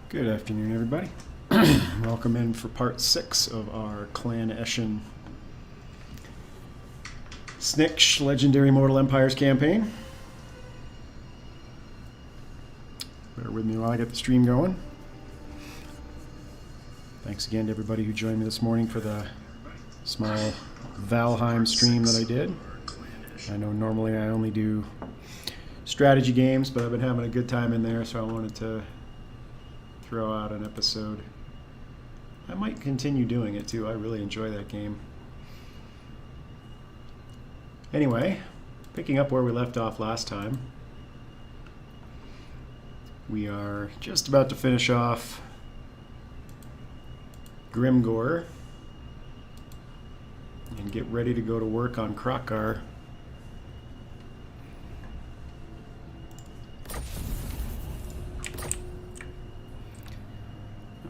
Good afternoon, everybody. Welcome in for part 6 of our Clan Eshin Snikch Legendary Mortal Empires campaign. Bear with me while I get the stream going. Thanks again to everybody who joined me this morning for the small Valheim stream that I did. I know normally I only do strategy games, but I've been having a good time in there, so I wanted to throw out an episode. I might continue doing it too. I really enjoy that game. Anyway, picking up where we left off last time, we are just about to finish off Grimgor and get ready to go to work on Krakar.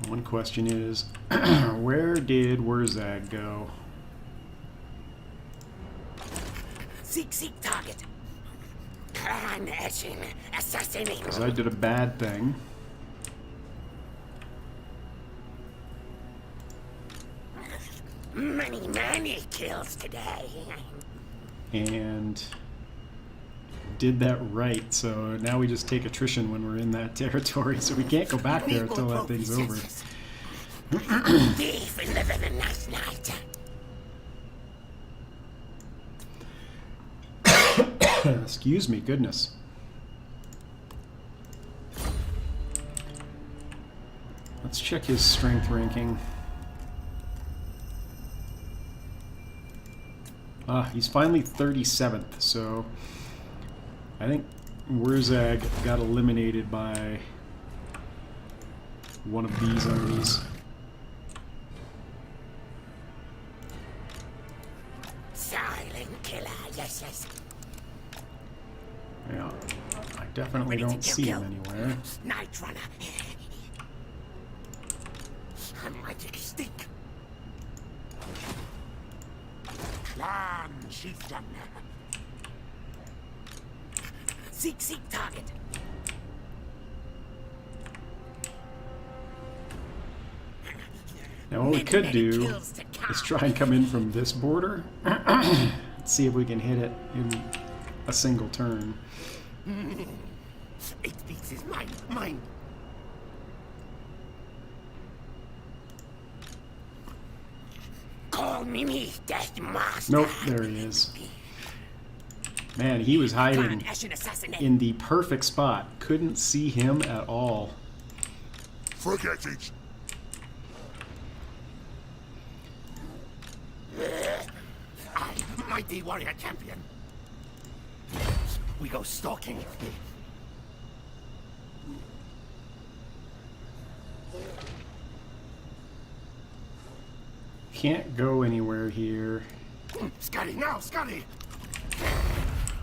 One question is, where did Wurzag go? Seek target. Clan Eshin assassinate. Because I did a bad thing. Many kills today. And did that right, so now we just take attrition when we're in that territory, so we can't go back there until that thing's over. Thief in the last night. Excuse me, goodness. Let's check his strength ranking. He's finally 37th, so I think Wurzag got eliminated by one of these armies. Silent killer, yes. Yeah, I definitely don't see him anywhere. Night runner. A magic stick. Clan chieftain. Seek target. Now what we could do is try and come in from this border. Let's see if we can hit it in a single turn. It beats his mine. Call me Deathmaster. Nope, there he is. Man, he was hiding in the perfect spot. Couldn't see him at all. Forget it. Mighty warrior champion. We go stalking. Can't go anywhere here. Scotty, now, Scotty!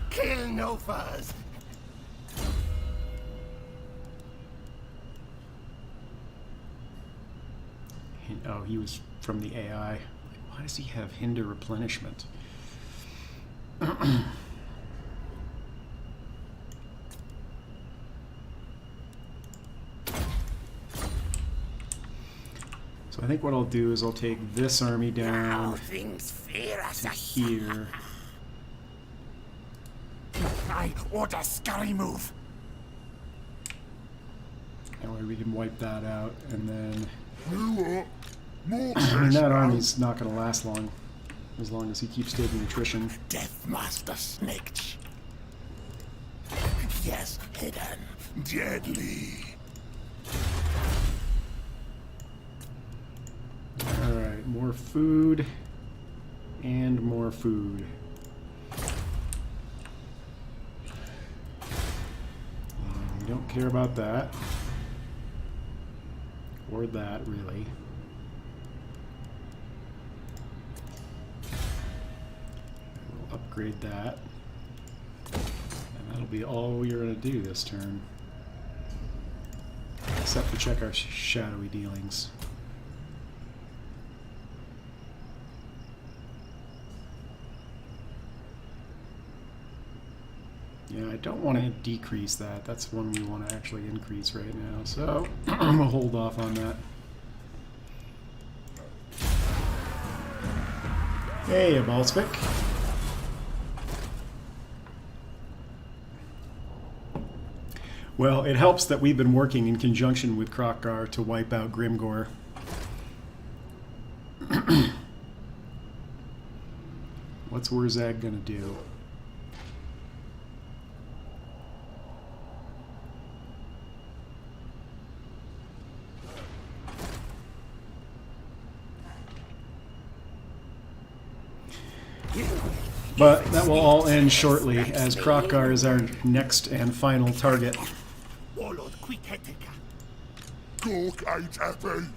Kill no fuzz. Oh, he was from the AI. Why does he have hinder replenishment? So I think what I'll do is I'll take this army down to here. I order scurry move. That way we can wipe that out, and then You more I mean, that army's not going to last long, as long as he keeps taking attrition. Deathmaster Snikch. Yes, hidden. deadly. Alright, more food, and more food. We don't care about that. Or that, really. We'll upgrade that. And that'll be all we're going to do this turn. Except to check our shadowy dealings. Yeah, I don't want to decrease that. That's one we want to actually increase right now. So I'm going to hold off on that. Hey, a Balspik. Well, it helps that we've been working in conjunction with Krokkar to wipe out Grimgor. What's Wurzag gonna do? But that will all end shortly, as Krokkar is our next and final target. Warlord Quithetica. Gork ain't happy.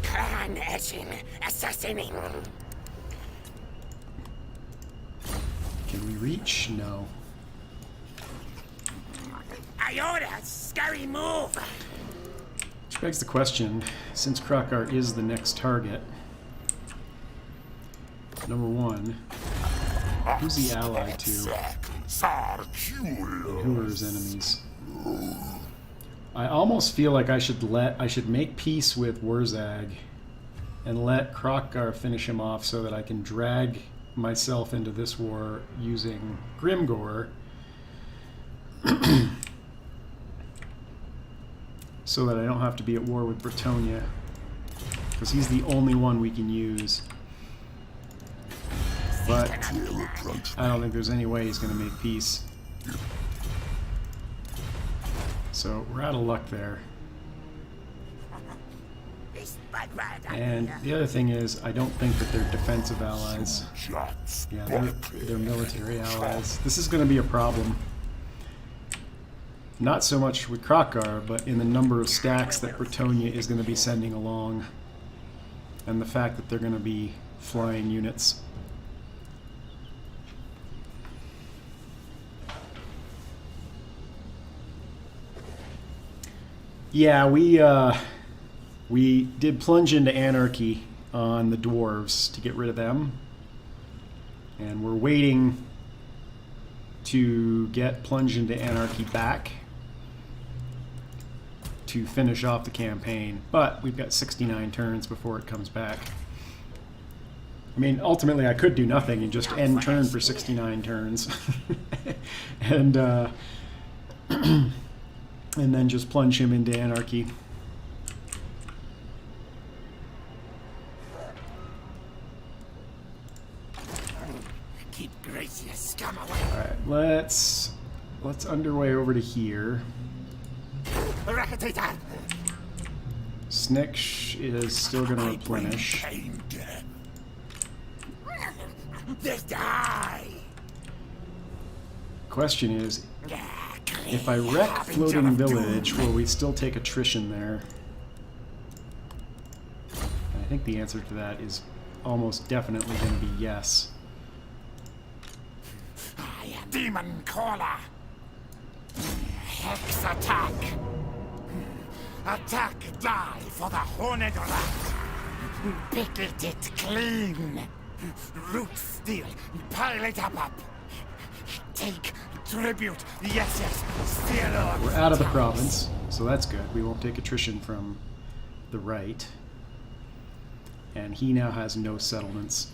Clan etching. Assassinating. Can we reach? No. Iota, scary move. Which begs the question, since Krokkar is the next target, number one, who's he allied to? And who are his enemies? I almost feel like I should make peace with Wurzag and let Krokkar finish him off so that I can drag myself into this war using Grimgor so that I don't have to be at war with Bretonnia, because he's the only one we can use. But I don't think there's any way he's going to make peace. So we're out of luck there. And the other thing is, I don't think that they're defensive allies. Yeah, they're military allies. This is going to be a problem. Not so much with Krokkar, but in the number of stacks that Bretonnia is going to be sending along. And the fact that they're going to be flying units. Yeah, we did plunge into anarchy on the dwarves to get rid of them, and we're waiting to get plunge into anarchy back to finish off the campaign, but we've got 69 turns before it comes back. I mean, ultimately I could do nothing and just end turn for 69 turns and then just plunge him into anarchy. Keep Gracia scum away. Alright, let's underway over to here. Rakatator. Snikch is still going to replenish. This die. Question is, if I wreck Floating Village, will we still take attrition there? I think the answer to that is almost definitely going to be yes. I am Demon Caller. Hex attack. Attack die for the Horned Rat. Picket it clean. Root steel. Pile it up. Take tribute. Yes. Steal. We're out of the province, so that's good. We won't take attrition from the right. And he now has no settlements.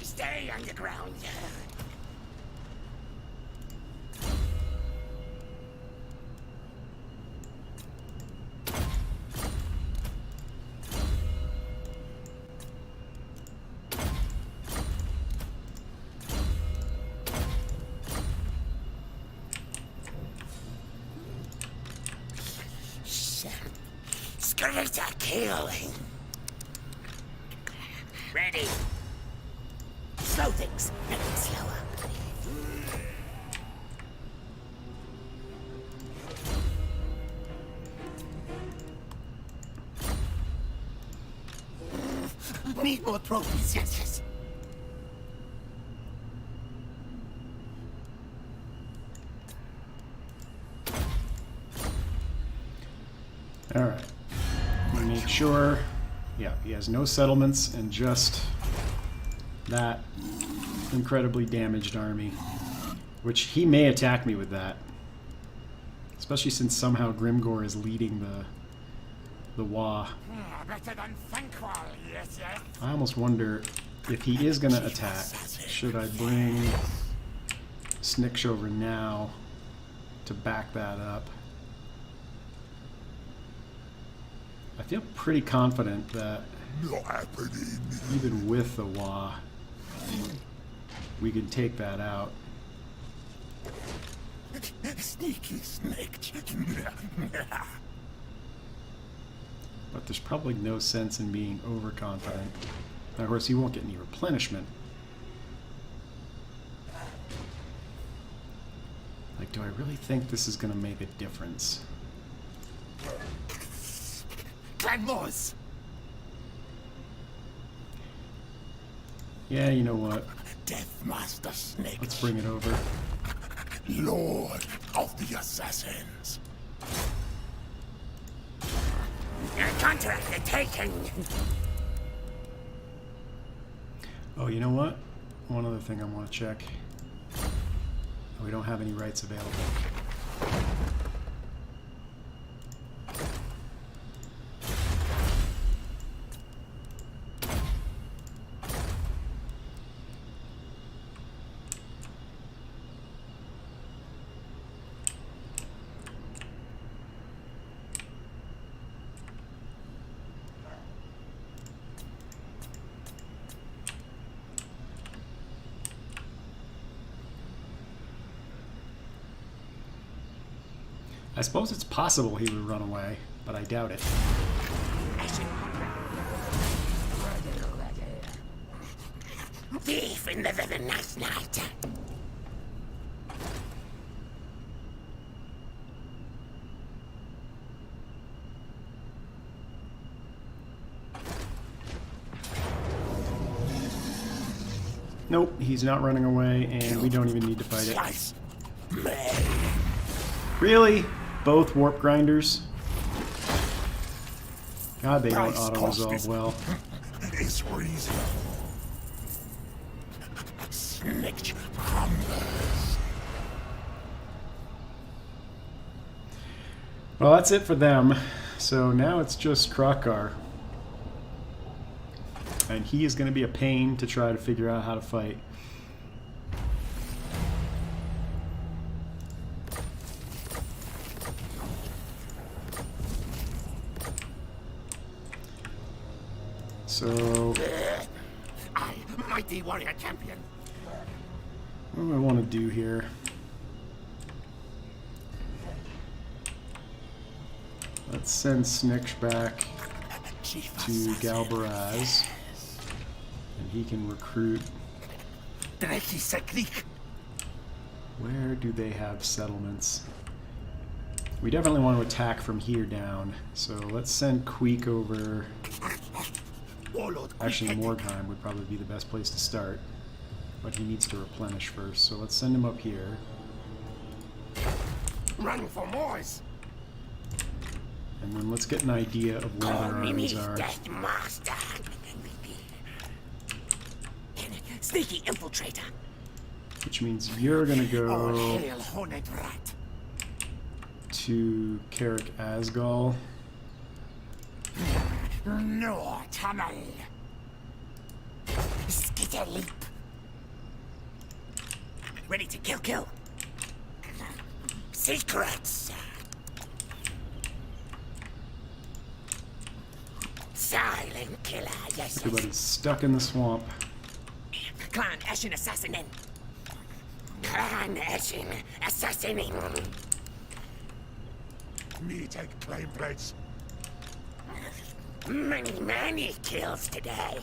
Stay underground. Greater killing. Ready. Slow things. Make it slower. Need more trophies. Yes. All right. Make sure, yeah, he has no settlements and just that incredibly damaged army. Which he may attack me with that. Especially since somehow Grimgor is leading the Wa. Better than Thankwall, yes. I almost wonder if he is going to attack. Should I bring Snikch over now to back that up? I feel pretty confident that Not happening. even with the Wa, we can take that out. Sneaky Snikch. But there's probably no sense in being overconfident. Now, of course, he won't get any replenishment. Like, do I really think this is going to make a difference? Clanmores. Yeah, you know what? Deathmaster Snikch. Let's bring it over. Lord of the Assassins. Contract taken. Oh, you know what? One other thing I want to check. Oh, we don't have any rights available. I suppose it's possible he would run away, but I doubt it. Thief in the night night. Nope, he's not running away, and we don't even need to fight it. Slice. Really? Both warp grinders? God, they don't Price auto-resolve cost well. It's reasonable. Snikch crumbles. Well, that's it for them. So now it's just Krakar. And he is going to be a pain to try to figure out how to fight. So, I, mighty warrior champion. what do I want to do here? Let's send Snikch back Chief to Galbaraz, and he can recruit. Drecky Seklik. Where do they have settlements? We definitely want to attack from here down, so let's send Queek over. Warlord. Actually, Mordheim would probably be the best place to start, but he needs to replenish first, so let's send him up here. Run for Moors. And then let's get an idea of where their armies are. Deathmaster. Sneaky infiltrator. Which means you're gonna All go hail horned rat. to Carrick Asgal. No tunnel. Skitter leap. Ready to kill. Secrets. Silent killer, yes. Everybody's stuck in the swamp. Clan Eshin assassinin. Clan Eshin assassinin. Me take claim plates. Many kills today.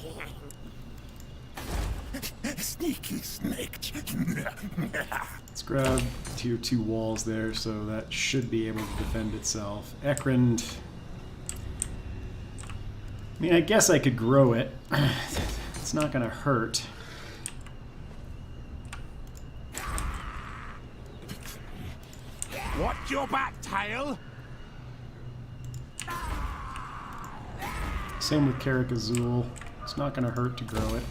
Sneaky Snikch. Let's grab tier 2 walls there, so that should be able to defend itself. Ekrond. I mean, I guess I could grow it. It's not gonna hurt. Watch your back, tail. Same with Carrick Azul. It's not gonna hurt to grow it.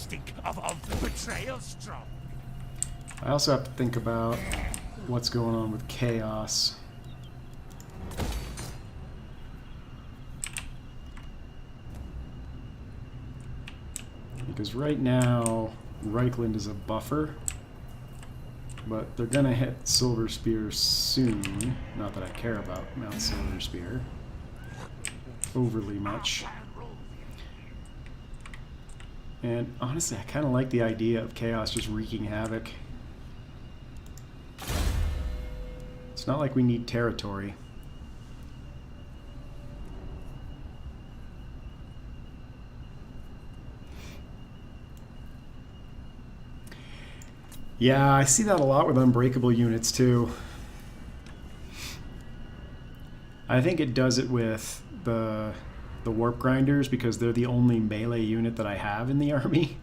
stink of betrayal strong. I also have to think about what's going on with chaos. Because right now, Reichland is a buffer, but they're gonna hit Silver Spear soon. Not that I care about Mount Silver Spear overly much. And honestly, I kind of like the idea of chaos just wreaking havoc. It's not like we need territory. Yeah, I see that a lot with unbreakable units too. I think it does it with the warp grinders because they're the only melee unit that I have in the army.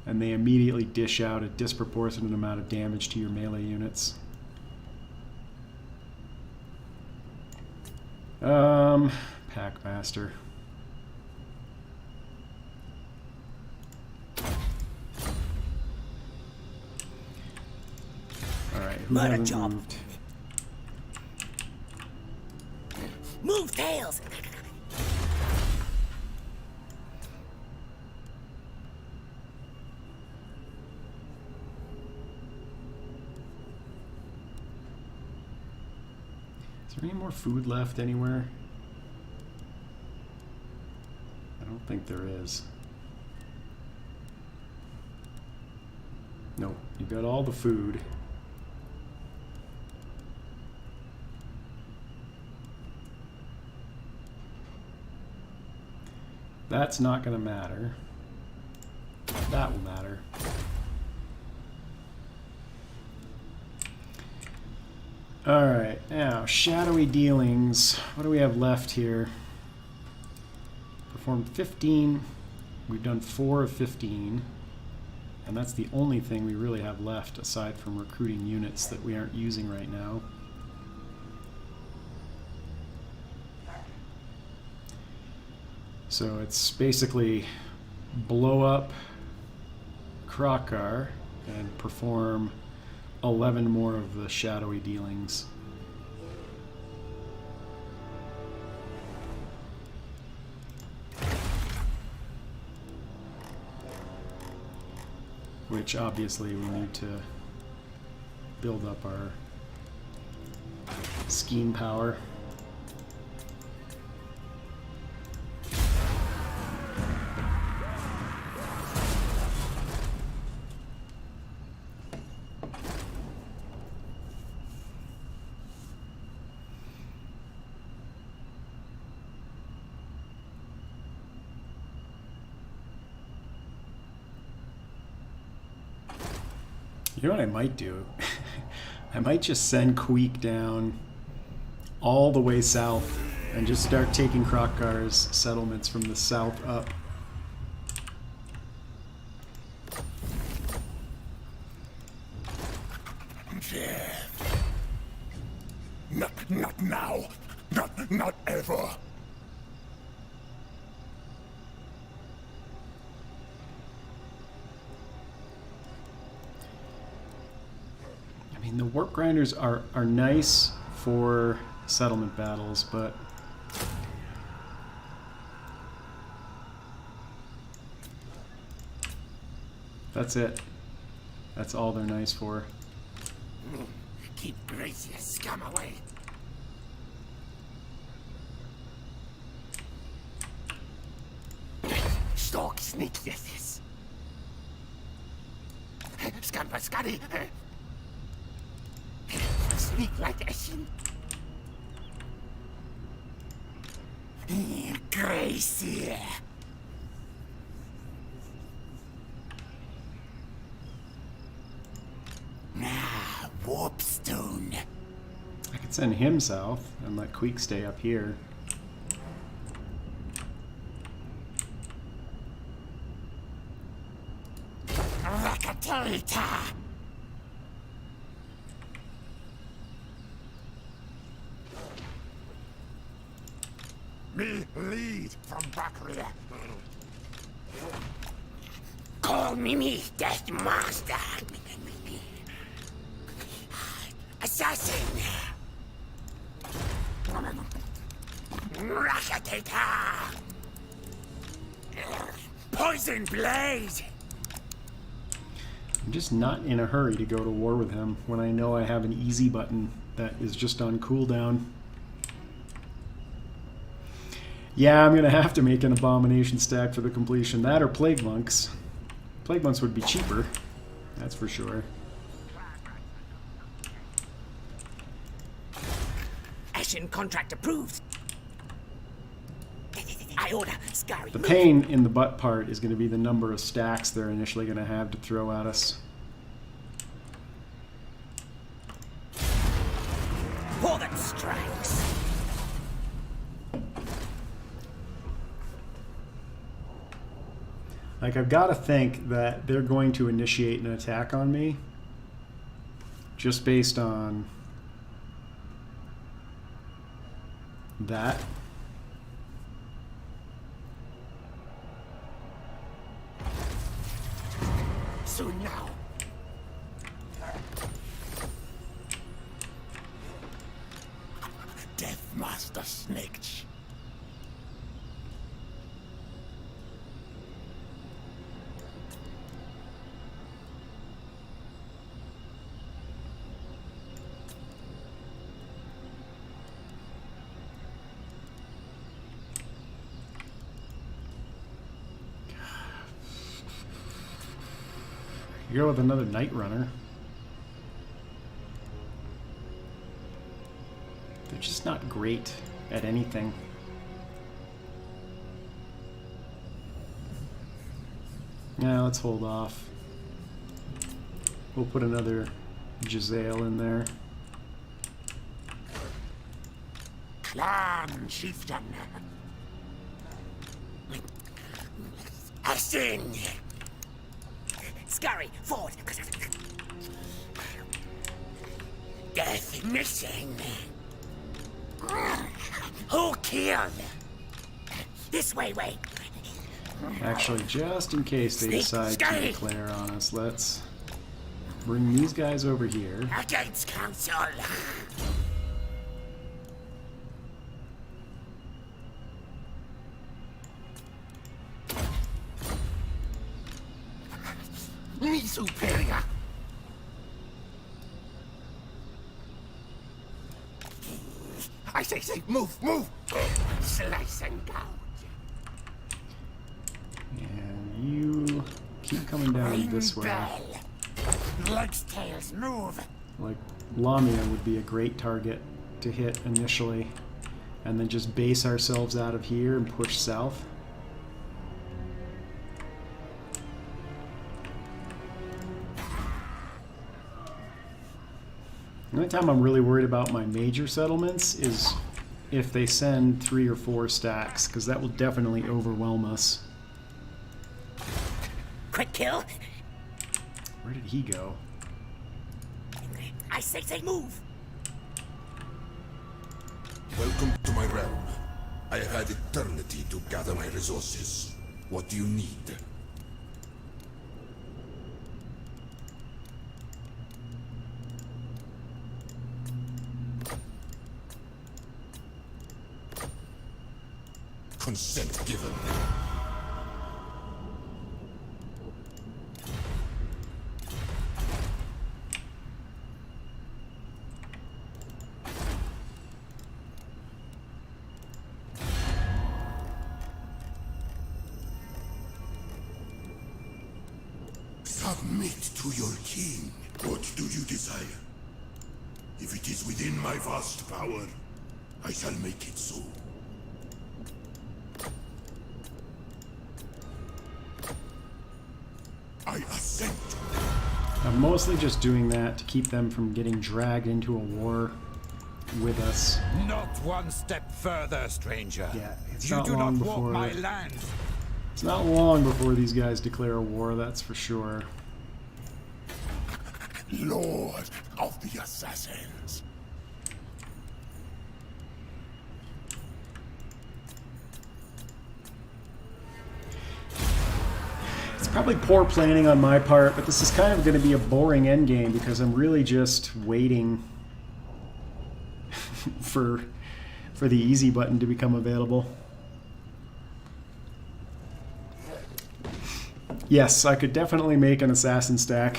And they immediately dish out a disproportionate amount of damage to your melee units. Packmaster. Alright, who Murder hasn't job. moved? Move tails! Is there any more food left anywhere? I don't think there is. Nope, you've got all the food. That's not going to matter. That will matter. Alright, now, shadowy dealings. What do we have left here? Performed 15. We've done 4 of 15. And that's the only thing we really have left, aside from recruiting units that we aren't using right now. So it's basically blow up Krokar and perform 11 more of the shadowy dealings. Which obviously we need to build up our scheme power. You know what I might do? I might just send Queek down all the way south and just start taking Krokkar's settlements from the south up. Not now. Not ever. I mean, the warp grinders are nice for settlement battles, but that's it. That's all they're nice for. Keep Gracia scum away. Stalk Snikch, yes. Scamper Scuddy. Sneak like Eshin. Gracia. Now, Warpstone. I could send him south and let Queek stay up here. Rakatelita. Me lead from back there. Call me Deathmaster. Assassin. Rakatata. Poison Blaze. I'm just not in a hurry to go to war with him when I know I have an easy button that is just on cooldown. Yeah, I'm going to have to make an Abomination stack for the completion. That or Plague Monks. Plague Monks would be cheaper, that's for sure. Ashen contract approved. I order Scary. The pain in the butt part is going to be the number of stacks they're initially going to have to throw at us. For that strikes. Like, I've got to think that they're going to initiate an attack on me just based on that. Soon now. Deathmaster Snikch. You go with another Night Runner. They're just not great at anything. Yeah, let's hold off. We'll put another Giselle in there. Clan Chieftain. Assassin. Scary, forward. Death missing. Who killed? This way, way. Actually, just in case they decide to declare on us, let's bring these guys over here. Against council. Me superior. I say, move, move. Slice and gouge. And you keep coming down this way. Legs, tails, move. Like, Lamia would be a great target to hit initially. And then just base ourselves out of here and push south. The only time I'm really worried about my major settlements is if they send 3 or 4 stacks, because that will definitely overwhelm us. Quick kill. Where did he go? I say move. Welcome to my realm. I have had eternity to gather my resources. What do you need? Consent given. Submit to your king. What do you desire? If it is within my vast power, I shall make it so. I assent. I'm mostly just doing that to keep them from getting dragged into a war with us. Not one step further, stranger. Yeah, it's You not do long not walk before my land. it's not long before these guys declare a war, that's for sure. Lord of the Assassins. Probably poor planning on my part, but this is kind of going to be a boring endgame because I'm really just waiting for the easy button to become available. Yes, I could definitely make an assassin stack.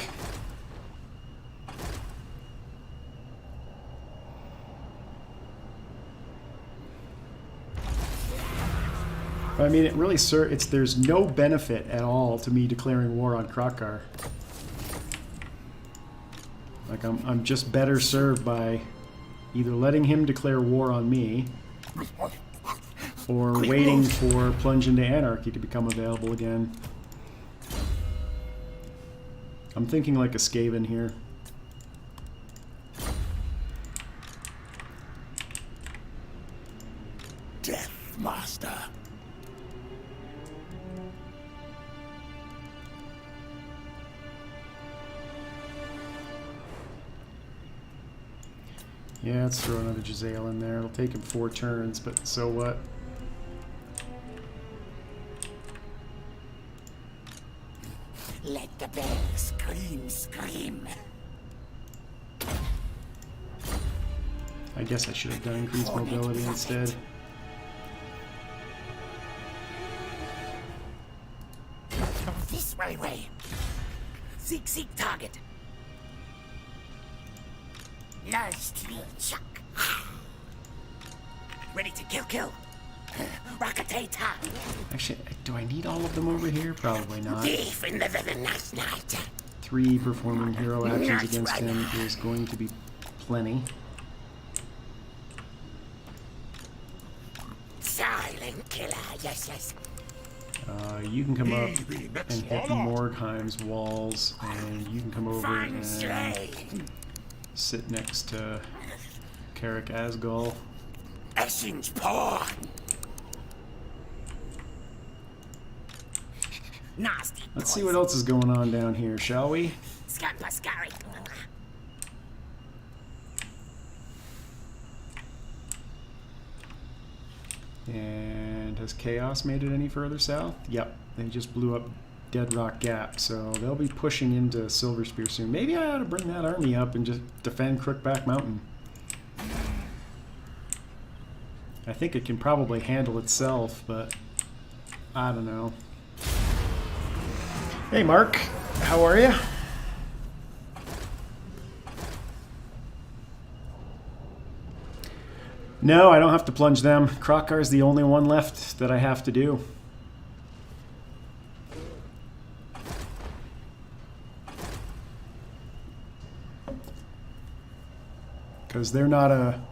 I mean, it really, there's no benefit at all to me declaring war on Krokkar. Like, I'm just better served by either letting him declare war on me or waiting for Plunge into Anarchy to become available again. I'm thinking like a Skaven here. Deathmaster. Yeah, let's throw another Jezzail in there. It'll take him 4 turns, but so what? Let the bear scream, scream. I guess I should have done increased mobility instead. This way. Seek target. Nicely, Chuck. Ready to kill. Rocketata. Actually, do I need all of them over here? Probably not. Thief in the last night. 3 performing hero actions against him is going to be plenty. Silent killer, yes. You can come up and hit Morgheim's walls, and you can come over and sit next to Carrick Asgul. Essence paw. Nasty. Let's see what else is going on down here, shall we? Scampascari. And has Chaos made it any further south? Yep, they just blew up Dead Rock Gap, so they'll be pushing into Silver Spear soon. Maybe I ought to bring that army up and just defend Crookback Mountain. I think it can probably handle itself, but I don't know. Hey Mark, how are you? No, I don't have to plunge them. Krokkar's the only one left that I have to do. Because they're not a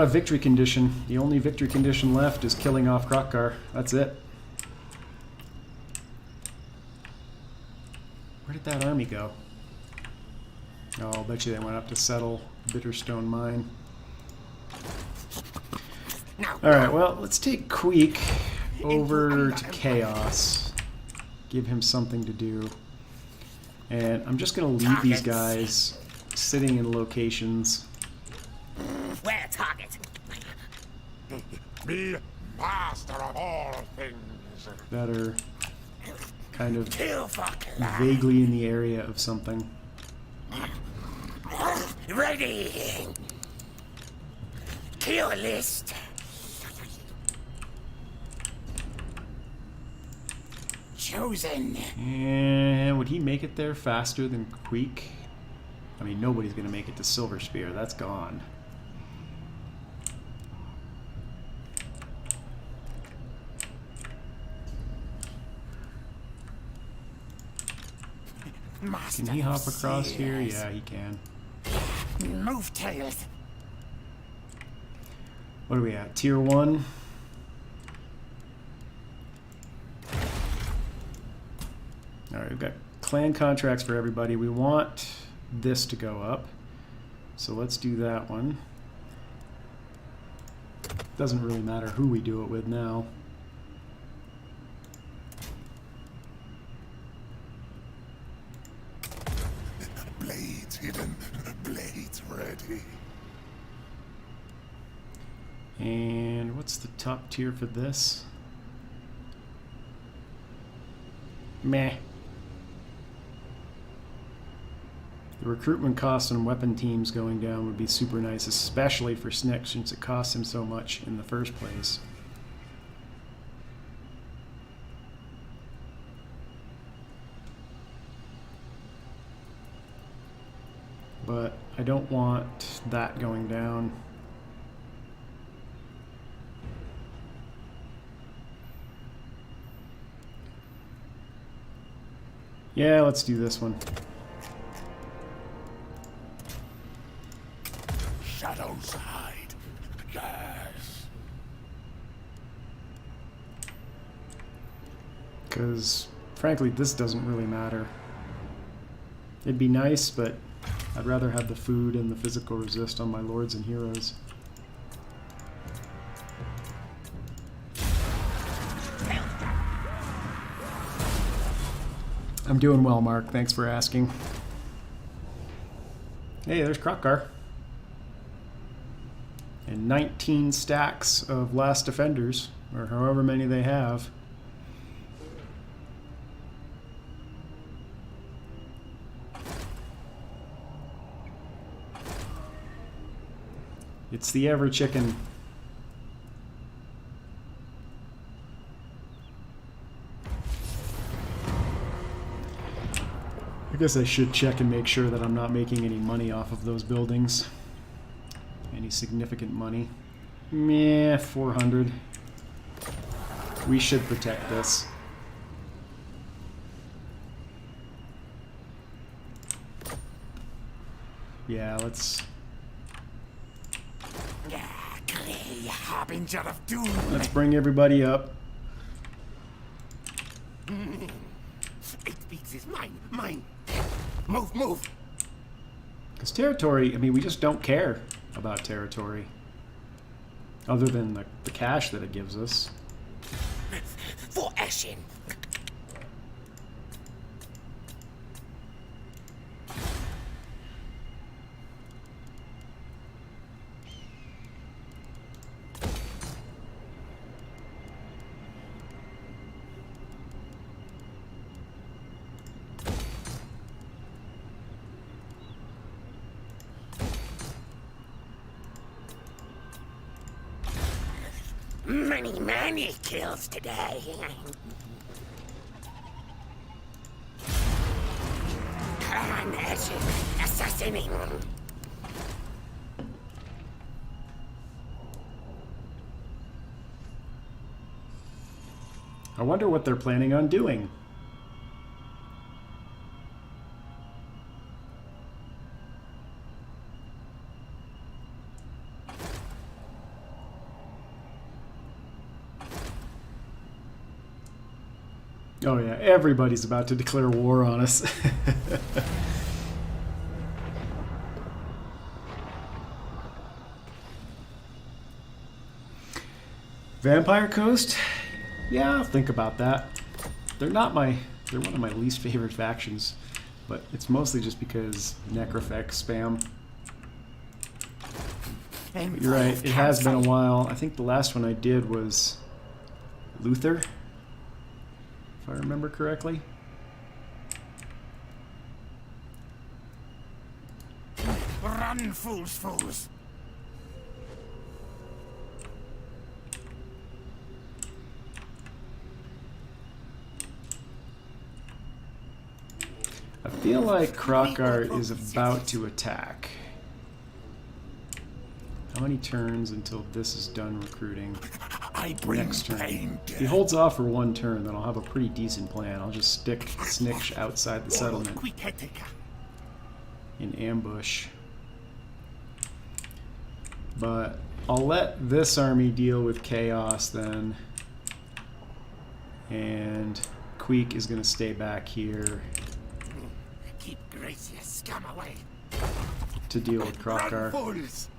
victory condition. The only victory condition left is killing off Krokkar. That's it. Where did that army go? Oh, I'll bet you they went up to settle Bitterstone Mine. Alright, well, let's take Queek over to Chaos. Give him something to do. And I'm just going to leave these guys sitting in locations Where target? Be master of all things. that are kind of Kill fuck. vaguely in the area of something. Ready. Kill list. Chosen. And would he make it there faster than Queek? I mean, nobody's going to make it to Silver Spear. That's gone. Can he hop across here? Yeah, he can. Move tails. What are we at? Tier 1? Alright, we've got clan contracts for everybody. We want this to go up. So let's do that one. Doesn't really matter who we do it with now. Blades hidden, blades ready. And what's the top tier for this? Meh. The recruitment costs on weapon teams going down would be super nice, especially for Snikch since it costs him so much in the first place. But I don't want that going down. Yeah, let's do this one. Shadows hide. Yes. Because, frankly, this doesn't really matter. It'd be nice, but I'd rather have the food and the physical resist on my lords and heroes. I'm doing well, Mark. Thanks for asking. Hey, there's Krokar. And 19 stacks of Last Defenders, or however many they have. It's the ever chicken. I guess I should check and make sure that I'm not making any money off of those buildings. Any significant money. Meh, 400. We should protect this. Yeah, let's Grey harbinger of doom. bring everybody up. 8 beats is mine. Mine. Move, move. Because territory, I mean, we just don't care about territory. Other than the cash that it gives us. For Ashen. Many kills today. An Ashen assassinating. I wonder what they're planning on doing. Oh yeah, everybody's about to declare war on us. Vampire Coast? Yeah, I'll think about that. They're one of my least favorite factions, but it's mostly just because Necrofex spam. But you're right, it has been a while. I think the last one I did was Luther, if I remember correctly. Run, fools, fools. I feel like Krokar is about to attack. How many turns until this is done recruiting? I bring Next turn. pain. If he holds off for one turn, then I'll have a pretty decent plan. I'll just stick Snikch outside the settlement in ambush. But I'll let this army deal with chaos then. And Queek is going to stay back here Keep Gracious scum away. to deal with Krokar. Fools.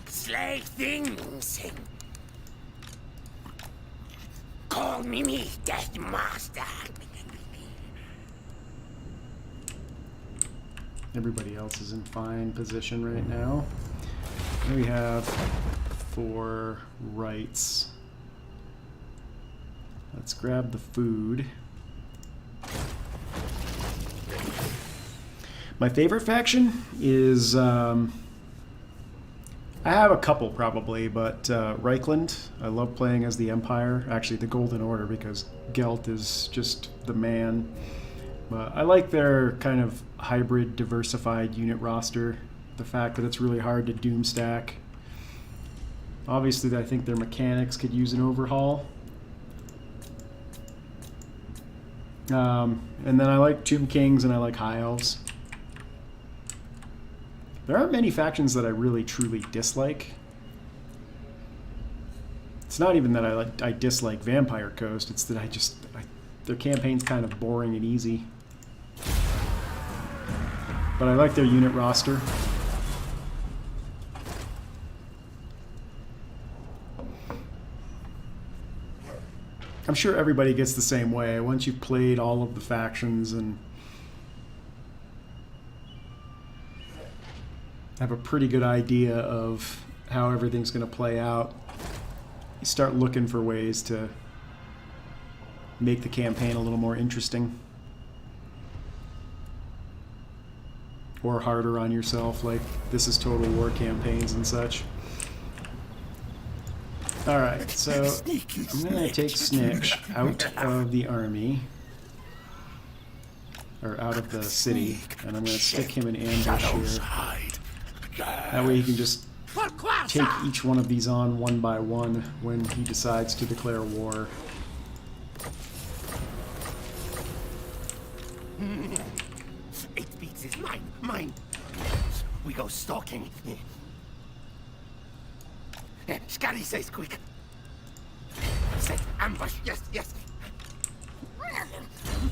Slay things. Call me Deathmaster. Everybody else is in fine position right now. We have 4 rights. Let's grab the food. My favorite faction is, I have a couple probably, but Reichland. I love playing as the Empire, actually the Golden Order, because Gelt is just the man. But I like their kind of hybrid, diversified unit roster. The fact that it's really hard to doom stack. Obviously, I think their mechanics could use an overhaul. And then I like Tomb Kings and I like High Elves. There aren't many factions that I really truly dislike. It's not even that I dislike Vampire Coast, it's that their campaign's kind of boring and easy. But I like their unit roster. I'm sure everybody gets the same way. Once you've played all of the factions and have a pretty good idea of how everything's going to play out, you start looking for ways to make the campaign a little more interesting. Or harder on yourself, like This Is Total War campaigns and such. Alright, so I'm going to take Snikch out of the army, or out of the city, and I'm going to stick him in ambush here. That way he can just take each one of these on one by one when he decides to declare war. It beats is mine, mine. We go stalking. Scotty says quick. Set ambush, yes, yes.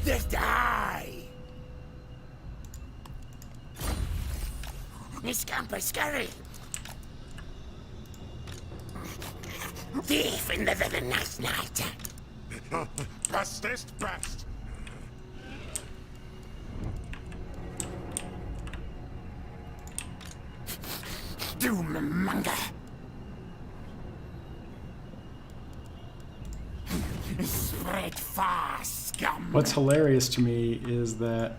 Just die. Miss Camper Scary. Thief in the very nice night. Bestest best. Doom-monger. Spread fast, scum. What's hilarious to me is that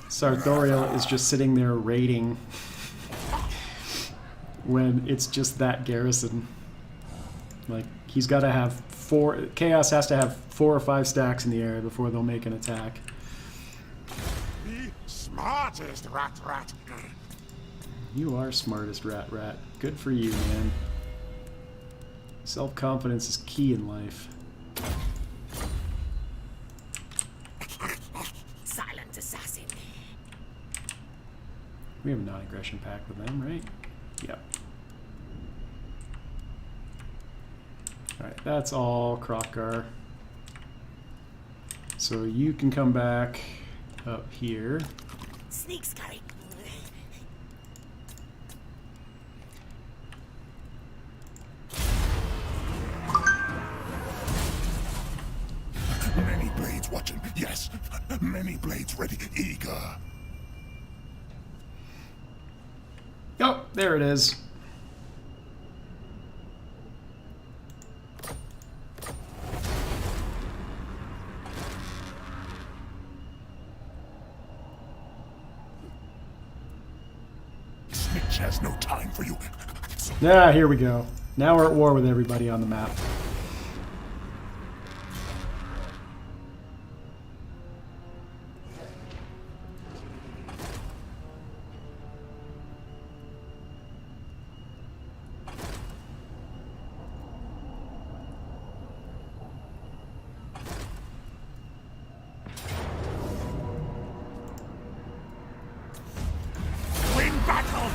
Sartorial is just sitting there raiding when it's just that garrison. Like, he's got to have Chaos has to have 4 or 5 stacks in the area before they'll make an attack. The smartest rat. You are smartest rat. Good for you, man. Self-confidence is key in life. Silent assassin. We have a non-aggression pact with them, right? Yep. Alright, that's all Krokkar. So you can come back up here. Sneak scurry. Many blades watching, yes. Many blades ready, eager. Oh, there it is. Snikch has no time for you. Ah, here we go. Now we're at war with everybody on the map. Win battle!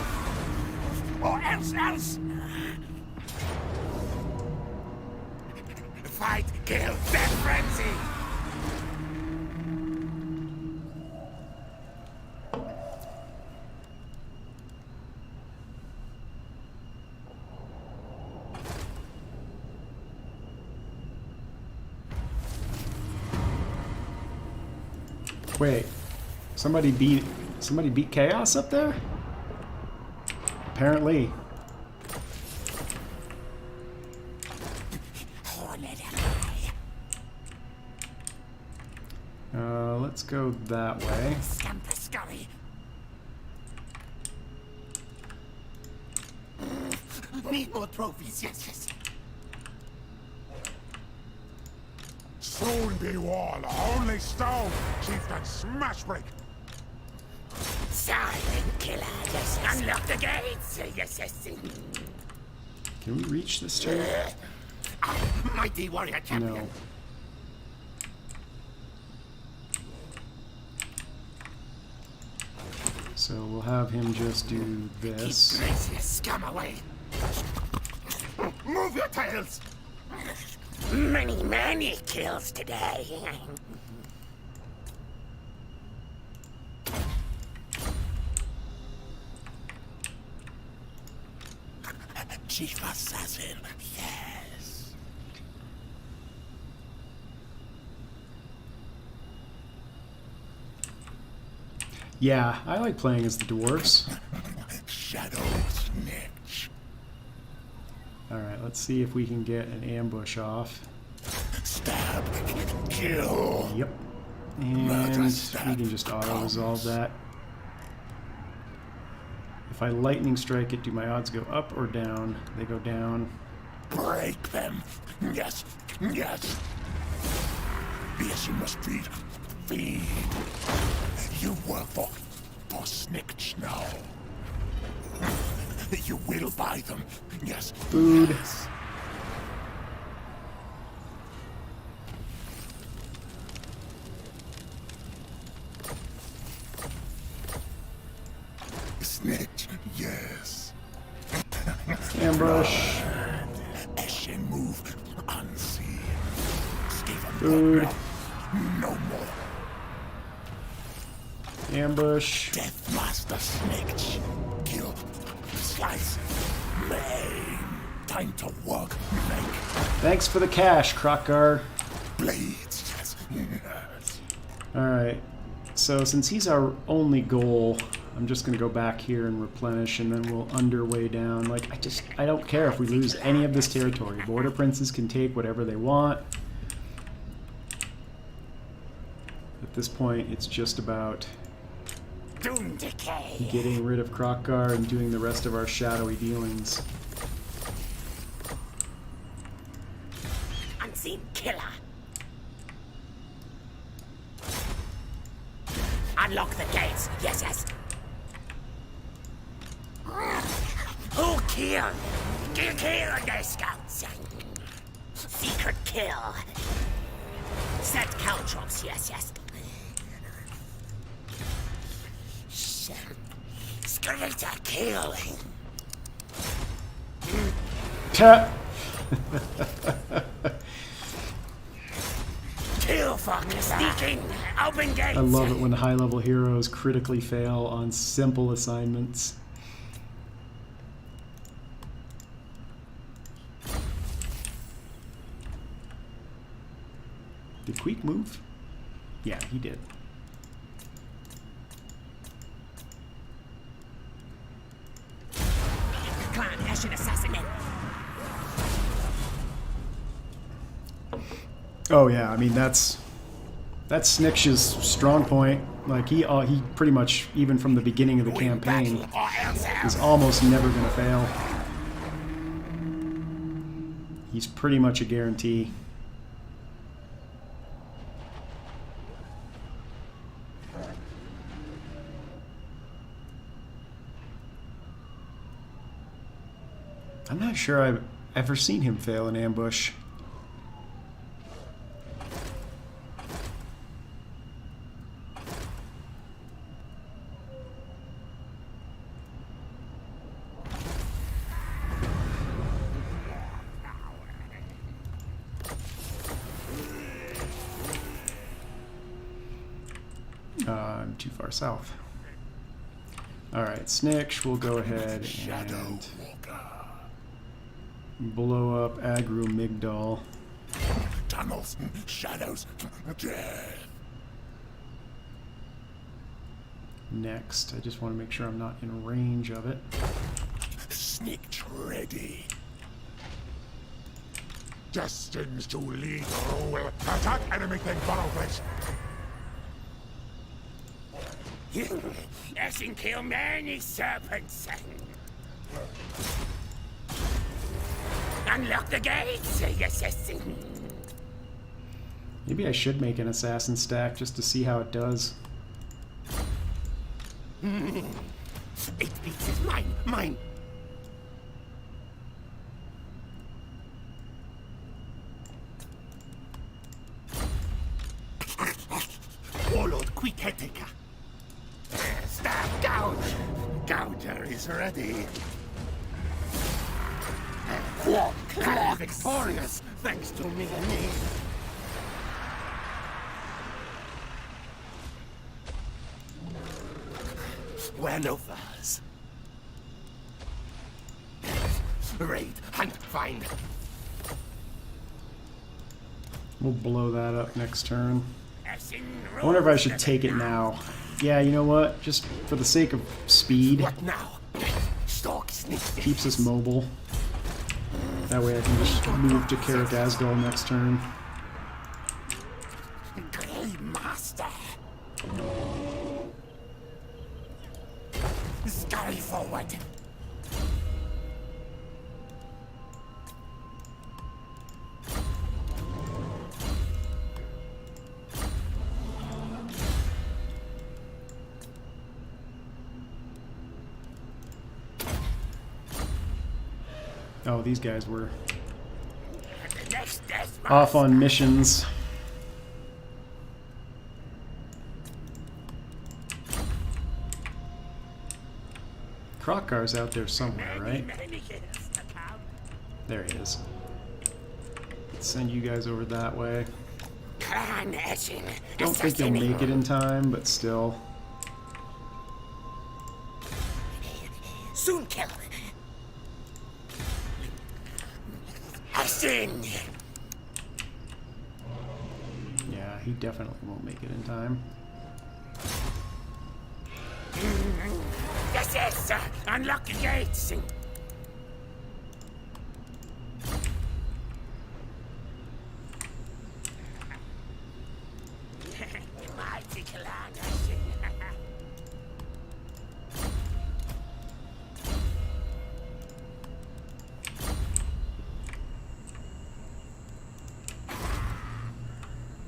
Or else! Fight, kill, death frenzy! Wait, somebody beat Chaos up there? Apparently. Horned eye. let's go that way. Scamper scurry. Need more trophies, yes. Soon be wall, only stone, chieftain Smashbreak. Silent killer, yes. Unlock the gates, yes. Can we reach this turn? Mighty warrior champion. No. So we'll have him just do this. Keep crazy scum away. Move your tails. Many kills today. Chief assassin, yes. Yeah, I like playing as the dwarves. Shadow Snikch. Alright, let's see if we can get an ambush off. Stab. Kill. Yep. And we can just auto-resolve that. If I lightning strike it, do my odds go up or down? They go down. Break them. Yes. Yes, you must feed. Feed. You work for Snikch now. You will buy them. Yes. Food. Yes. Snikch, yes. Ambush. As you move unseen. Food. No more. Ambush. Deathmaster Snikch. Kill. Slice. Maim. Time to work. Make. Thanks for the cash, Krokgar. Blades. Yes. Yes. Alright. So since he's our only goal, I'm just going to go back here and replenish, and then we'll underway down. Like, I don't care if we lose any of this territory. Border princes can take whatever they want. At this point, it's just about Doom decay. getting rid of Krokgar and doing the rest of our shadowy dealings. Unseen killer. Unlock the gates, yes. Who killed? Kill the scouts. Secret kill. Set caltrops, yes. Skeletor kill. Ta! Kill fuck sneaking. Open gates. I love it when high-level heroes critically fail on simple assignments. Did Queek move? Yeah, he did. Clan Ashen assassinate. Oh yeah, I mean that's Snikch's strong point. Like he pretty much, even from the beginning of the campaign, is almost never going to fail. He's pretty much a guarantee. I'm not sure I've ever seen him fail an ambush. I'm too far south. Alright, Snikch will go ahead and blow up Agro Migdal. Tunnels, shadows, death. Next, I just want to make sure I'm not in range of it. Snikch ready. Destined to lead the rule. Attack enemy thing, Barrowface. I can kill many serpents. Unlock the gates, assassin. Maybe I should make an assassin stack just to see how it does. 8 beats is mine, mine. Warlord, quick head taker. Stab, gouge. Gouger is ready. I'm victorious, thanks to me and me. Wear no furs. Raid, hunt, find. We'll blow that up next turn. Ashen I wonder if I rose should the take it now. Yeah, you know what? Just for the sake of speed, What now? Stalk Snikch. keeps us mobile. That way I can just move to Carrick Asgol next turn. Deathmaster. Scurry forward. Oh, these guys were The next Deathmaster. off on missions. Krokkar's out there somewhere, right? Many years to come. There he is. Let's send you guys over that way. Clan Ashen. Don't think you'll make it in time, but still. Soon kill. Ashen. Yeah, he definitely won't make it in time. Yes, unlock the gates. Mighty clan Ashen.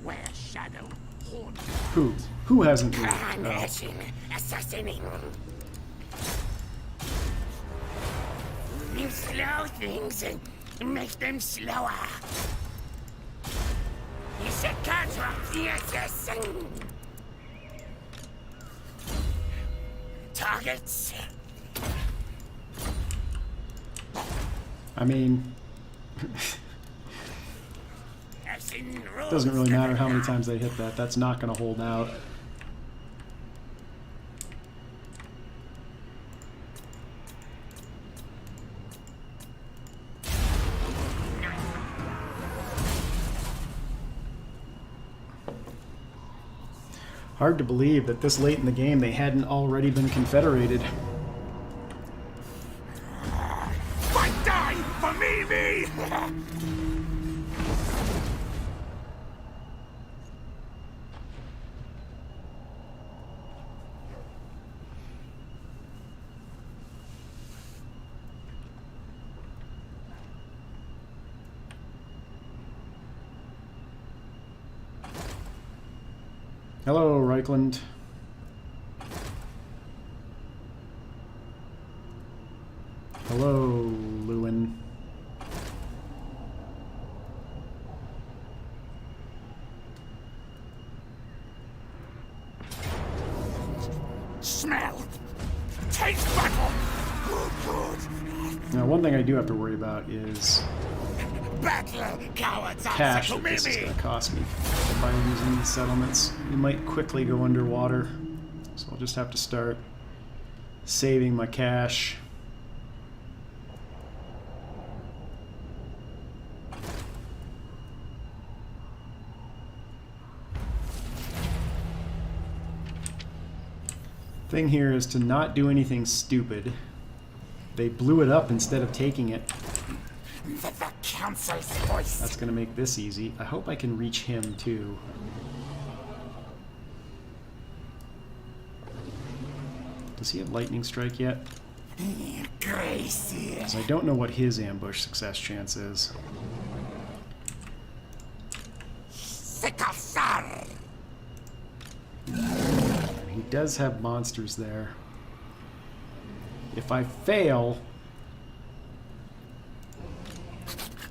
Where shadow haunts. Who hasn't moved? Clan Oh. Ashen, assassinating. You slow things and make them slower. You should contract the assassin. Targets. I mean, Ashen doesn't really matter how many times they hit that. That's not going to hold out. Hard to believe that this late in the game they hadn't already been confederated. Fight die for me! Hello, Reichland. Hello, Lewin. Smell! Taste battle! Now, one thing I do have to worry about is Battle, cowards, cash answer that to this is me! going to cost me by using these settlements. You might quickly go underwater, so I'll just have to start saving my cash. Thing here is to not do anything stupid. They blew it up instead of taking it. The council's voice. That's going to make this easy. I hope I can reach him too. Does he have lightning strike yet? Gracie. Because I don't know what his ambush success chance is. Sikasar. He does have monsters there. If I fail,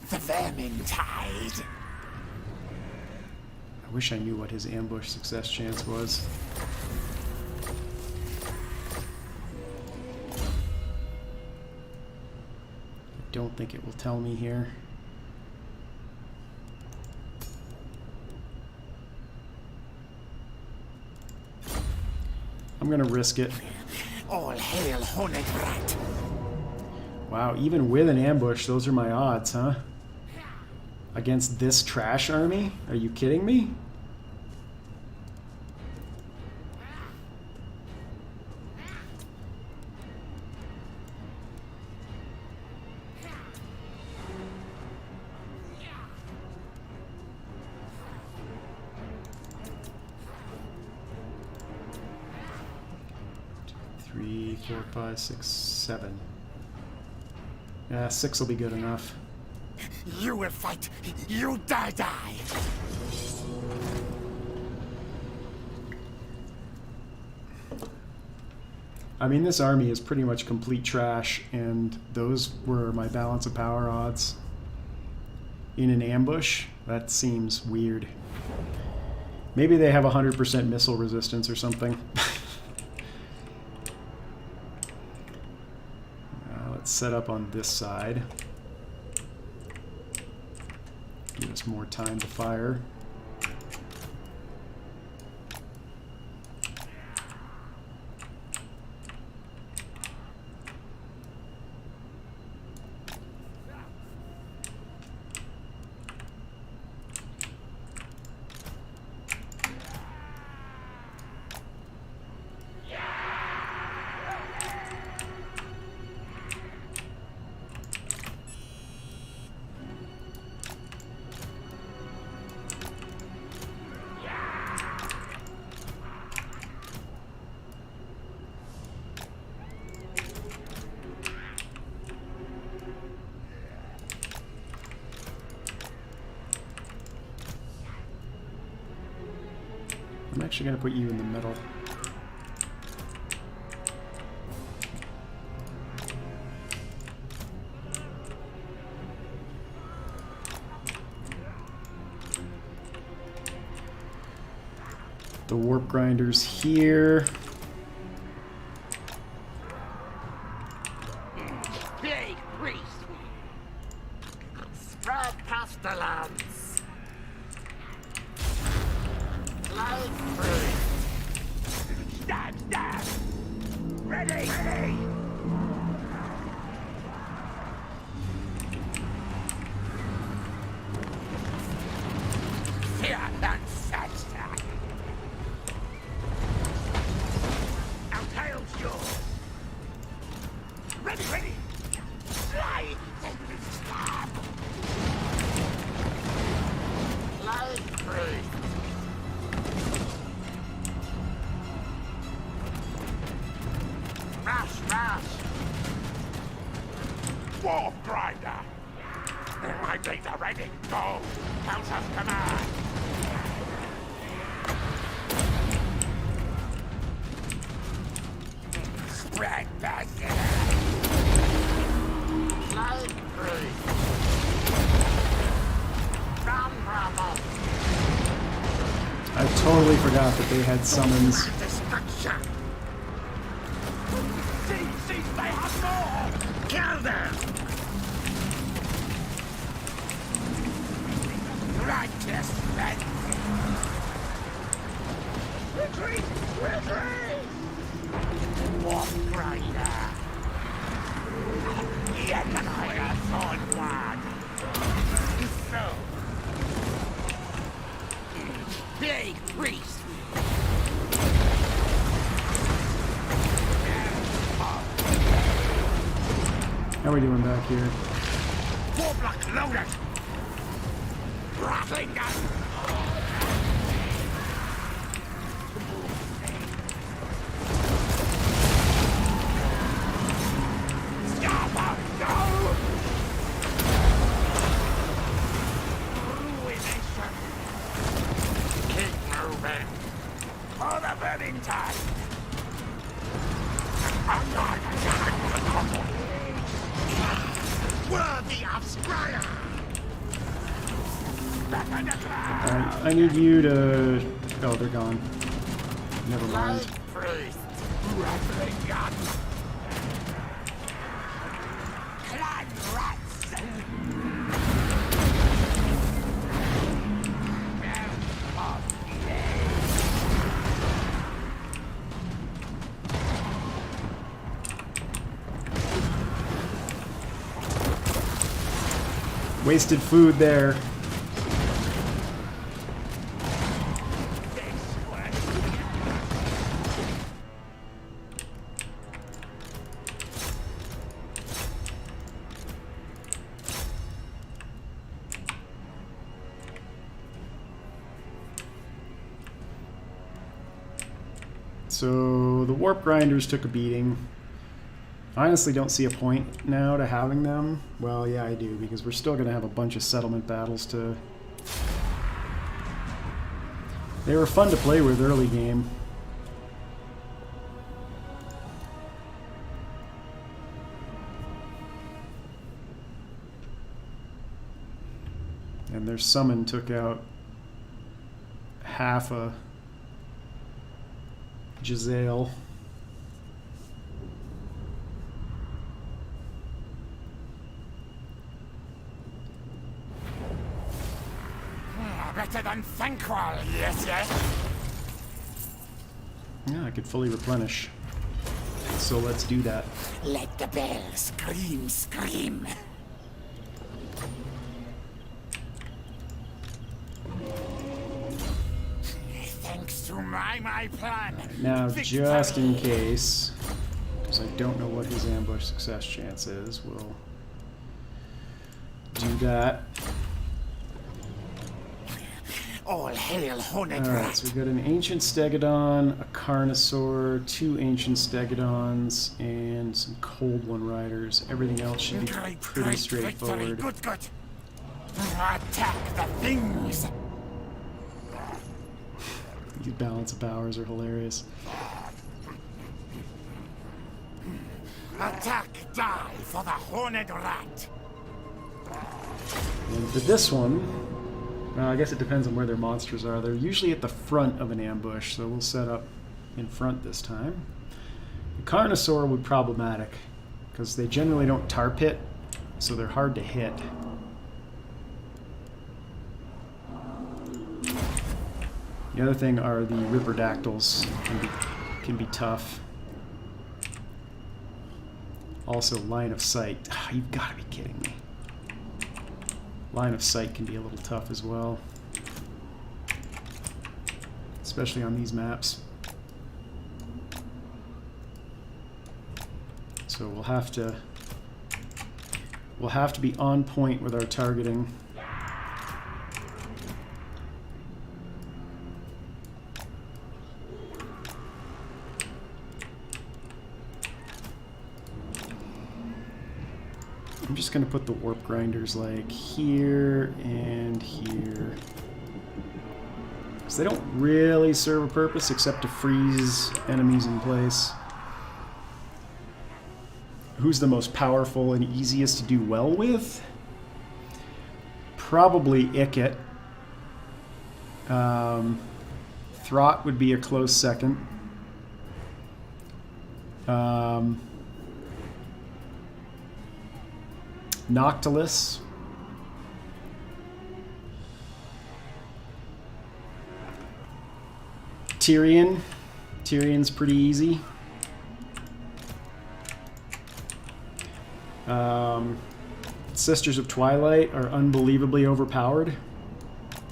The Vermintide. I wish I knew what his ambush success chance was. I don't think it will tell me here. I'm gonna risk it. All hail Honegrat. Wow, even with an ambush, those are my odds, huh? Against this trash army? Are you kidding me? Three, 4, 5, 6, 7. Yeah, 6 will be good enough. You will fight. You die. I mean, this army is pretty much complete trash, and those were my balance of power odds. In an ambush? That seems weird. Maybe they have 100% missile resistance or something. Let's set up on this side. Give us more time to fire. I'm actually going to put you in the middle. The warp grinders here. Plague priest. Spread pestilence. Plague priest. Stab. Ready. Fear and satisfaction. Our tail's yours. Ready. Slide. Stab. Plague priest. Rush. Warp grinder. My blades are ready. Go. Countess command. Spread basket. Slide free. Run, bravo. I totally forgot that they had summons. Destruction. See, they have more. Kill them. Righteous men. Retreat. Warp grinder. Yet on one. So. Big priest. How are we doing back here? Warblock loaded. Rattling gun. I need you to... Oh, they're gone. Never mind. Priest, rattling gun. Clan rats. Wasted food there. So the warp grinders took a beating. I honestly don't see a point now to having them. Well, yeah, I do, because we're still going to have a bunch of settlement battles to... They were fun to play with early game. And their summon took out half a Giselle. Better than Thankwall, yes, yes. Yeah, I could fully replenish. So let's do that. Let the bell scream, scream. Thanks to my plan. Now, Victory. just in case, because I don't know what his ambush success chance is, we'll do that. All hail Hornet Alright, Rat. so we've got an Ancient Stegodon, a Carnosaur, 2 Ancient Stegodons, and some Cold One Riders. Everything else should be Great, pretty great straightforward. victory. Good, good. Attack the things. These balance of powers are hilarious. Attack, die for the Hornet Rat. And for this one, I guess it depends on where their monsters are. They're usually at the front of an ambush, so we'll set up in front this time. The Carnosaur would be problematic, because they generally don't tar pit, so they're hard to hit. The other thing are the Ripperdactyls can be tough. Also, line of sight. You've got to be kidding me. Line of sight can be a little tough as well, especially on these maps. So we'll have to be on point with our targeting. I'm just going to put the warp grinders like here and here. Because they don't really serve a purpose except to freeze enemies in place. Who's the most powerful and easiest to do well with? Probably Ikit. Throt would be a close second. Noctilus. Tyrion. Tyrion's pretty easy. Sisters of Twilight are unbelievably overpowered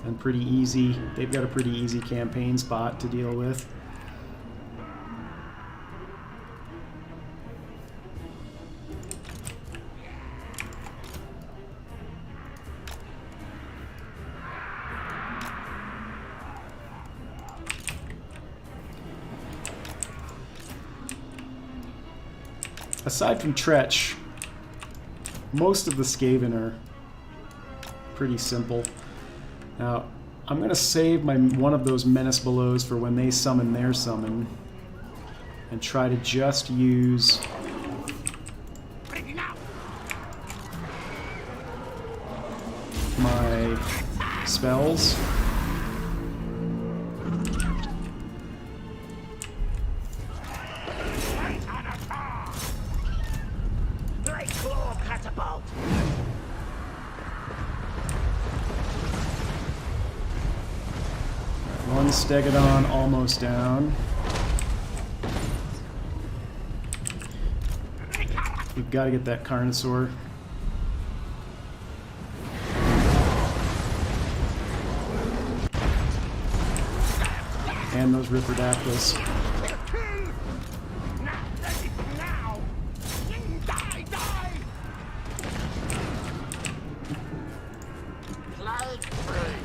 and pretty easy. They've got a pretty easy campaign spot to deal with. Aside from Tretch, most of the Skaven are pretty simple. Now, I'm going to save one of those Menace Belows for when they summon their summon, and try to just use my spells. Great claw catapult. One Stegodon almost down. We've got to get that Carnosaur. And those Ripperdactyls. Now. Die, die. Plague free.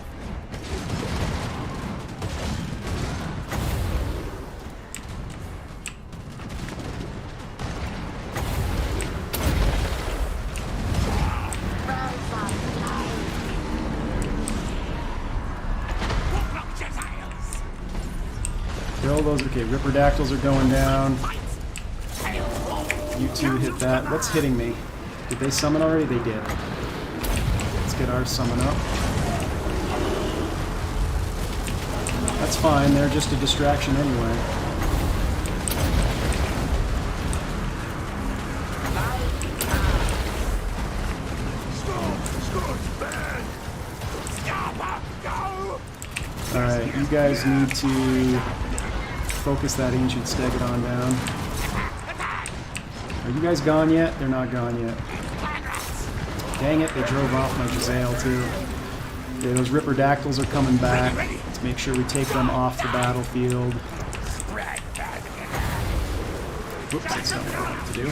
Kill those. Okay, Ripperdactyls are going down. You two hit that. What's hitting me? Did they summon already? They did. Let's get our summon up. That's fine. They're just a distraction anyway. Alright, you guys need to focus that Ancient Stegodon down. Are you guys gone yet? They're not gone yet. Dang it, they drove off my Jezzail too. Okay, those Ripperdactyls are coming back. Let's make sure we take them off the battlefield. Whoops, that's not what I wanted to do.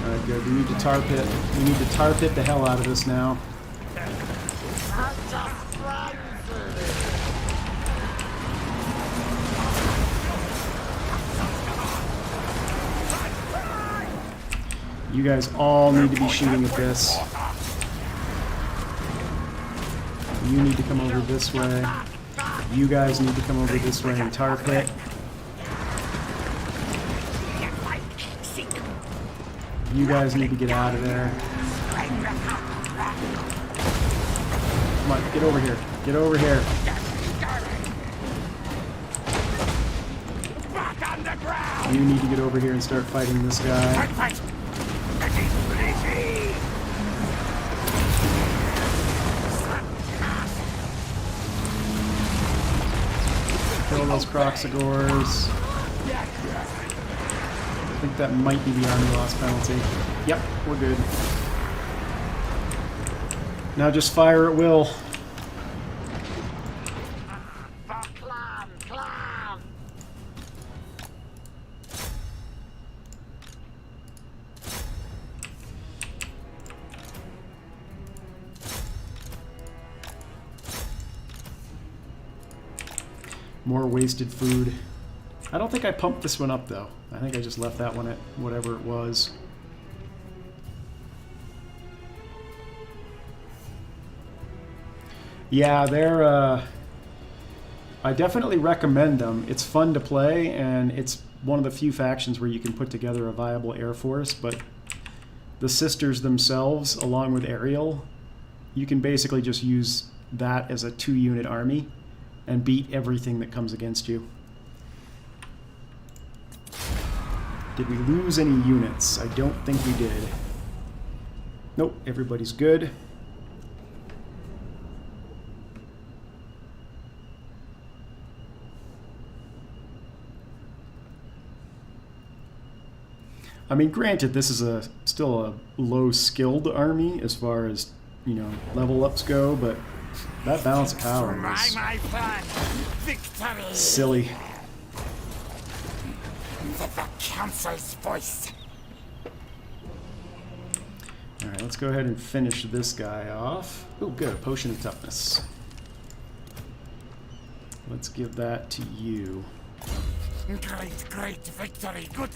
Alright, good. We need to tar pit. We need to tar pit the hell out of this now. You guys all need to be shooting at this. You need to come over this way. You guys need to come over this way and tar pit. You guys need to get out of there. Come on, get over here. Get over here. You need to get over here and start fighting this guy. Kill those Croxagores. I think that might be the army loss penalty. Yep, we're good. Now just fire at will. More wasted food. I don't think I pumped this one up though. I think I just left that one at whatever it was. Yeah, they're I definitely recommend them. It's fun to play and it's one of the few factions where you can put together a viable air force, but the sisters themselves along with Ariel, you can basically just use that as a 2-unit army and beat everything that comes against you. Did we lose any units? I don't think we did. Nope, everybody's good. I mean, granted, this is still a low-skilled army as far as, you know, level ups go, but that balance of power is silly. The council's voice. Alright, let's go ahead and finish this guy off. Oh, good, a potion of toughness. Let's give that to you. Great victory. Good.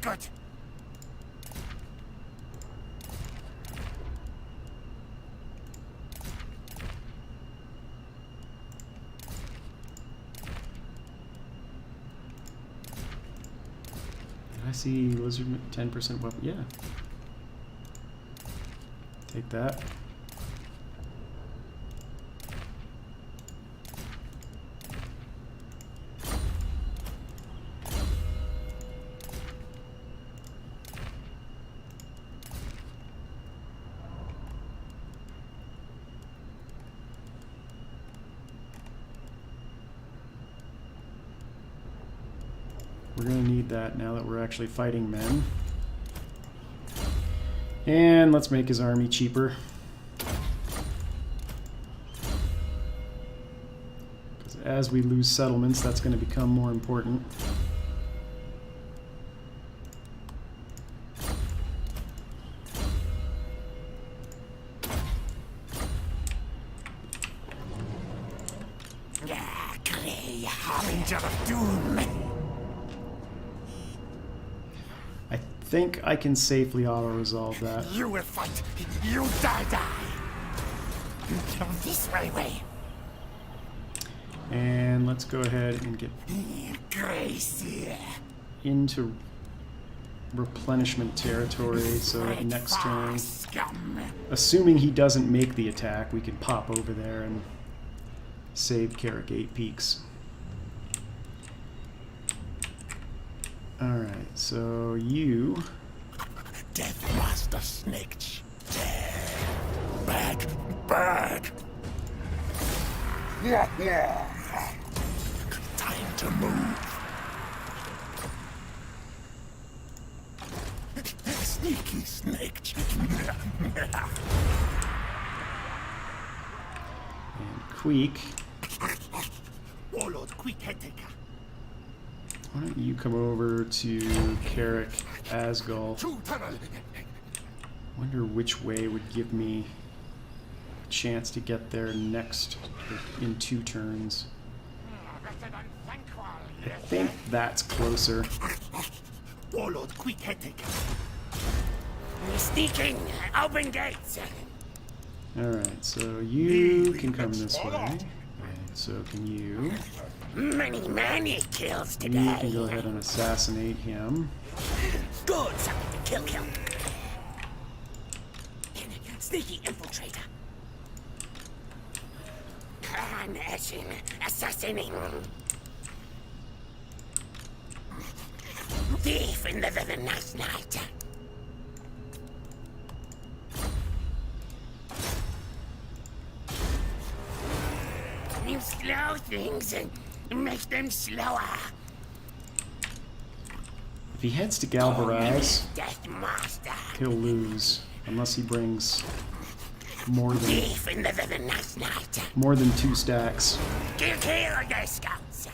I see lizard 10% weapon. Yeah. Take that. We're going to need that now that we're actually fighting men. And let's make his army cheaper. Because as we lose settlements, that's going to become more important. Grey Harbinger of Doom. I think I can safely auto-resolve that. You will fight. You die. This way. And let's go ahead and get Gracie. into replenishment territory, so next turn, Scum. assuming he doesn't make the attack, we can pop over there and save Carrick 8 Peaks. Alright, so you... Deathmaster Snikch. Bad. Time to move. Sneaky Snikch. and Queek. Warlord, quick head taker. Why don't you come over to Carrick Asgul? Wonder which way would give me a chance to get there next in 2 turns. I think that's closer. Warlord, quick head taker. Sneaking. Open gates. Alright, so you can come this way. And so can you. Many kills You today. can go ahead and assassinate him. Good. Kill. Sneaky infiltrator. Carnation. Assassinating. Thief in the last night. You slow things and make them slower. If he heads to Galvarize, Deathmaster. he'll lose. Unless he brings more than Thief in the last night. 2 stacks. Kill their scouts.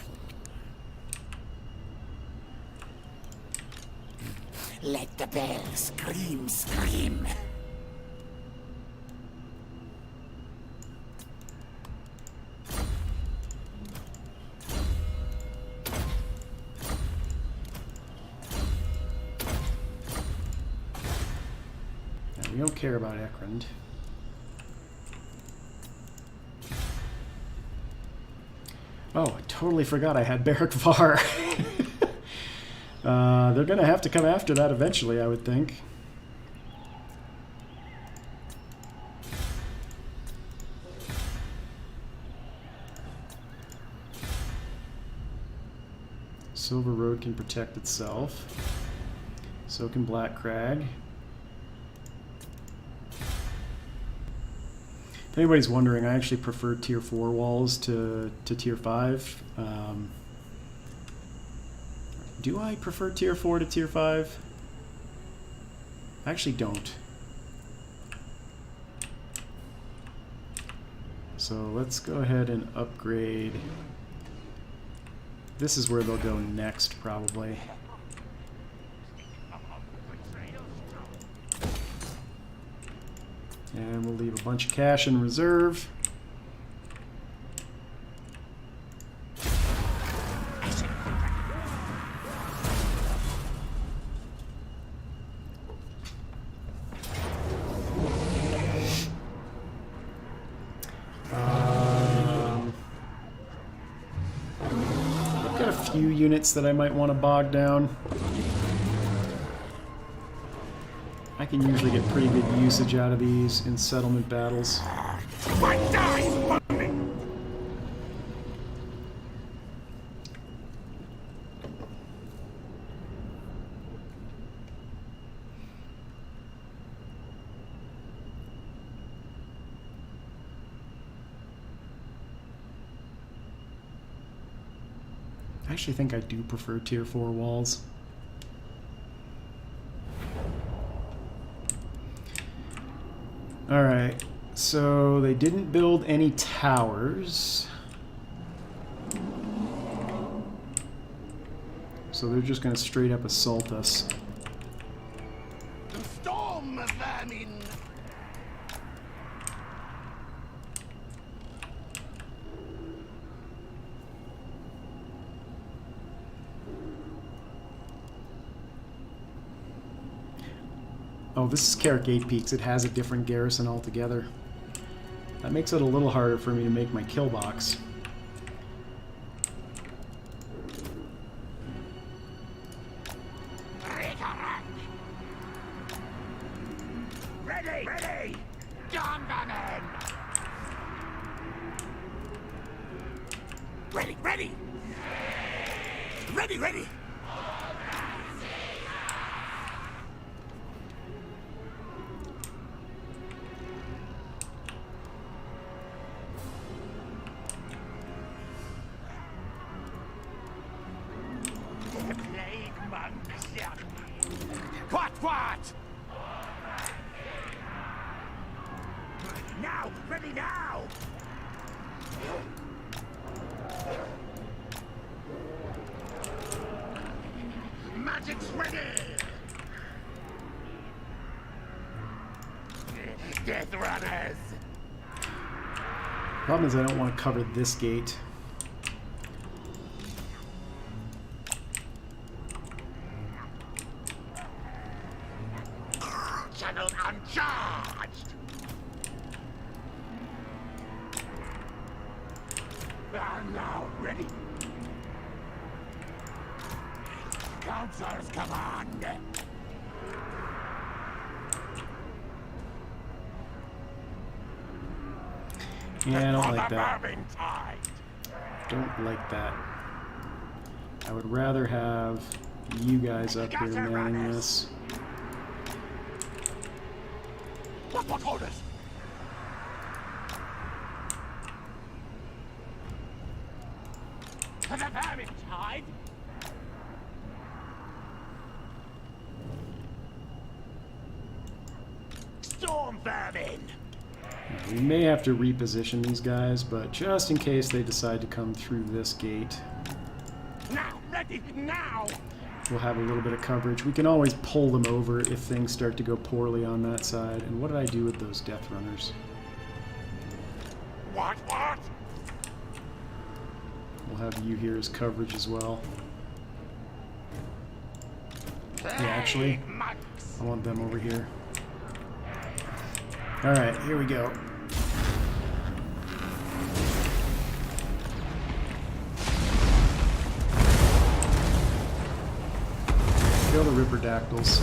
Let the bell scream. Now, we don't care about Ekrund. Oh, I totally forgot I had Barrack Var. They're going to have to come after that eventually, I would think. Silver Road can protect itself. So can Black Crag. If anybody's wondering, I actually prefer tier 4 walls to tier 5. Do I prefer tier 4 to tier 5? I actually don't. So let's go ahead and upgrade. This is where they'll go next, probably. And we'll leave a bunch of cash in reserve. I've got a few units that I might want to bog down. can usually get pretty good usage out of these in settlement battles. My dies! I actually think I do prefer tier 4 walls. Alright, so they didn't build any towers. So they're just going to straight up assault us. Storm vermin! Oh, this is Carrick 8 Peaks. It has a different garrison altogether. That makes it a little harder for me to make my kill box. Ready! Ready! Gun vermin! Ready! Ready! Ready! Ready! What? Now! Ready now! Magic's ready! Death runners! Problem is I don't want to cover this gate. Channel uncharged! And now ready! Counselor's command! Yeah, I don't like that. Vermin tide! Don't like that. I would rather have you guys up here manning this. What orders? To the vermin tide! Storm vermin! We may have to reposition these guys, but just in case they decide to come through this gate, Now! Ready! Now! we'll have a little bit of coverage. We can always pull them over if things start to go poorly on that side. And what did I do with those Death Runners? What? We'll have you here as coverage as well. Yeah, actually, I want them over here. Alright, here we go. Kill the Ripperdactyls.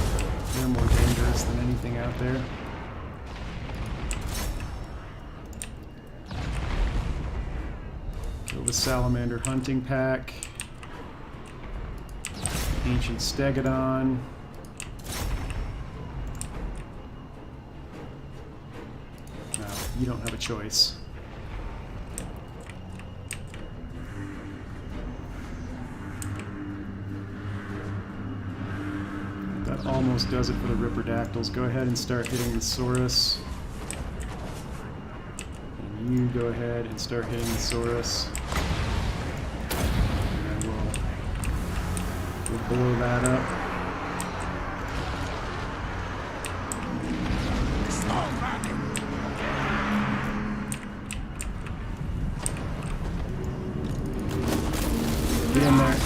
They're more dangerous than anything out there. Kill the Salamander Hunting Pack. Ancient Stegodon. No, you don't have a choice. That almost does it for the Ripperdactyls. Go ahead and start hitting the Saurus. And you go ahead and start hitting the Saurus. And then we'll blow that up. Get in there.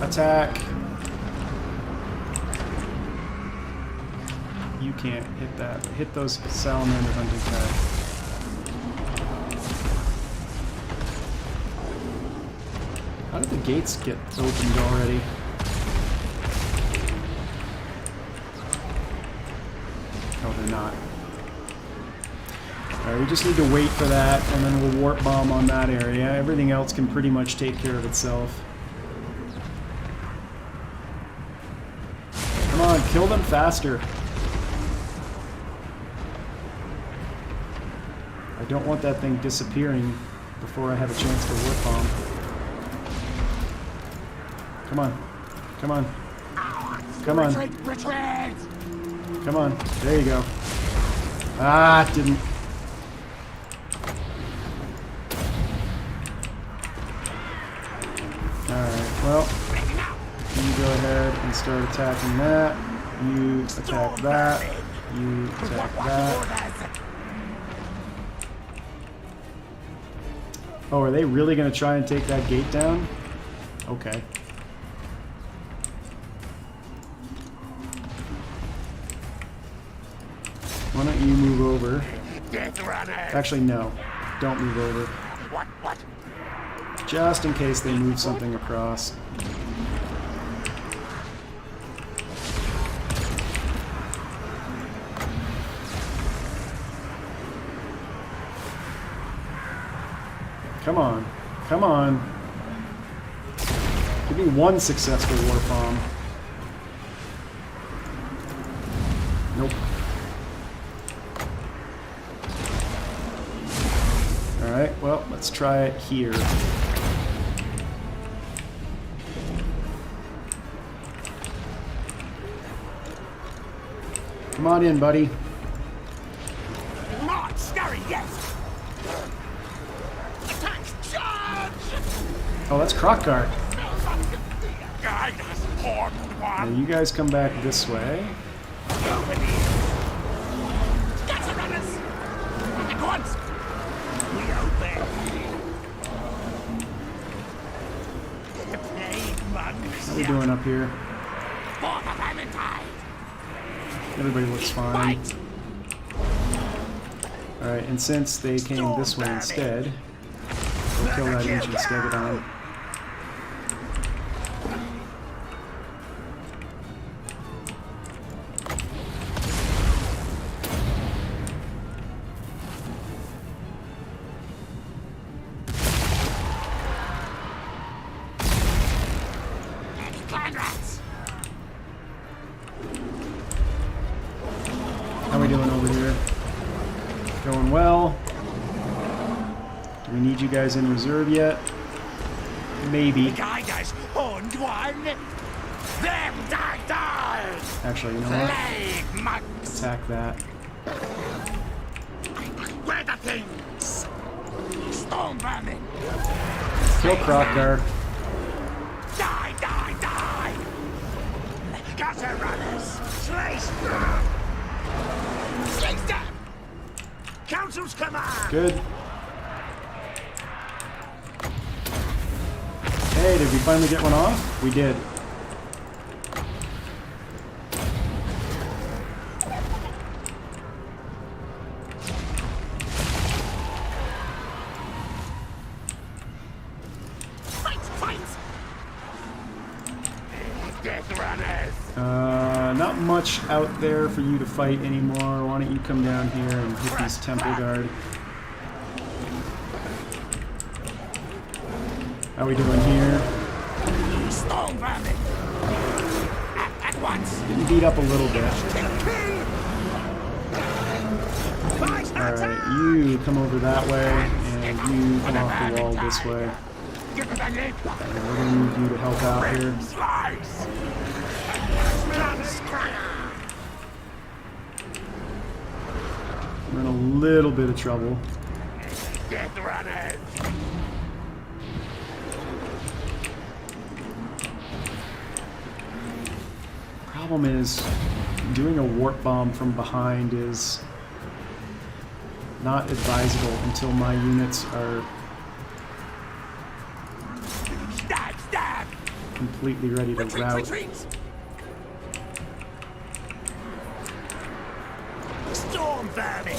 Attack. You can't hit that. Hit those Salamander Hunting Pack. How did the gates get opened already? or not. Alright, we just need to wait for that, and then we'll warp bomb on that area. Everything else can pretty much take care of itself. Come on, kill them faster. I don't want that thing disappearing before I have a chance to warp bomb. Come on. Come on. Come on. Retreat! Come on. There you go. Ah, it didn't. Alright, well, you go ahead and start attacking that. You attack that. You attack that. Oh, are they really going to try and take that gate down? Okay. Why don't you move over? Actually, no. Don't move over. What? Just in case they move something across. Come on. Come on. Give me one successful warp bomb. Nope. Alright, well, let's try it here. Come on in, buddy. Not scary, yes! Attack! Charge! Oh, that's Crockguard. Guide us, horned Now one! you guys come back this way. Open it! Get runners! At once! We obey! The plague monks! How are we doing up here? For the Valentine! Everybody looks fine. Alright, and since they came this way instead, we'll kill that ancient Stegodon. How we doing over here? Going well. Do we need you guys in reserve yet? Maybe. Guide us, horned one! Them die! Actually, you know what? Plague monks! Attack that. Where the things? Storm vermin! Kill Crockguard. Die! Gutter runners! Slash them! Slash them! Council's command! Good. Hey, did we finally get one off? We did. Fight! Death runners! Not much out there for you to fight anymore. Why don't you come down here and hit these Temple Guard? How we doing here? Storm vermin! At once! Getting beat up a little bit. Alright, you come over that way, and you come off the wall this way. Give it a lip! And we're gonna need you to help out here. Slice! We're in a little bit of trouble. Death runners! Problem is, doing a warp bomb from behind is not advisable until my units are Stab! completely ready to rout. Retreat! Storm vermin!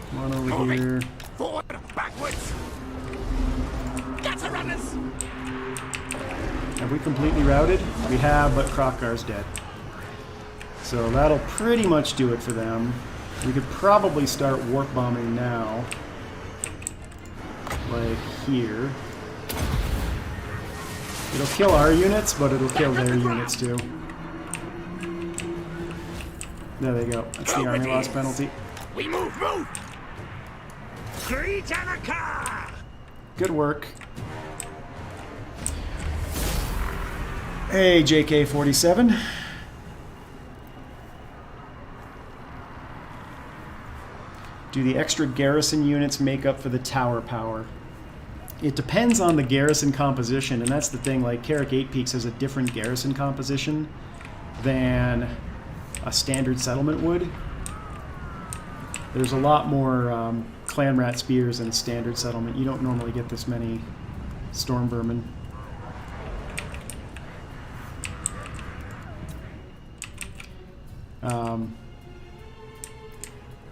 Come on over here. Forward, backwards! Gutter runners! Have we completely routed? We have, but Krokgar's dead. So that'll pretty much do it for them. We could probably start warp bombing now. Like here. It'll kill our units, but it'll kill their units too. There they go. That's the army loss penalty. We move. Good work. Hey, JK-47. Do the extra garrison units make up for the tower power? It depends on the garrison composition, and that's the thing. Like, Carrick 8 Peaks has a different garrison composition than a standard settlement would. There's a lot more clan rat spears in a standard settlement. You don't normally get this many storm vermin.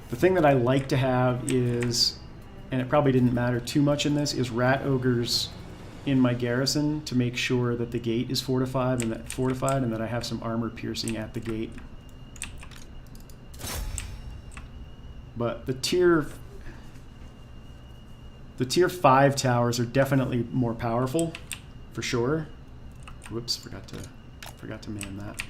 The thing that I like to have is, and it probably didn't matter too much in this, is rat ogres in my garrison to make sure that the gate is fortified and that I have some armor piercing at the gate. But the tier 5 towers are definitely more powerful, for sure. Whoops, forgot to man that.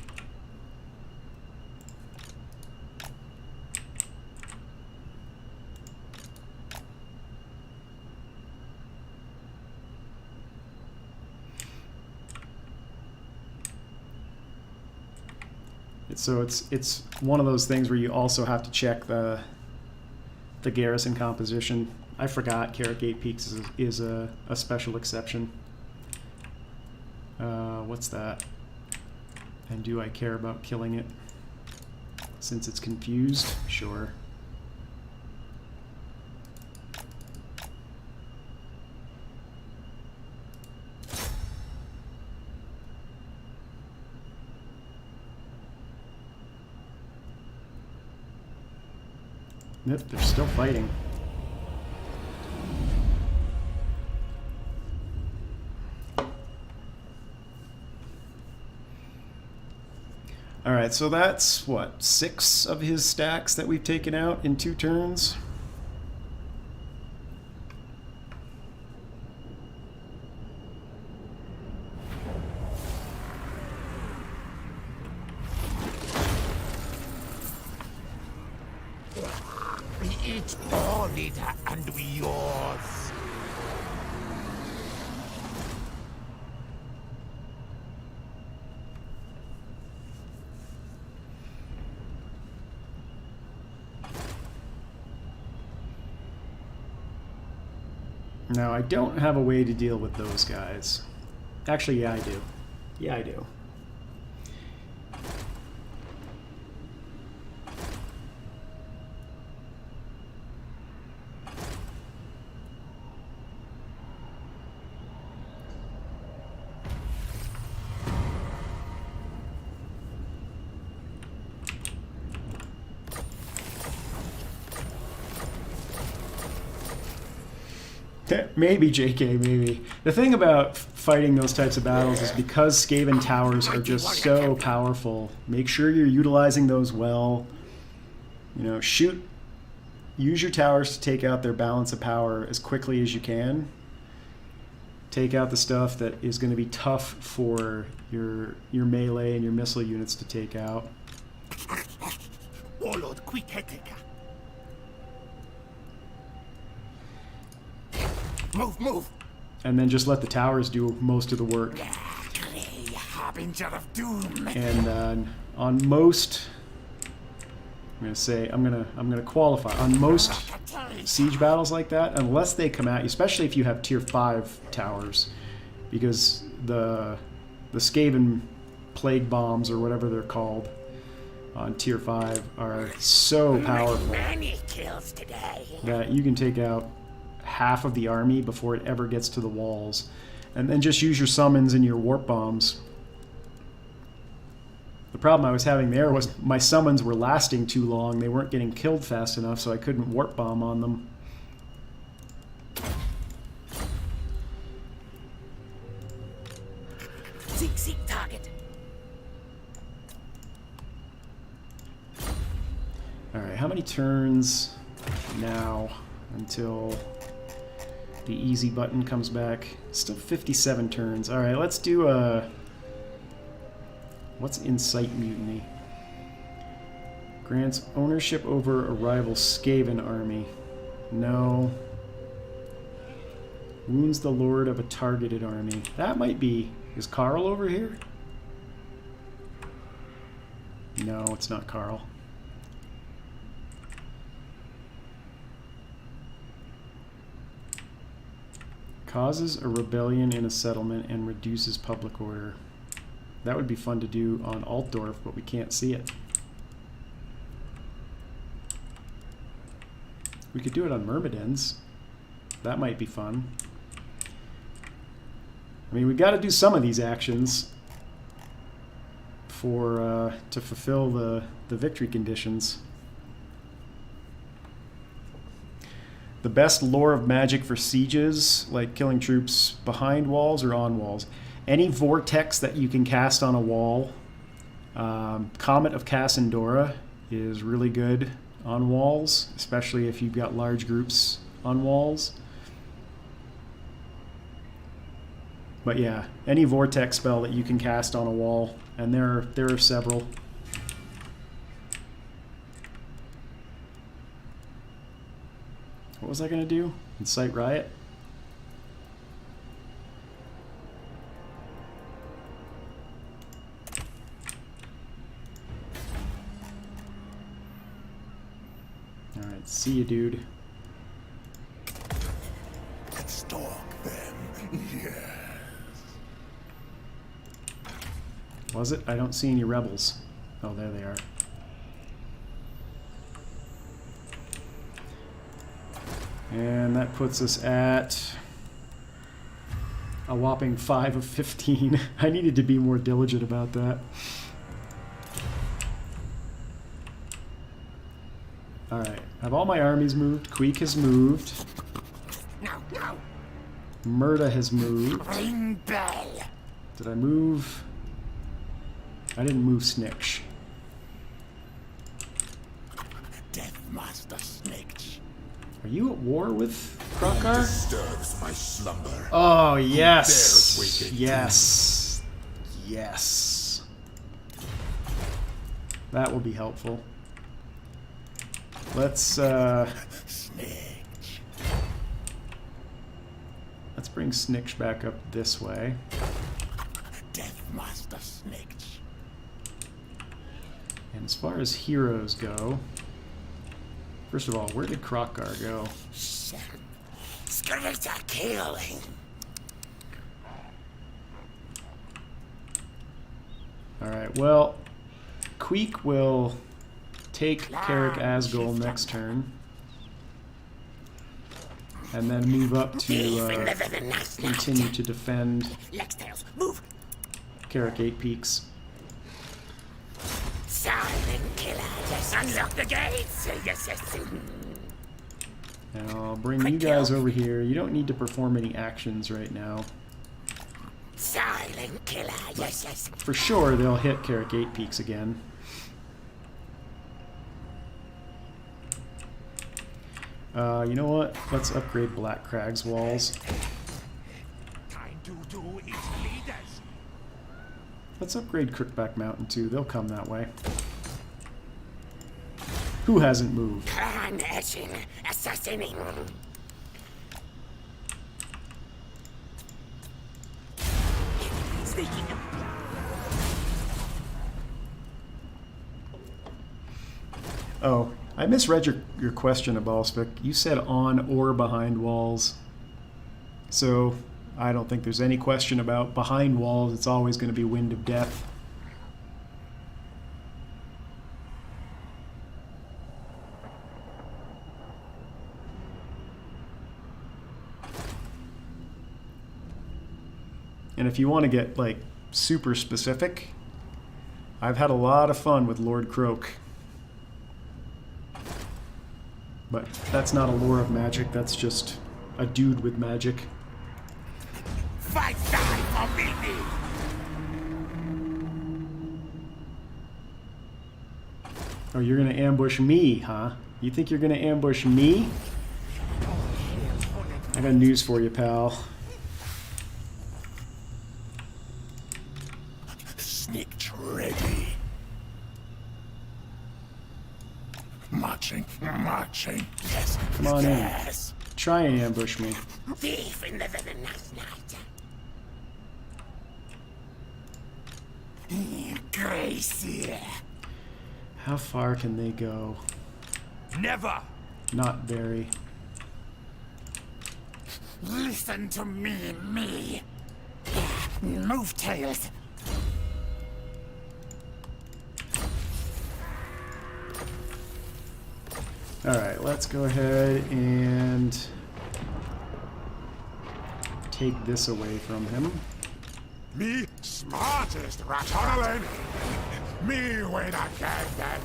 So it's one of those things where you also have to check the garrison composition. I forgot Carrick 8 Peaks is a special exception. What's that? And do I care about killing it? Since it's confused? Sure. Yep, they're still fighting. Alright, so that's, what, 6 of his stacks that we've taken out in 2 turns? We each all leader and we yours. Now, I don't have a way to deal with those guys. Actually, yeah, I do. Yeah, I do. Maybe, JK, maybe. The thing about fighting those types of battles is because Skaven towers are just so powerful, make sure you're utilizing those well. You know, use your towers to take out their balance of power as quickly as you can. Take out the stuff that is going to be tough for your melee and your missile units to take out. Warlord, quick Hetika. Move! And then just let the towers do most of the work. Harbinger of doom. And on most, I'm gonna qualify on most siege battles like that, unless they come at you, especially if you have tier 5 towers, because the Skaven plague bombs or whatever they're called on tier 5 are so powerful Many kills today. that you can take out half of the army before it ever gets to the walls. And then just use your summons and your warp bombs. The problem I was having there was my summons were lasting too long. They weren't getting killed fast enough, so I couldn't warp bomb on them. Alright, how many turns now until the easy button comes back? Still 57 turns. Alright, let's do a... What's Incite Mutiny? Grants ownership over a rival Skaven army. No. Wounds the lord of a targeted army. That might be... Is Carl over here? No, it's not Carl. Causes a rebellion in a settlement and reduces public order. That would be fun to do on Altdorf, but we can't see it. We could do it on Myrmidons. That might be fun. I mean, we got to do some of these actions for to fulfill the victory conditions. The best lore of magic for sieges, like killing troops behind walls or on walls. Any vortex that you can cast on a wall. Comet of Cassandora is really good on walls, especially if you've got large groups on walls. But yeah, any vortex spell that you can cast on a wall, and there are several. What was I going to do? Incite riot? Alright, see you, dude. Stalk them, yes. Was it? I don't see any rebels. Oh, there they are. And that puts us at a whopping 5 of 15. I needed to be more diligent about that. Alright, have all my armies moved? Queek has moved. No, no. Murda has moved. Ring bell. Did I move? I didn't move Snikch. Deathmaster Snikch. Are you at war with Krokar? Disturbs my slumber. Oh, yes. dares wake it Yes. Yes. That will be helpful. Let's Snikch. let's bring Snikch back up this way. Deathmaster Snikch. And as far as heroes go, first of all, where did Krokar go? Scritter killing. Alright, well, Queek will take Carrick Asgol next turn. And then move up to continue to defend Lextails, move. Carrick 8 Peaks. Silent killer, yes. Unlock the gates. Yes, yes. And I'll bring you guys over here. You don't need to perform any actions right now. Silent killer, yes, yes. For sure, they'll hit Carrick 8 Peaks again. You know what? Let's upgrade Black Crag's walls. Time to do its leaders. Let's upgrade Crookback Mountain too. They'll come that way. Who hasn't moved? Clan etching, assassinating. Sneaking. Oh, I misread your question, Abalspik. You said on or behind walls. So I don't think there's any question about behind walls. It's always going to be Wind of Death. And if you want to get like super specific, I've had a lot of fun with Lord Croak. But that's not a lore of magic, that's just a dude with magic. Fight die for me. Oh, you're gonna ambush me, huh? You think you're gonna ambush me? I got news for you, pal. Snikch ready. Marching, marching. Yes, Come on in. yes. Try and ambush me. Thief in the night. Gracie. How far can they go? Never! Not very. Listen to me. Move, Tails. Alright, let's go ahead and take this away from him. Me smartest Ratonalin. Me when I can then.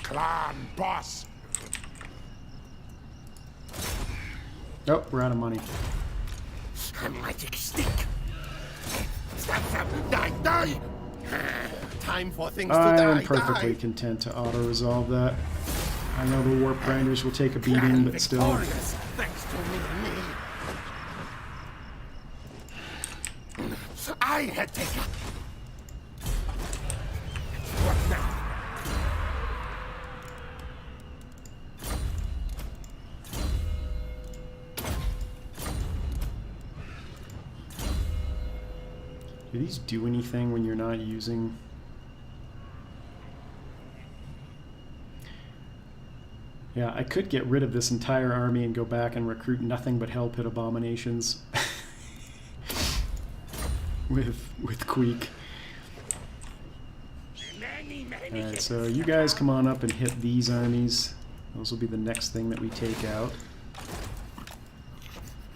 Clan boss. Oh, we're out of money. A magic stick. Stop, die. Time for things to I die. am perfectly content to auto-resolve that. I know the warp grinders will take a beating, but still. Victorious, thanks to me. I had taken. What now? Do these do anything when you're not using? Yeah, I could get rid of this entire army and go back and recruit nothing but Hell Pit Abominations with Queek. Alright, so you guys come on up and hit these armies. Those will be the next thing that we take out.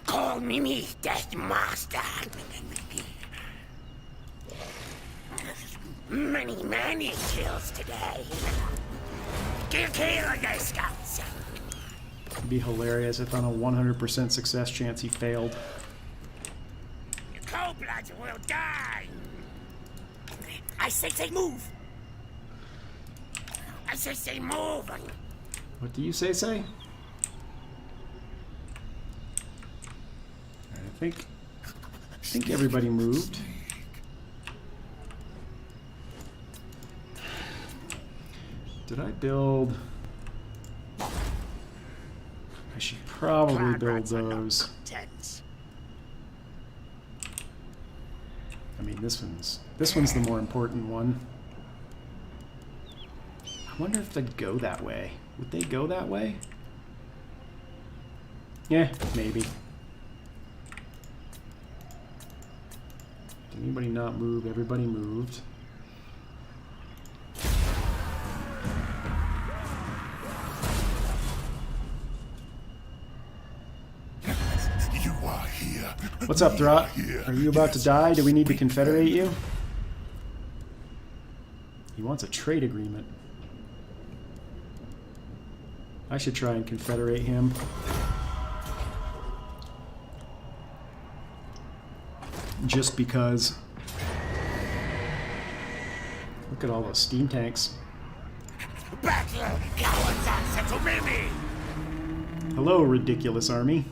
Call me Deathmaster. Many kills today. Kill the scouts. It'd be hilarious if on a 100% success chance he failed. Your cold-bloods will die. I say move. I say move. What do you say? I think everybody moved. Did I build? I should probably build those. I mean, this one's the more important one. I wonder if they'd go that way. Would they go that way? Yeah, maybe. Did anybody not move? Everybody moved. You are here. What's up, Throt? Are you about to die? Do we need to confederate you? He wants a trade agreement. I should try and confederate him. Just because. Look at all those steam tanks. Battle, cowards answer to me. Hello, ridiculous army.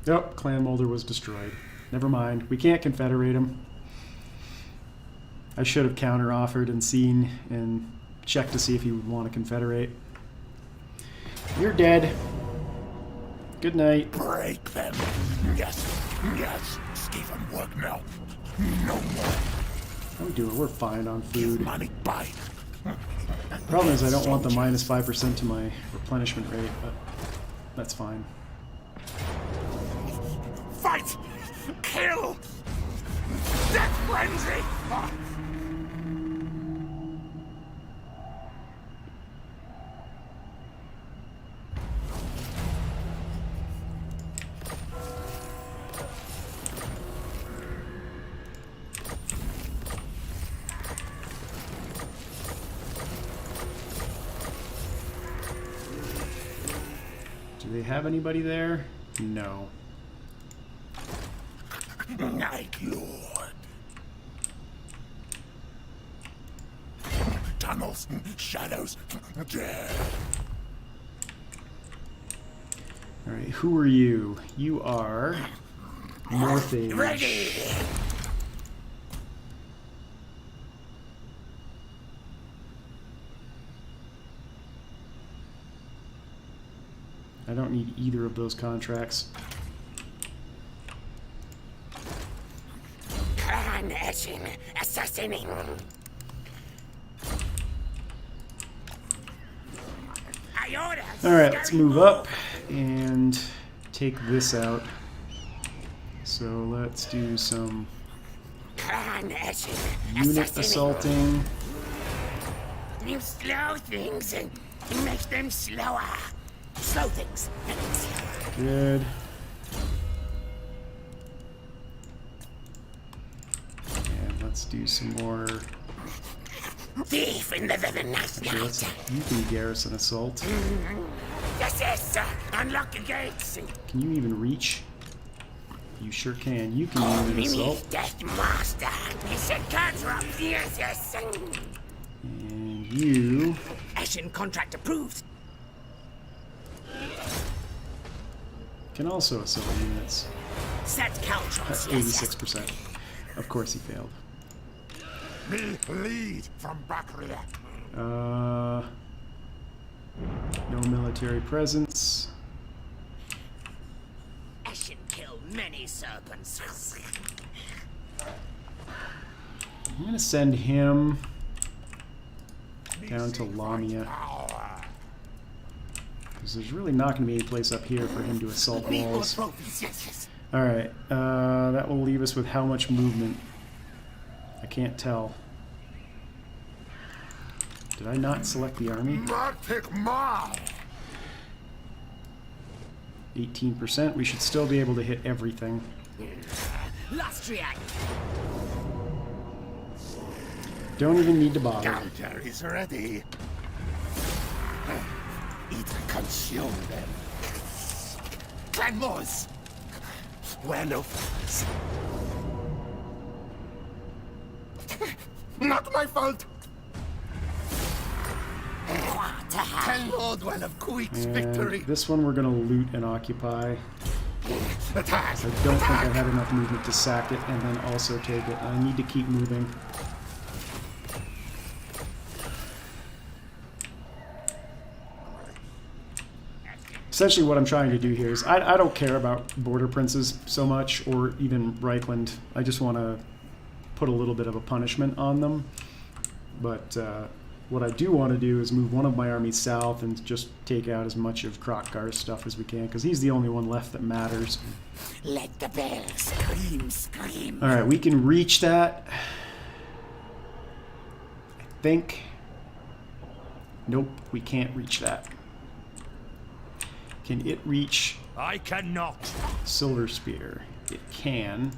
Nope, Clan Molder was destroyed. Never mind. We can't confederate him. I should have counter-offered and seen and checked to see if he would want to confederate. You're dead. Good night. Break them. Yes. Stephen, work now. No more. I'm doing. We're fine on food. Money buy. Problem is I don't want the minus 5% to my replenishment rate, but that's fine. Fight! Kill! Death frenzy! Do they have anybody there? No. Night Lord. Tunnels, shadows, death. Alright, who are you? You are Northage. Ready! I don't need either of those contracts. Clan Eshin, assassinating. Alright, let's move up and take this out. So let's do some Clan Eshin, unit assaulting. You slow things and make them slower. Slow things. Good. And let's do some more. Thief in the night. Actually, you can garrison assault. Yes, yes, sir. Unlock the gates. Can you even reach? You sure can. You can unit assault. Deathmaster. He said cantrop. Yes, yes. And you Eshin contract approved. can also assault units. Set That's caltrops. 86%. Of course he failed. Me lead from back rear. No military presence. Eshin killed many serpents. I'm gonna send him down to Lamia. Because there's really not going to be any place up here for him to assault walls. Alright, that will leave us with how much movement? I can't tell. Did I not select the army? 18%. We should still be able to hit everything. Last react. Don't even need to bother. Counter is ready. It consume them. Clan Moors. Where no friends. Not my fault. Tell Lord well of Quick's victory. And this one we're going to loot and occupy. Attack. I don't think I have enough movement to sack it and then also take it. I need to keep moving. Essentially what I'm trying to do here is I don't care about border princes so much, or even Reichland. I just want to put a little bit of a punishment on them. But what I do want to do is move one of my armies south and just take out as much of Kroq-Gar's stuff as we can, because he's the only one left that matters. Let the bell scream, scream. Alright, we can reach that. I think. Nope, we can't reach that. Can it reach I cannot. Silver Spear? It can.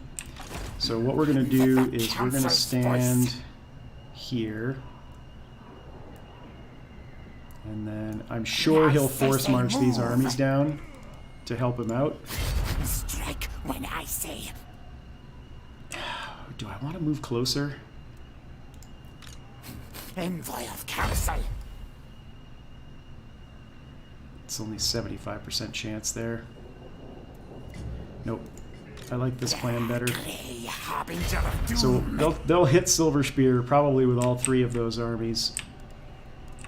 So what we're going to do is we're going to stand here. And then I'm sure he'll force march these armies down to help him out. Strike when I say. Do I want to move closer? Envoy of council. It's only 75% chance there. Nope. I like this plan better. Grey harbinger of doom. So they'll hit Silver Spear probably with all three of those armies.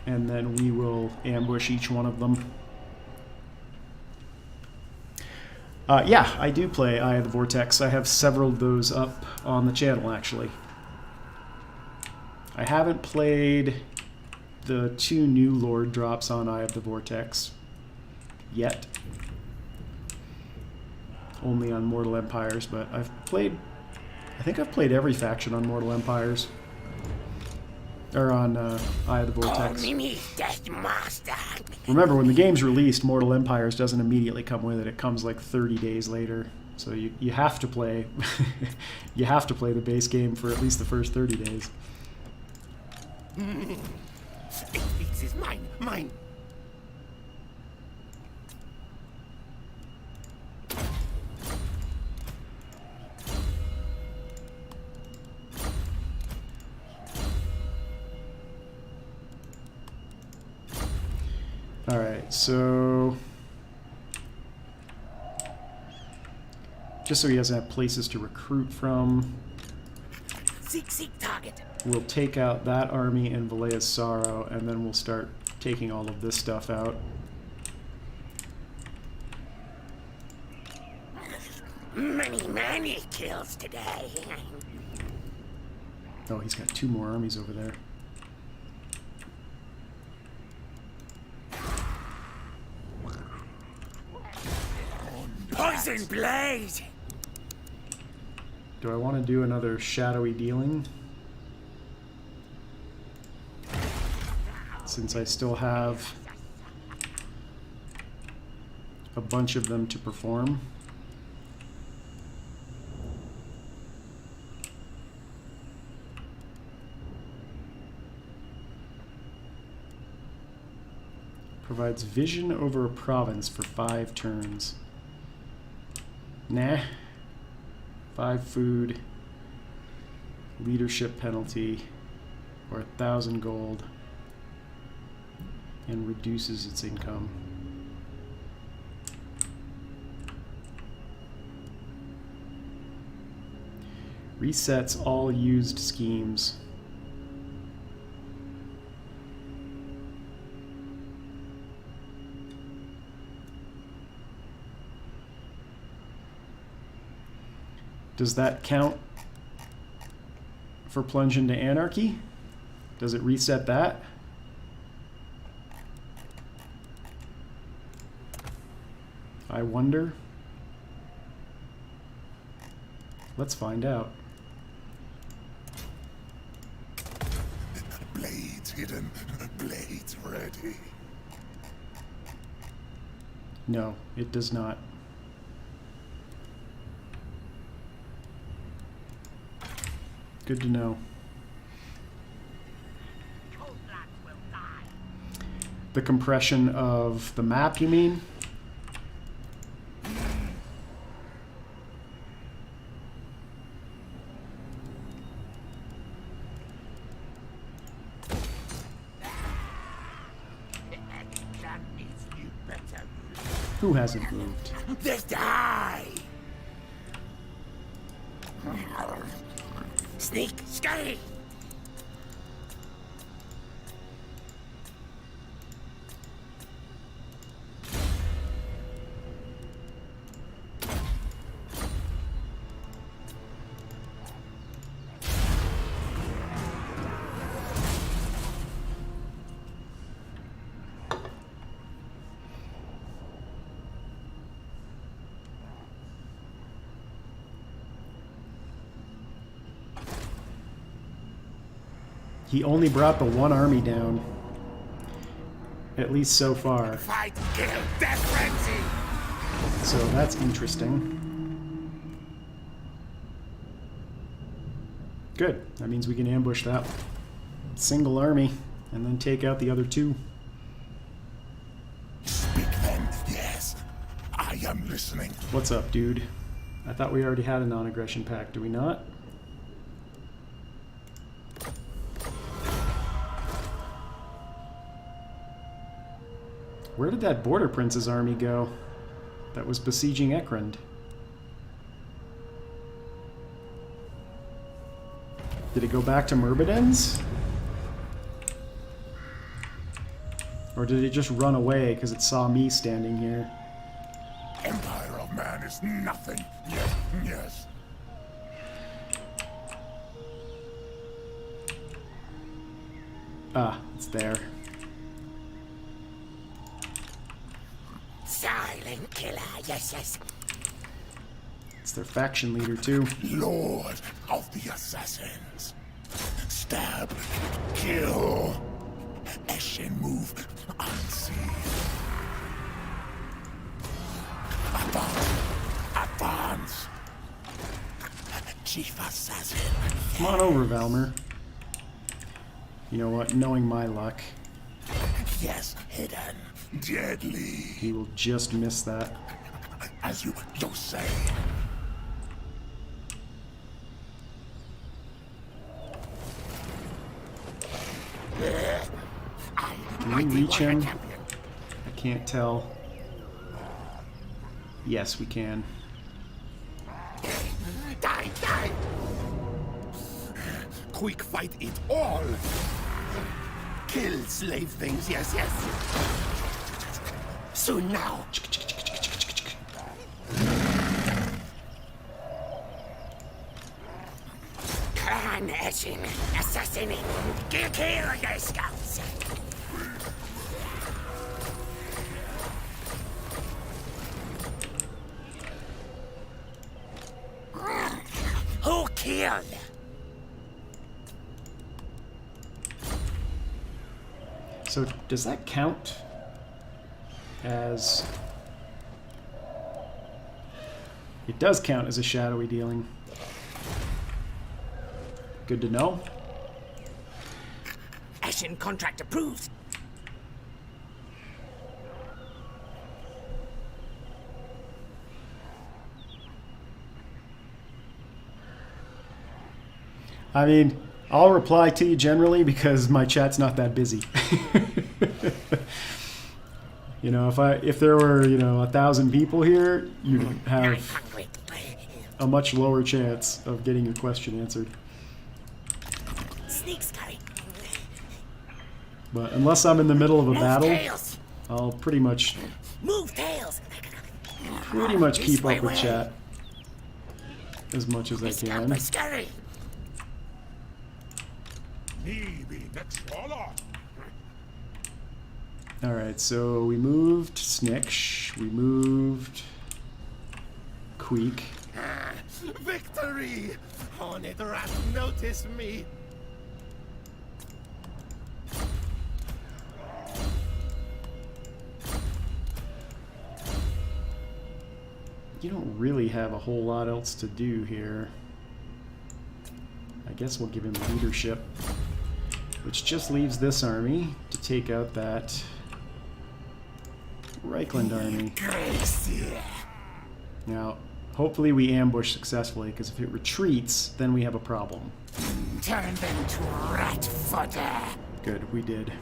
And then we will ambush each one of them. Yeah, I do play Eye of the Vortex. I have several of those up on the channel, actually. I haven't played the 2 new Lord drops on Eye of the Vortex yet. Only on Mortal Empires, but I think I've played every faction on Mortal Empires. Or on Eye of the Vortex. Remember, when the game's released, Mortal Empires doesn't immediately come with it. It comes like 30 days later. So you have to play you have to play the base game for at least the first 30 days. This is mine, mine. Alright, so just so he doesn't have places to recruit from, Seek target. we'll take out that army and Valea's Sorrow, and then we'll start taking all of this stuff out. Many kills today. Oh, he's got 2 more armies over there. Poison blade. Do I want to do another shadowy dealing? Since I still have a bunch of them to perform. Provides vision over a province for 5 turns. Nah. 5 food. Leadership penalty. Or 1,000 gold. And reduces its income. Resets all used schemes. Does that count for Plunge into Anarchy? Does it reset that? I wonder. Let's find out. Blades hidden, blades ready. No, it does not. Good to know. The compression of the map, you mean? Who hasn't moved? They die. Sneak, scurry. He only brought the 1 army down. At least so far. Fight, kill, death frenzy. So that's interesting. Good. That means we can ambush that single army and then take out the other 2. Speak then, yes. I am listening. What's up, dude? I thought we already had a non-aggression pact, do we not? Where did that Border Prince's army go that was besieging Ekrund? Did it go back to Myrmidons? Or did it just run away because it saw me standing here? Empire of man is nothing. Yes, yes. Ah, it's there. Silent killer, yes. It's their faction leader, too. Lord of the assassins. Stab, kill. Action move unseen. Advance. Chief assassin. Come on over, Valmer. You know what? Knowing my luck, Yes, hidden. Deadly. he will just miss that. As you say. Can we reach him? can't tell. Yes, we can. Die, die! Quick fight it all! Kill slave things, yes, yes! Soon now! Clan Eschen, assassinate! Kill your scouts! Who killed? So does that count as... It does count as a shadowy dealing. Good to know. Eschen contract approved. I mean, I'll reply to you generally because my chat's not that busy. You know, if there were, 1,000 people here, you'd have a much lower chance of getting your question answered. Sneak's coming. But unless I'm in the middle of a battle, Tails. I'll pretty much Move tails. keep up with chat as much as I can. Scary. Me be next follow. Alright, so we moved Snikch, we moved Queek. Victory! Hornet rat, notice me. You don't really have a whole lot else to do here. I guess we'll give him leadership, which just leaves this army to take out that Reichland army. Now, hopefully we ambush successfully, because if it retreats, then we have a problem. Turn them to rat fodder. Good, we did.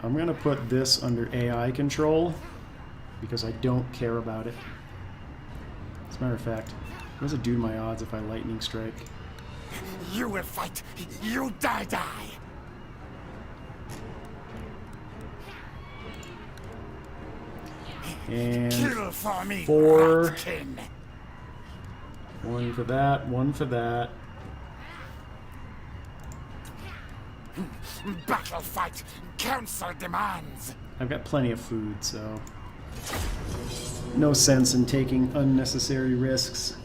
I'm going to put this under AI control, because I don't care about it. As a matter of fact, what does it do to my odds if I lightning strike? You will fight. You die. And Kill for me. 4. Ratkin. 1 for that, 1 for that. Battle fight. Council demands. I've got plenty of food, so no sense in taking unnecessary risks.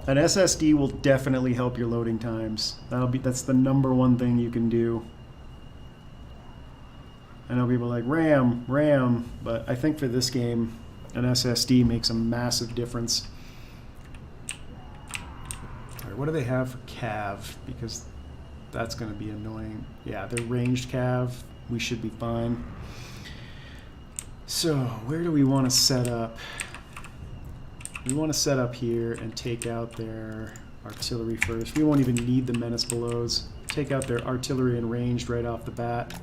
An SSD will definitely help your loading times. That's the #1 thing you can do. I know people are like RAM, but I think for this game, an SSD makes a massive difference. All right, what do they have for cav? Because that's going to be annoying. Yeah, they're ranged cav. We should be fine. So, where do we want to set up? We want to set up here and take out their artillery first. We won't even need the menace belows. Take out their artillery and ranged right off the bat.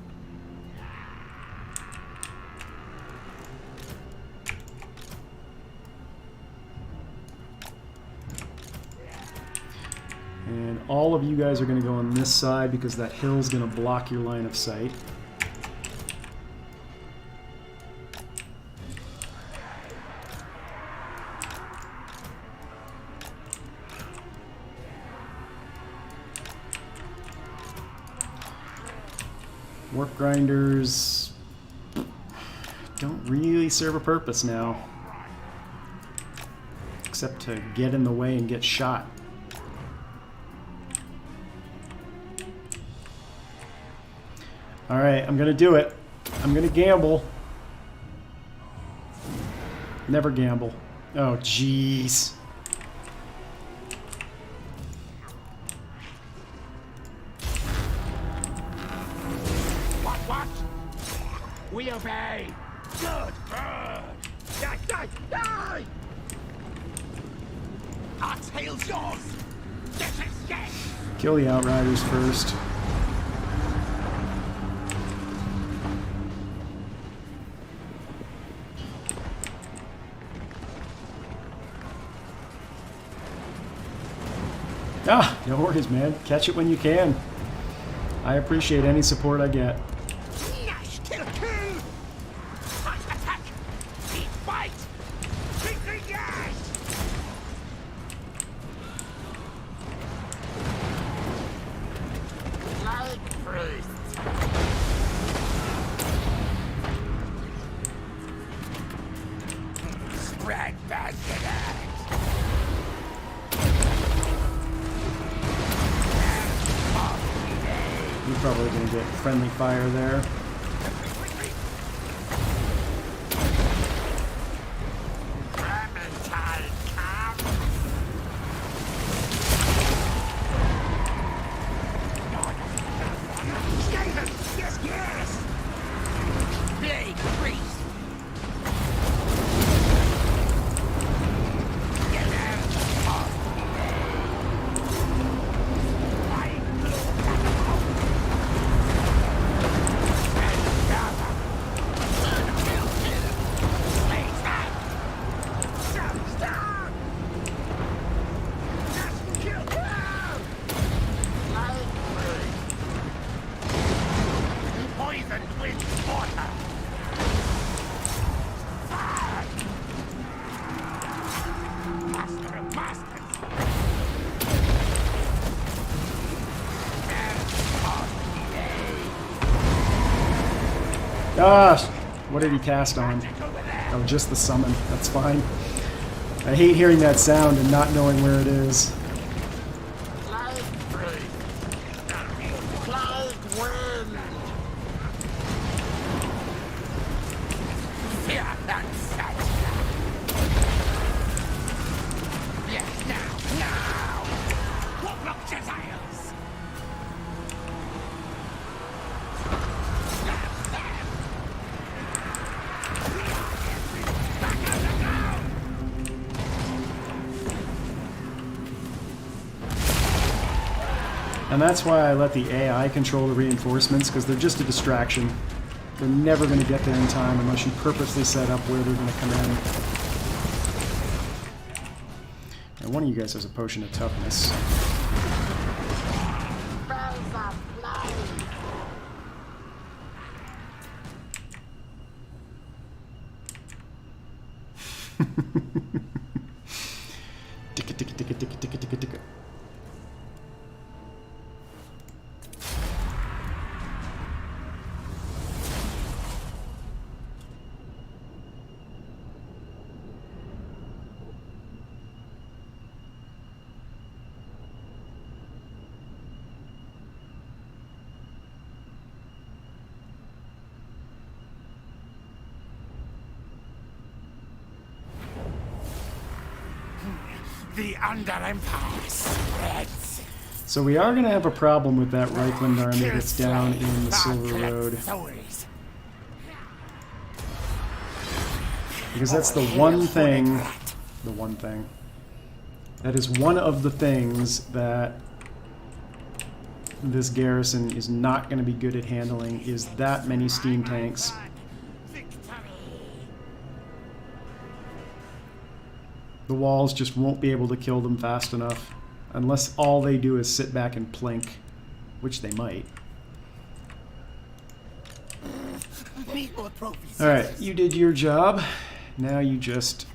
And all of you guys are going to go on this side because that hill's going to block your line of sight. Warp grinders don't really serve a purpose now, except to get in the way and get shot. All right, I'm gonna do it. I'm gonna gamble. Never gamble. Oh, jeez. What? We obey. Good. Die, die, die! Our tail's yours. This is yes. Kill the Outriders first. Ah, no worries, man. Catch it when you can. I appreciate any support I get. Nash, kill, kill! Fight, attack! Eat, fight! Victory, yes! Like priest. Spread back to that. You're probably going to get friendly fire there. Yes, yes! Plague priest! Get out of the poisoned with water! Fire! Master of masters! Gosh, what did he cast on? Oh, just the summon. That's fine. I hate hearing that sound and not knowing where it is. And that's why I let the AI control the reinforcements, because they're just a distraction. They're never going to get there in time unless you purposely set up where they're going to come in. And one of you guys has a potion of toughness. Ticka ticka ticka ticka ticka ticka ticka. The Under Empire spreads. So we are going to have a problem with that Reichland army that's down in the Silver Road. Because that's the one thing, that is one of the things that this garrison is not going to be good at handling, is that many steam tanks. The walls just won't be able to kill them fast enough, unless all they do is sit back and plink, which they might. Alright, you did your job. Now you just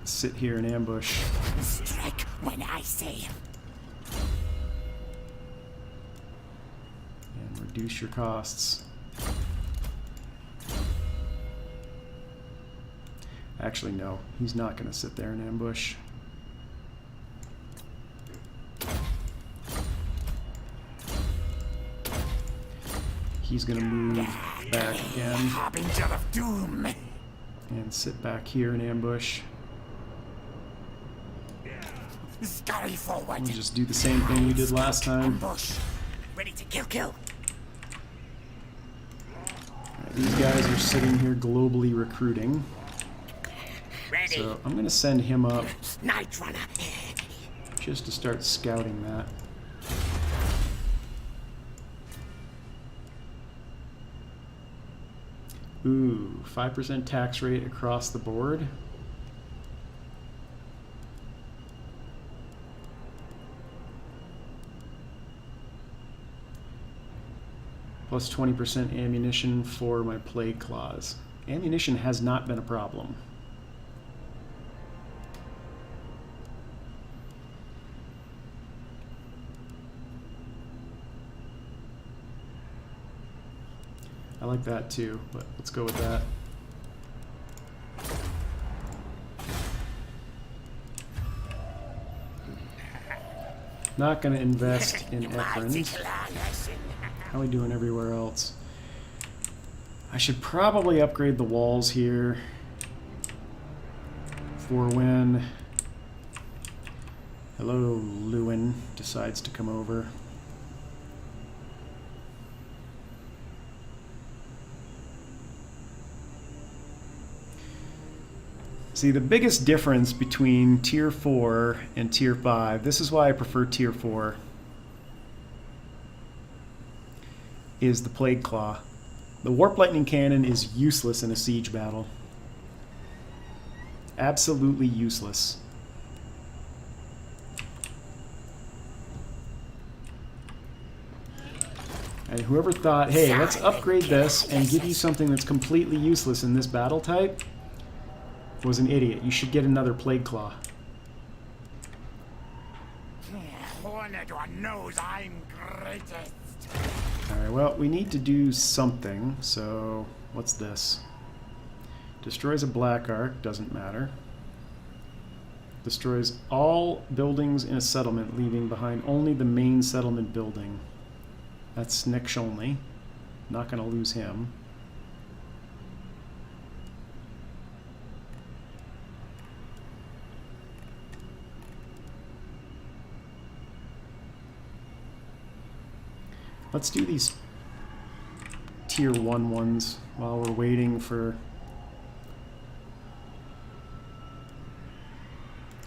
sit here and ambush. Strike when I say. And reduce your costs. Actually, no. He's not going to sit there and ambush. He's going to move back again. Harbinger of doom. And sit back here and ambush. Scurry forward. We'll just do the same thing we did last time. Ambush. Ready to kill. Alright, These guys are sitting here globally recruiting. Ready. So I'm going to send him up Night Runner. just to start scouting that. Ooh, 5% tax rate across the board. Plus 20% ammunition for my plague claws. Ammunition has not been a problem. I like that too, but let's go with that. Not going to invest in Efrins. How are we doing everywhere else? I should probably upgrade the walls here for when hello Lewin decides to come over. See, the biggest difference between Tier 4 and Tier 5, this is why I prefer Tier 4, is the Plague Claw. The Warp Lightning Cannon is useless in a siege battle. Absolutely useless. And whoever thought, hey, let's upgrade this and give you something that's completely useless in this battle type, was an idiot. You should get another Plague Claw. Horned one knows I'm greatest. Alright, well, we need to do something, so what's this? Destroys a black arc, doesn't matter. Destroys all buildings in a settlement, leaving behind only the main settlement building. That's Snikch only. Not going to lose him. Let's do these Tier 1 ones while we're waiting for...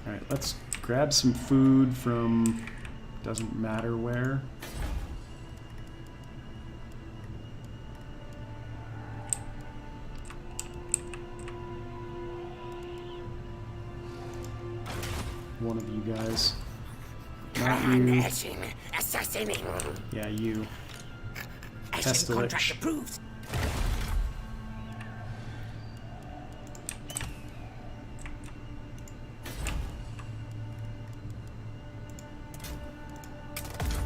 Alright, let's grab some food from... doesn't matter where. One of you guys. Not you. Assassinating. Yeah, you. Ashen contract Snikch. approved.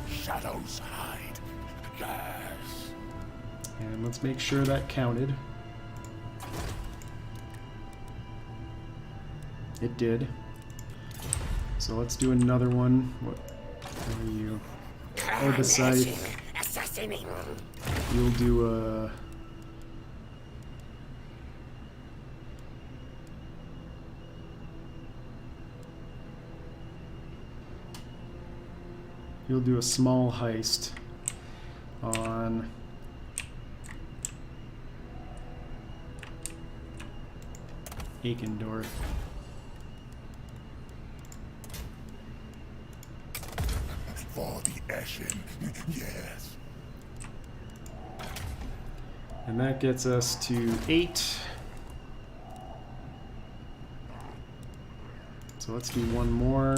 Shadows hide. Gas. And let's make sure that counted. It did. So let's do another one. What are you? Oh, the scythe. Assassinating. You'll do a... You'll do a small heist on... Eikendorf. For the Ashen. Yes. And that gets us to 8. So let's do one more.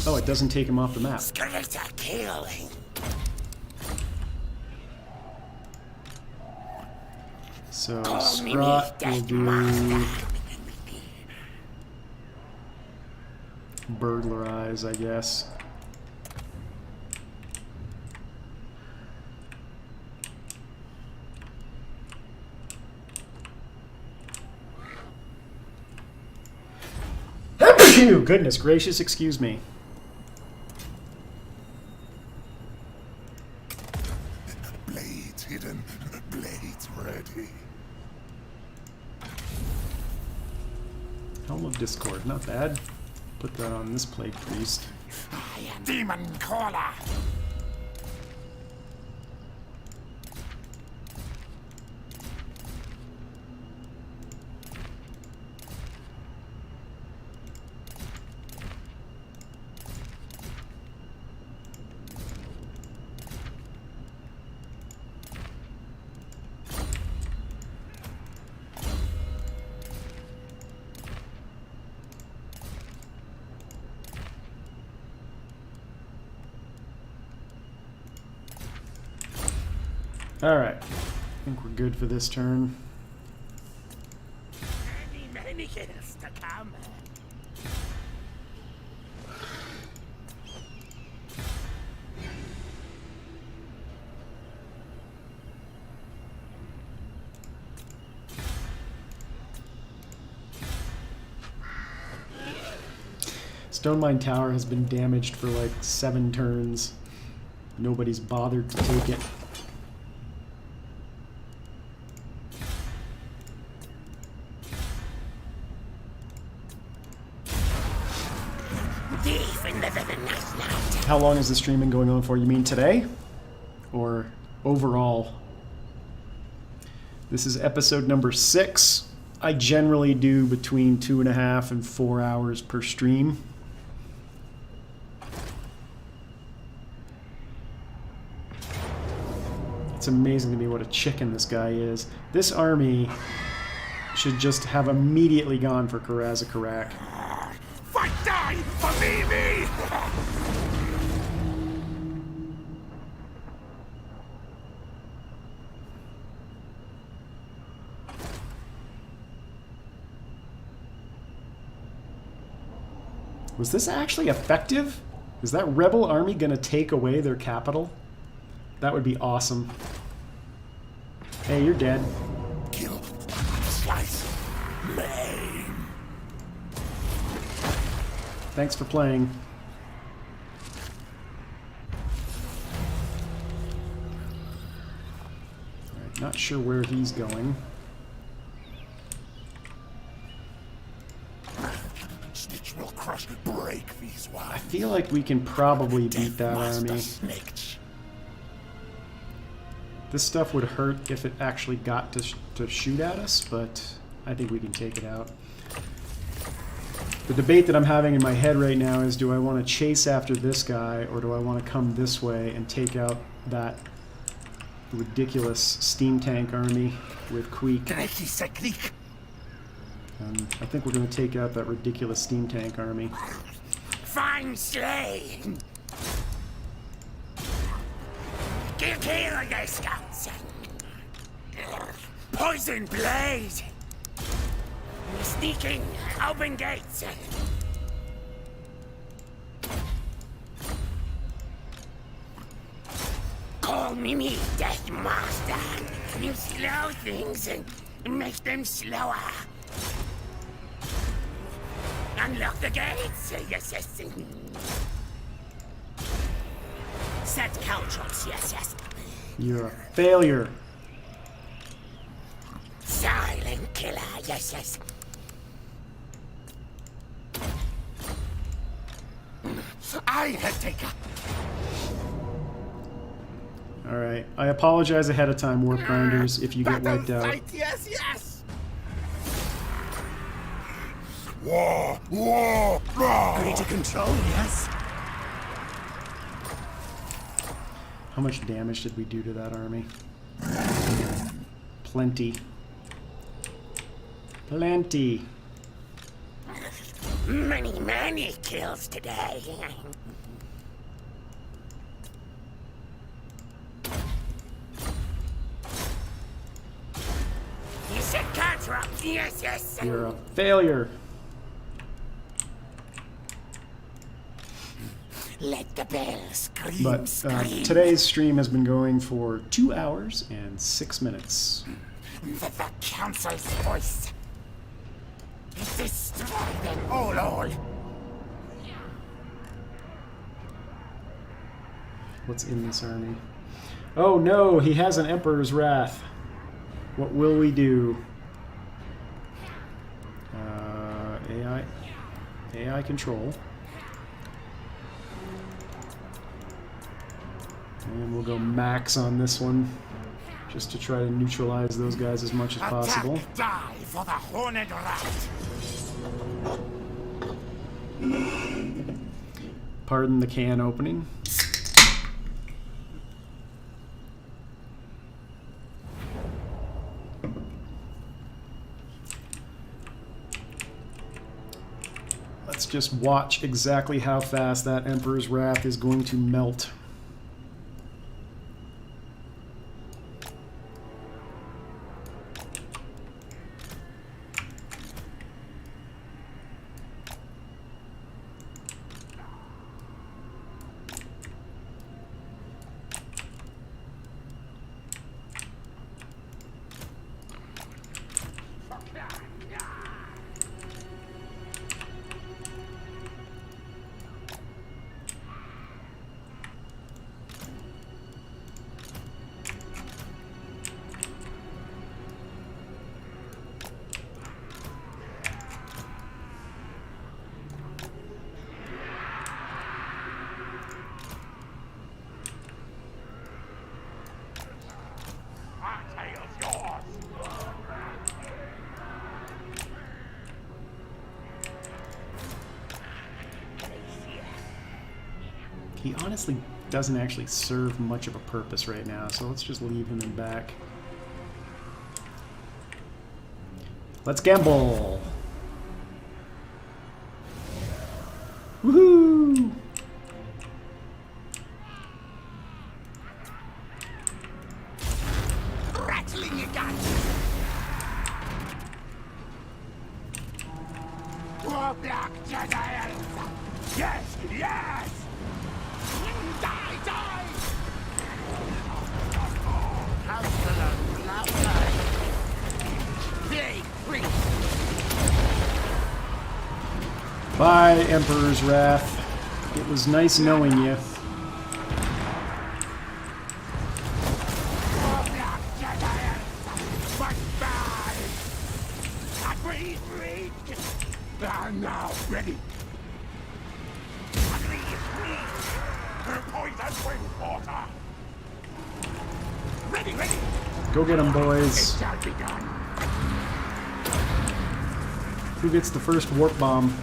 Oh, it doesn't take him off the map. Greater killing. So Call me Sprott will do Deathmaster. burglarize, I guess. Goodness gracious, excuse me. Blades hidden. Blades ready. Helm of Discord, not bad. Put that on this Plague Priest. I am Demon Caller. Alright. I think we're good for this turn. Many kills to come. Stone Mine Tower has been damaged for like 7 turns. Nobody's bothered to take it. How long has the stream been going on for? You mean today? Or overall? This is episode number 6. I generally do between 2.5 and 4 hours per stream. It's amazing to me what a chicken this guy is. This army should just have immediately gone for Karazakarak. Fight die for me! Was this actually effective? Is that rebel army gonna take away their capital? That would be awesome. Hey, you're dead. Kill, slice, maim. Thanks for playing. Alright, not sure where he's going. Snikch will crush, break these I walls. feel like we can probably beat that Deathmaster army. Snikch. This stuff would hurt if it actually got to shoot at us, but I think we can take it out. The debate that I'm having in my head right now is, do I want to chase after this guy, or do I want to come this way and take out that ridiculous steam tank army with Queek? Deathmaster I think we're going to take out that ridiculous steam tank army. Fine slain. Kill the scouts. Poison blaze. Sneaking, open gates. Call me Deathmaster. You slow things and make them slower. Unlock the gates, yes. Set caltrops, yes. You're a failure. Silent killer, yes. I have taken. Alright, I apologize ahead of time, Warp Grinders, if you get wiped out. Fight, yes. War! Greater control, yes. How much damage did we do to that army? Plenty. Plenty. Many kills today. You said caltrop, yes. You're a failure. Let the bell scream, But scream. today's stream has been going for 2 hours and 6 minutes. The council's voice. Destroy them all. What's in this army? Oh no, he has an Emperor's Wrath. What will we do? AI control. And we'll go max on this one, just to try to neutralize those guys as much as possible. Attack, die for the horned rat. Pardon the can opening. Let's just watch exactly how fast that Emperor's Wrath is going to melt. He honestly doesn't actually serve much of a purpose right now, so let's just leave him in back. Let's gamble! Woohoo! Rattling your gun. Poor black Jedi. Yes, yes. Die, die. Counselor, Blaster. Big priest. Bye, Emperor's Wrath. It was nice knowing you. Poor black Jedi. Bye-bye. Breathe. I'm now ready. Poison wing water. Ready. Go get him, It boys. shall be done. Who gets the first warp bomb?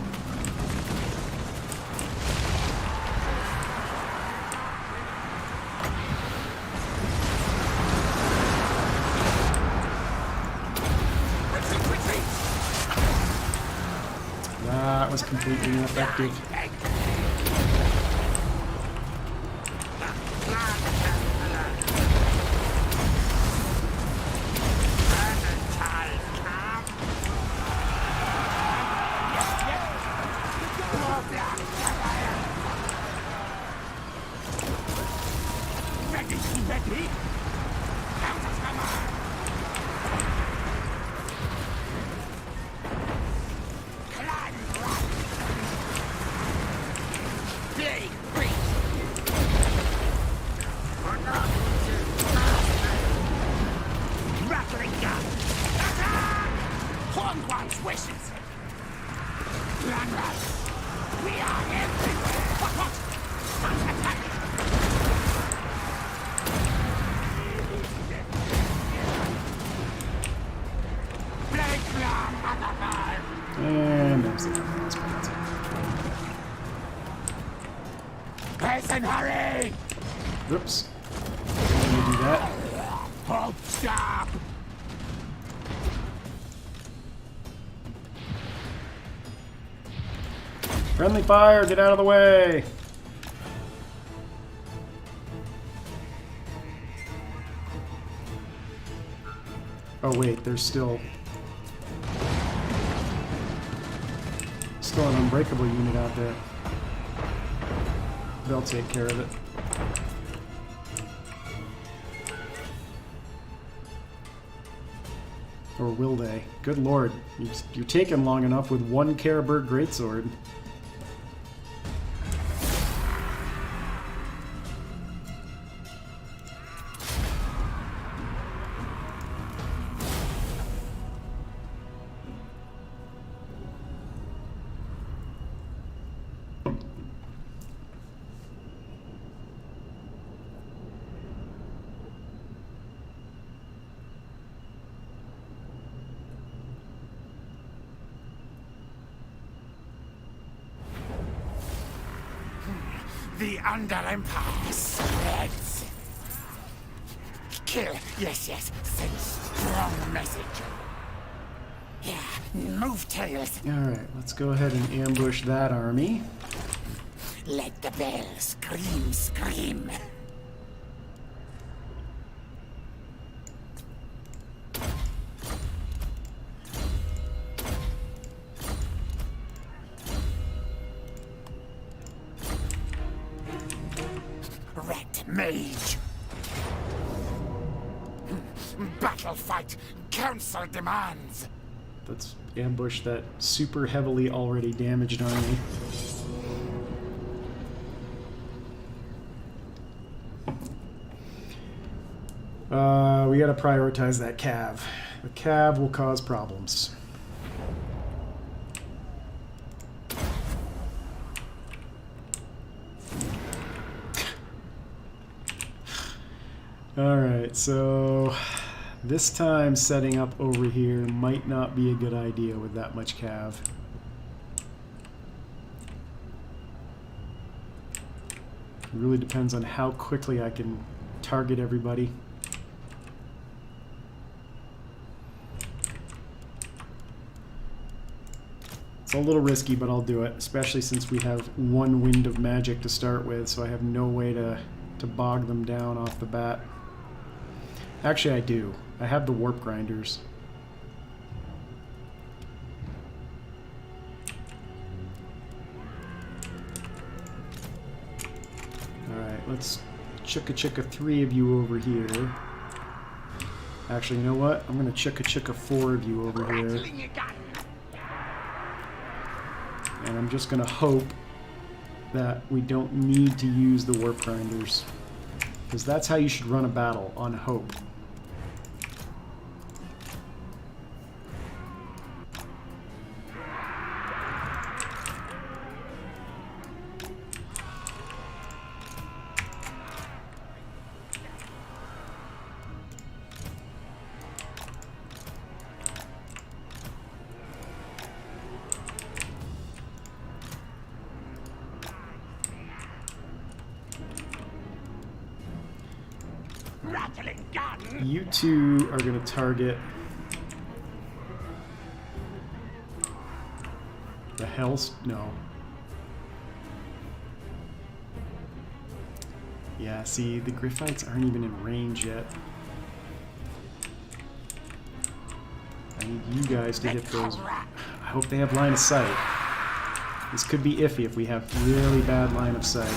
Retreat. That was completely ineffective. Ready? Counter-hammer. Climb right. Big breach. Rattling gun. Attack! Hornquan's wishes. Plan right. We are everywhere. What? Attack! And there's the last part. Person, hurry! Whoops. Let me do that. Hold, stop! Friendly fire, get out of the way! Oh wait, there's still an unbreakable unit out there. They'll take care of it. Or will they? Good lord, you're taking long enough with one Caribert Greatsword. The Under Empire spreads. Kill, yes, send strong message. Yeah, move tails. Alright, let's go ahead and ambush that army. Let the bell scream. Red mage. Battle fight. Council demands. Let's ambush that super heavily already damaged army. We gotta prioritize that cav. The cav will cause problems. Alright, so this time setting up over here might not be a good idea with that much cav. It really depends on how quickly I can target everybody. It's a little risky, but I'll do it, especially since we have one wind of magic to start with, so I have no way to bog them down off the bat. Actually, I do. I have the warp grinders. Alright, let's chicka 3 of you over here. Actually, you know what? I'm going to chicka 4 of you over here. And I'm just going to hope that we don't need to use the warp grinders. Because that's how you should run a battle, on hope. You two are going to target the Hells. No. Yeah, see, the Griffites aren't even in range yet. I need you guys to hit those. I hope they have line of sight. This could be iffy if we have really bad line of sight.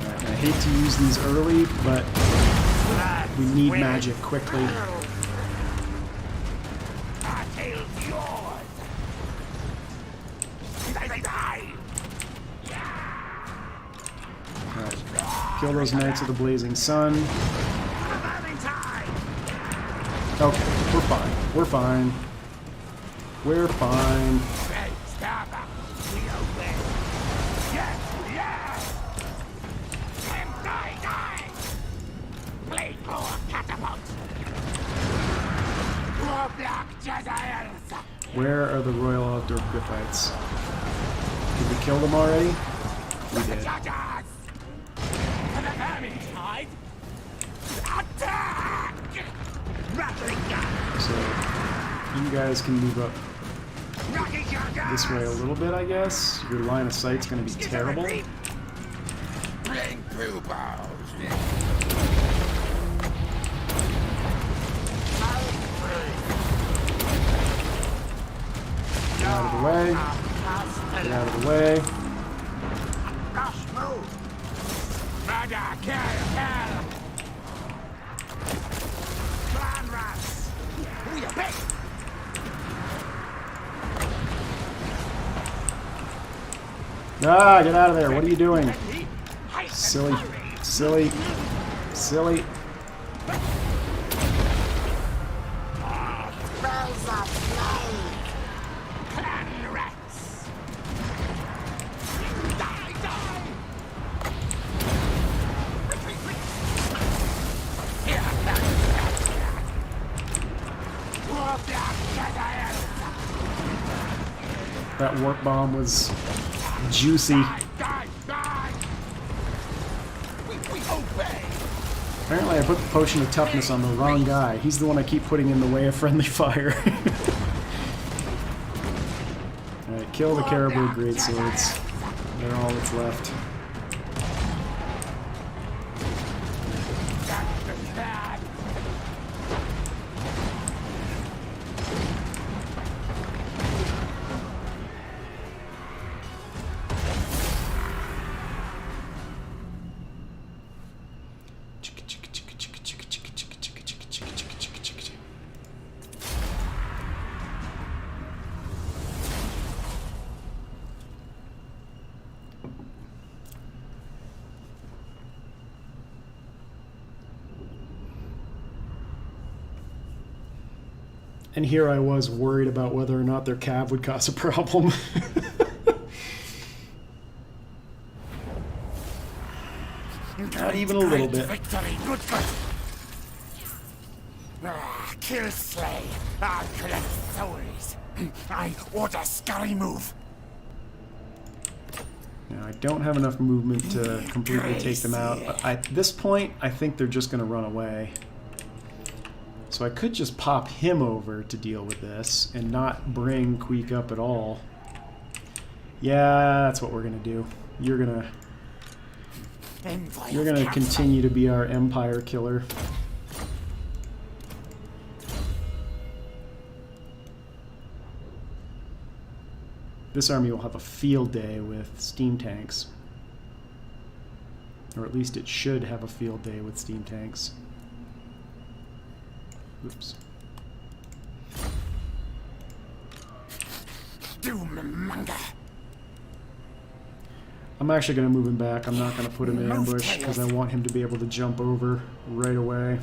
Alright, I hate to use these early, but we need magic quickly. Alright, kill those Knights of the Blazing Sun. Okay, we're fine. We're fine. We're fine. Where are the Royal Outdoor Griffites? Did we kill them already? We did. So, you guys can move up this way a little bit, I guess. Your line of sight's going to be terrible. Get out of the way. Get out of the way. Ah, get out of there. What are you doing? Silly. Silly. Silly. That warp bomb was juicy. Apparently I put the potion of toughness on the wrong guy. He's the one I keep putting in the way of friendly fire. Alright, kill the Caribou Greatswords. They're all that's left. And here I was worried about whether or not their cav would cause a problem. Not even a little bit. Kill, slay, our collect souls. I order scurry move. Now, I don't have enough movement to completely take them out, but at this point, I think they're just going to run away. So I could just pop him over to deal with this and not bring Queek up at all. Yeah, that's what we're going to do. You're going to continue to be our Empire killer. This army will have a field day with steam tanks. Or at least it should have a field day with steam tanks. Oops. Doommonger. I'm actually going to move him back. I'm not going to put him in ambush because I want him to be able to jump over right away.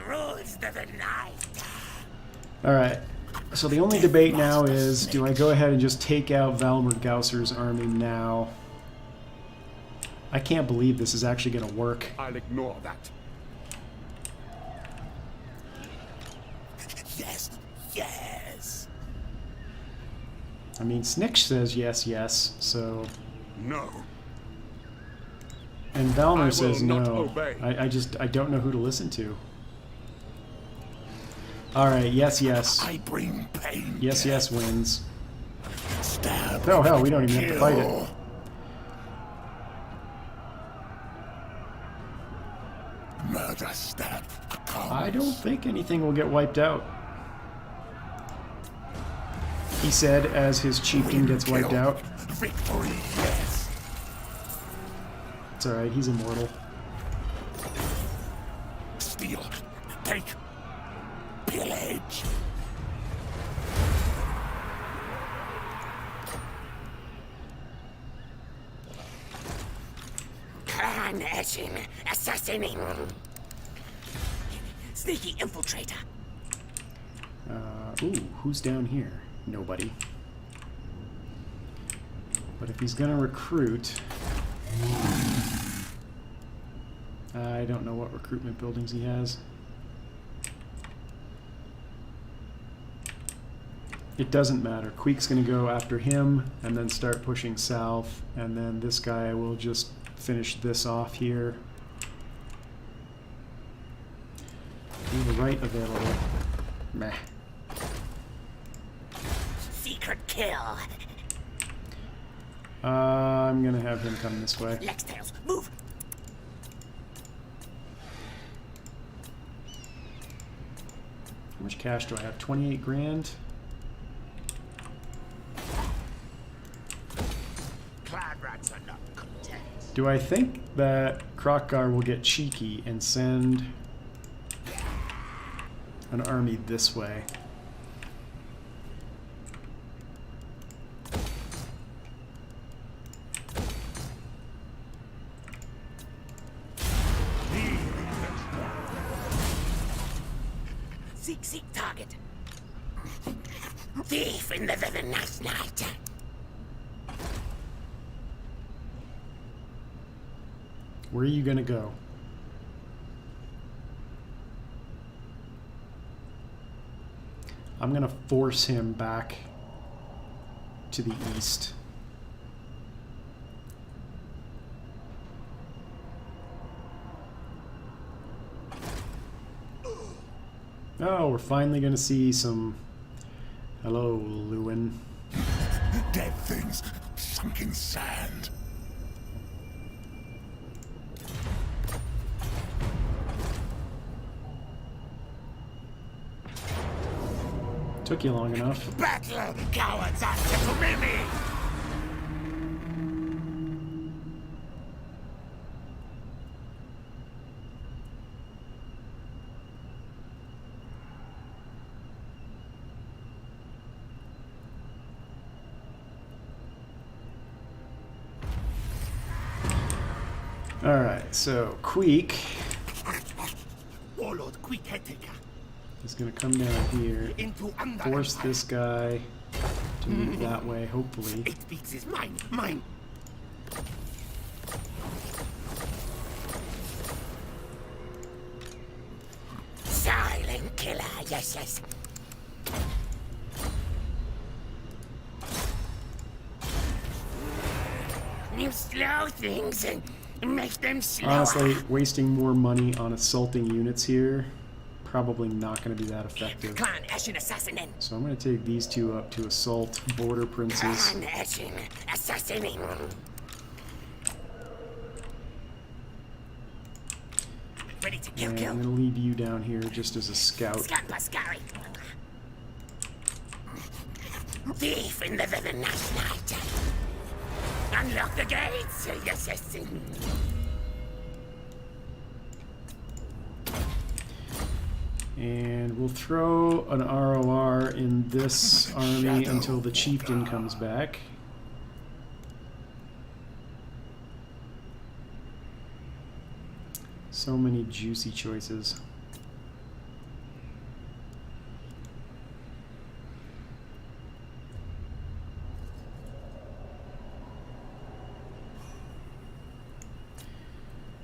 Rules the night. Alright, so the only debate now is, do I go ahead and just take out Valmir Gausser's army now? I can't believe this is actually going to work. I'll ignore that. Yes, yes. I mean, Snikch says yes, yes, so... No. And Valmir I says will not no. obey. I don't know who to listen to. Alright, yes, yes. I bring pain. Yes, yes wins. Stab. Oh, hell, we don't even have to fight it. Kill. Murder, stab. I don't think anything will get wiped out. He said as his chieftain gets wiped Kill. out. Victory, yes. It's alright, he's immortal. Steal. Take. Pillage. Clan etching, assassinating. Sneaky infiltrator. Ooh, who's down here? Nobody. But if he's gonna recruit... I don't know what recruitment buildings he has. It doesn't matter. Queek's gonna go after him and then start pushing south, and then this guy will just finish this off here. Do the right available. Meh. Secret kill. I'm gonna have him come this way. Lex tails, move. How much cash do I have? 28 grand? Clan rats are not content. Do I think that Krokgar will get cheeky and send an army this way? Seek target. Thief in the night. Where are you gonna go? I'm gonna force him back to the east. Oh, we're finally gonna see some... Hello, Lewin. Dead things sunk in sand. Took you long enough. Battle, cowards are to me. Alright, so Queek followed Quick-Hetica He's going to come down here, into under force empire. this guy to move that way, hopefully. It speaks his mind. Mine. Silent killer, yes, yes. You slow things and make them slower. Honestly, wasting more money on assaulting units here, probably not going to be that effective. Clan Eshin assassinin. So I'm going to take these two up to assault border princes. Clan Eshin assassinin. Ready to kill, And kill. I'm going to leave you down here just as a scout. Scampa scary. Thief in the night. Unlock the gates. Yes, yes. And we'll throw an ROR in this army until the chieftain comes back. So many juicy choices.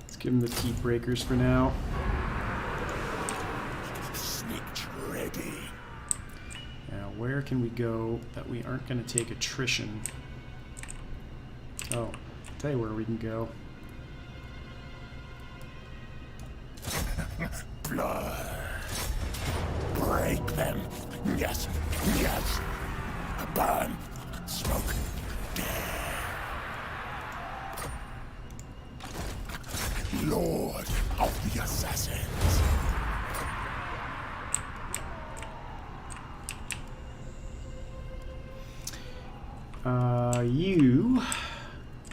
Let's give him the teeth breakers for now. Snikch ready. Now, where can we go that we aren't going to take attrition? Oh, I'll tell you where we can go. Blood. Break them. Yes. Yes. Burn. Smoke. Lord of the Assassins. You...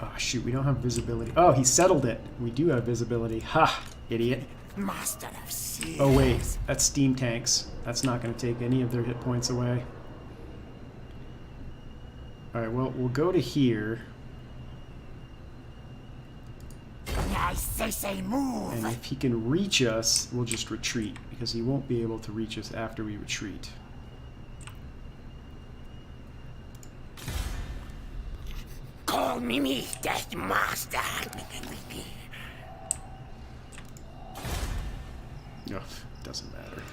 Oh, shoot, we don't have visibility. Oh, he settled it. We do have visibility. Ha! Idiot. Master of Seas. Oh, wait. That's steam tanks. That's not going to take any of their hit points away. Alright, well, we'll go to here. I say move. And if he can reach us, we'll just retreat. Because he won't be able to reach us after we retreat. Call me Deathmaster. Ugh, doesn't matter.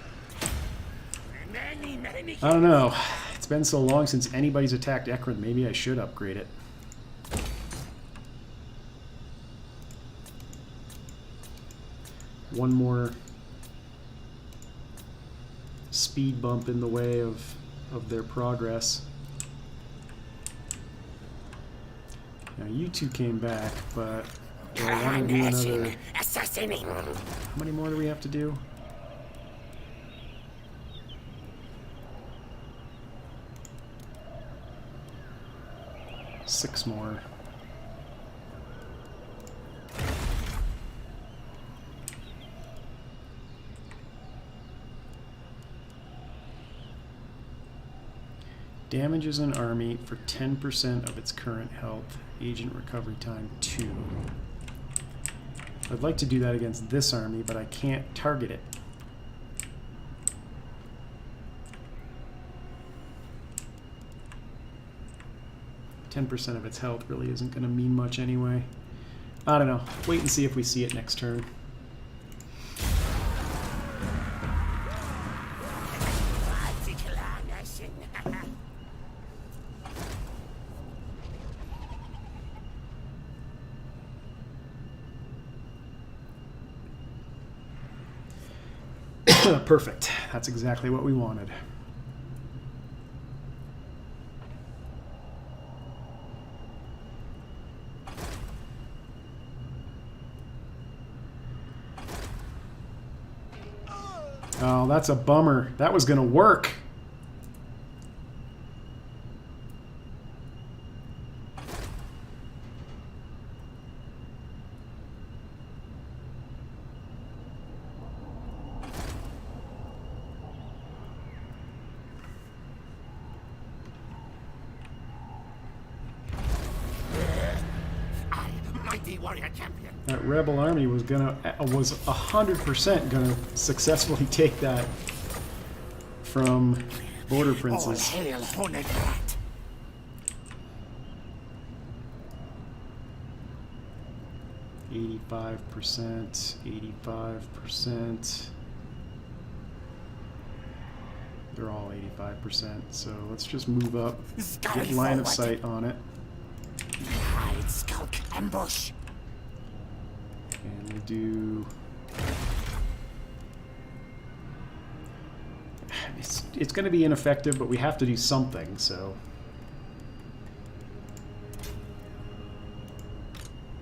Many. I don't know. It's been so long since anybody's attacked Ekron. Maybe I should upgrade it. One more speed bump in the way of their progress. Now you two came back, but do I want to do another... Assassinating. How many more do we have to do? 6 more. Damages an army for 10% of its current health. Agent recovery time 2. I'd like to do that against this army, but I can't target it. %of its health really isn't going to mean much anyway. I don't know. Wait and see if we see it next turn. Perfect. That's exactly what we wanted. Oh, that's a bummer. That was going to work. I, the mighty warrior champion, that rebel army was 100% gonna successfully take that from border All princes. hail Horned Rat. 85%, 85%. They're all 85%, so let's just move up, get line of sight on it, Hide, skulk, ambush. and we'll do... It's going to be ineffective, but we have to do something, so...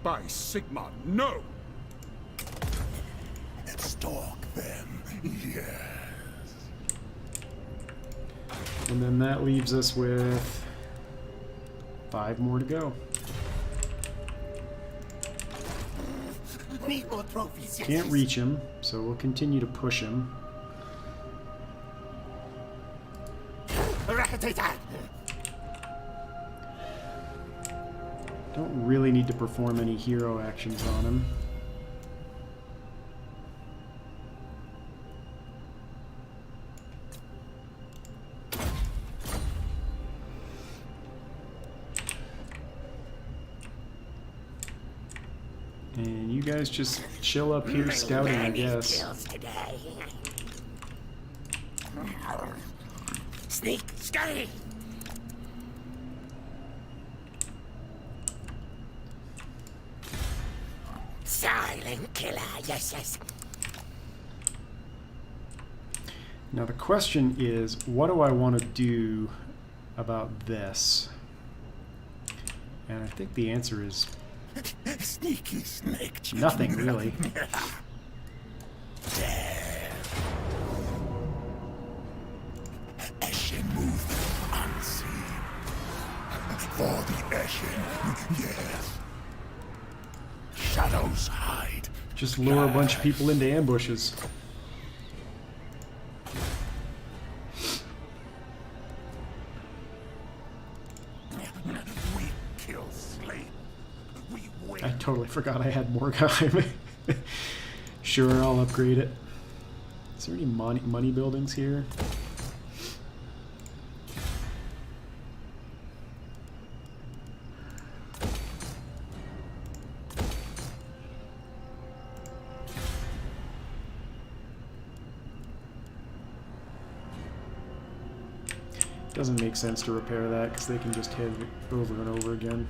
By Sigma, no! Stalk them, yes. And then that leaves us with 5 more to go. Need more trophies. Can't reach him, so we'll continue to push him. Rakatator. Don't really need to perform any hero actions on him. And you guys just chill up here scouting, I guess. Kills today. Sneak, scurry. Silent killer, yes, yes. Now the question is, what do I want to do about this? And I think the answer is Sneaky Snikch. nothing, really. Ashen movement unseen. For the Ashen, yes. Shadows hide. Just lure a bunch of people into ambushes. We kill slave. We win. I totally forgot I had more time. Sure, I'll upgrade it. Is there any money buildings here? Doesn't make sense to repair that because they can just hit it over and over again.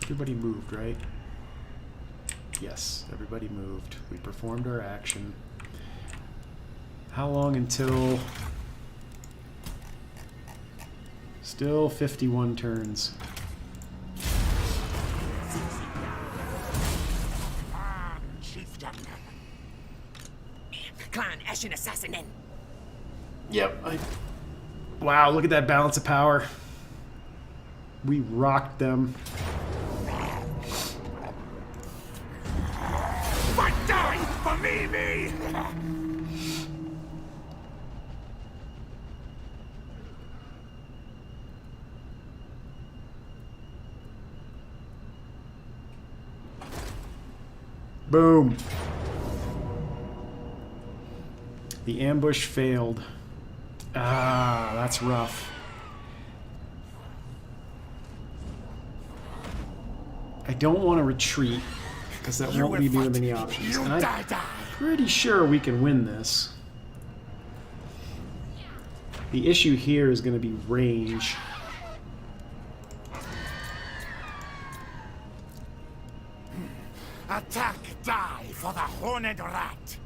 Everybody moved, right? Yes, everybody moved. We performed our action. How long until... Still 51 turns. Chieftain. Clan Ashen assassin in. Yep. Wow, look at that balance of power. We rocked them. But die for me! Boom. The ambush failed. Ah, that's rough. I don't want to retreat because that won't leave me with any options. And I'm pretty sure we can win this. The issue here is going to be range. Attack, die for the Horned Rat.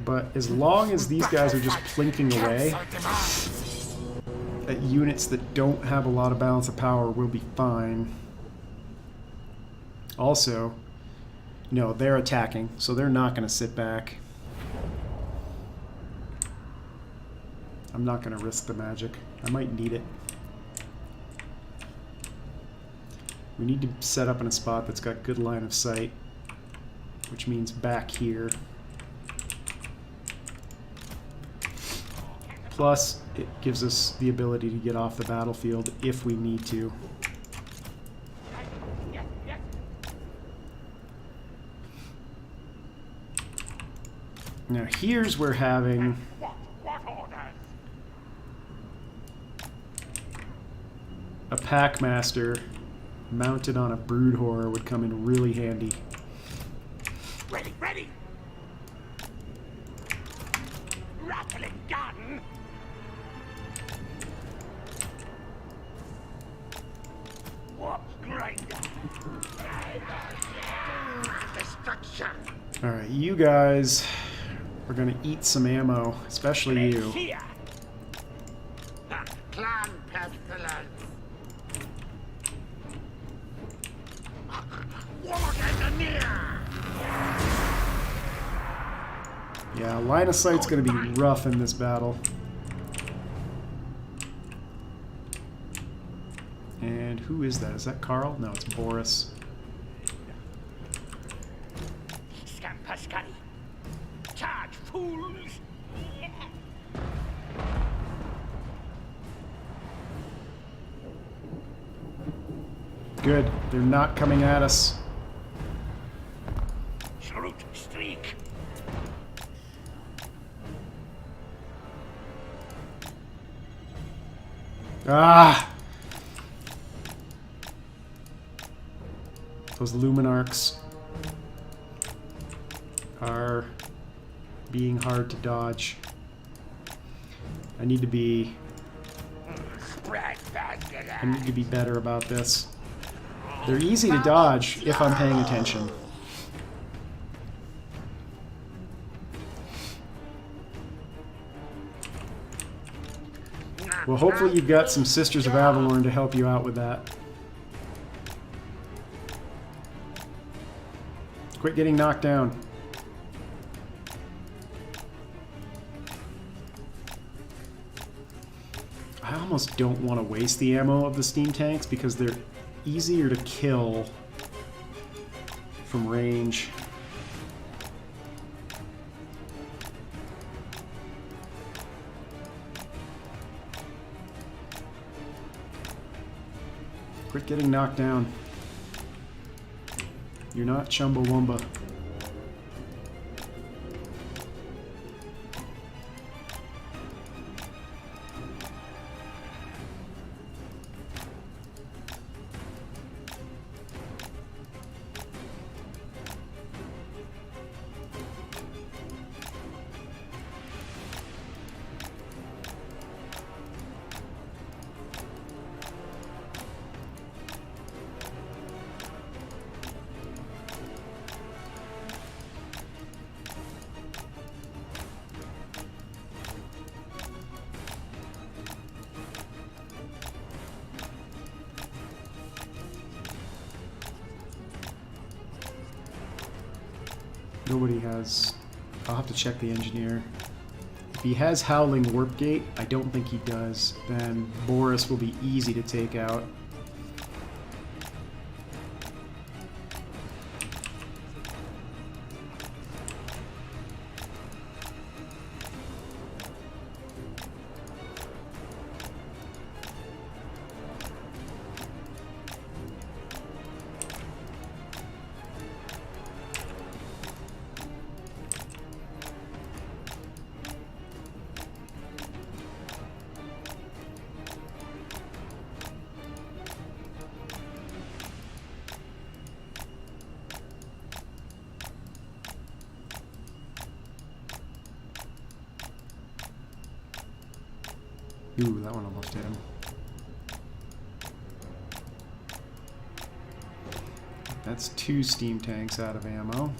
But as long as these guys are just plinking away at units that don't have a lot of balance of power, we'll be fine. Also, No, they're attacking, so they're not going to sit back. I'm not going to risk the magic. I might need it. We need to set up in a spot that's got good line of sight, which means back here. Plus, it gives us the ability to get off the battlefield if we need to. Now here's where having a Packmaster mounted on a Brood Horror would come in really handy. Ready, ready! Rattling gun! Warp grinder! Destruction! Alright, you guys are gonna eat some ammo, especially you. Here! Ha, clan pestilence! Yeah, line of sight's gonna be rough in this battle. And who is that? Is that Carl? No, it's Boris. Scampascari! Charge, fools! Good. They're not coming at us. Shoot, streak! Ah! Those Luminarchs are being hard to dodge. I need to be better about this. They're easy to dodge if I'm paying attention. Well, hopefully you've got some Sisters of Avalorn to help you out with that. Quit getting knocked down. I almost don't want to waste the ammo of the steam tanks because they're easier to kill from range. Quit getting knocked down. You're not Chumbawamba. Nobody has... I'll have to check the engineer. If he has Howling Warp Gate, I don't think he does, then Boris will be easy to take out. Ooh, that one almost hit him. That's 2 steam tanks out of ammo.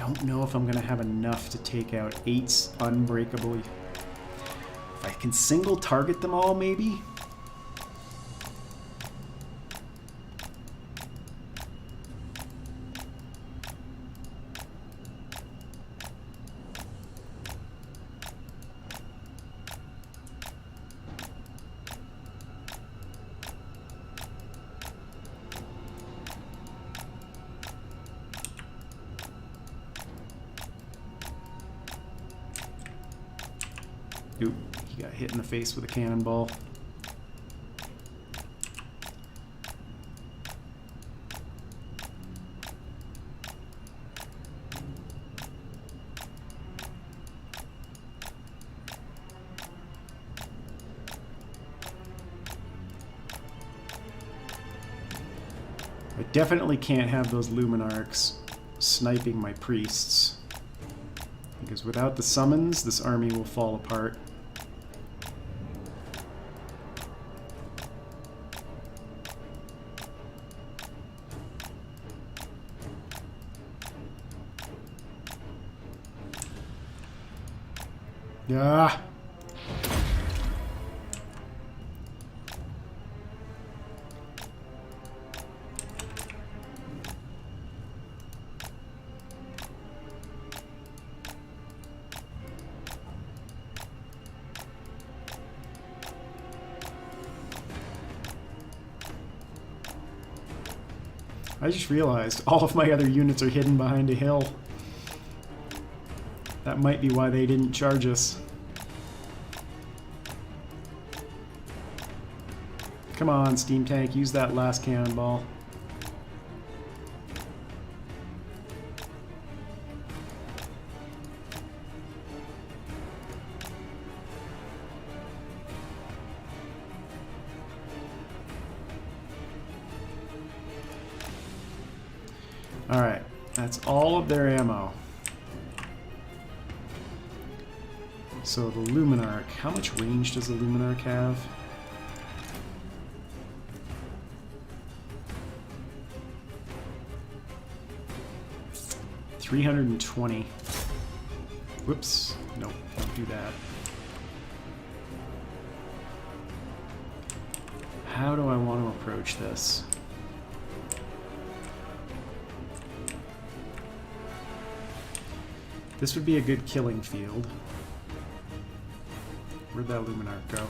don't know if I'm going to have enough to take out 8's unbreakably. If I can single target them all, maybe? Oop, he got hit in the face with a cannonball. I definitely can't have those Luminarchs sniping my priests, because without the summons, this army will fall apart. Ah! I just realized all of my other units are hidden behind a hill. That might be why they didn't charge us. Come on, Steam Tank, use that last cannonball. Alright, that's all of their ammo. So the Luminarch, how much range does the Luminarch have? $320. Whoops, nope, don't do that. How do I want to approach this? This would be a good killing field. Where'd that Luminarch go?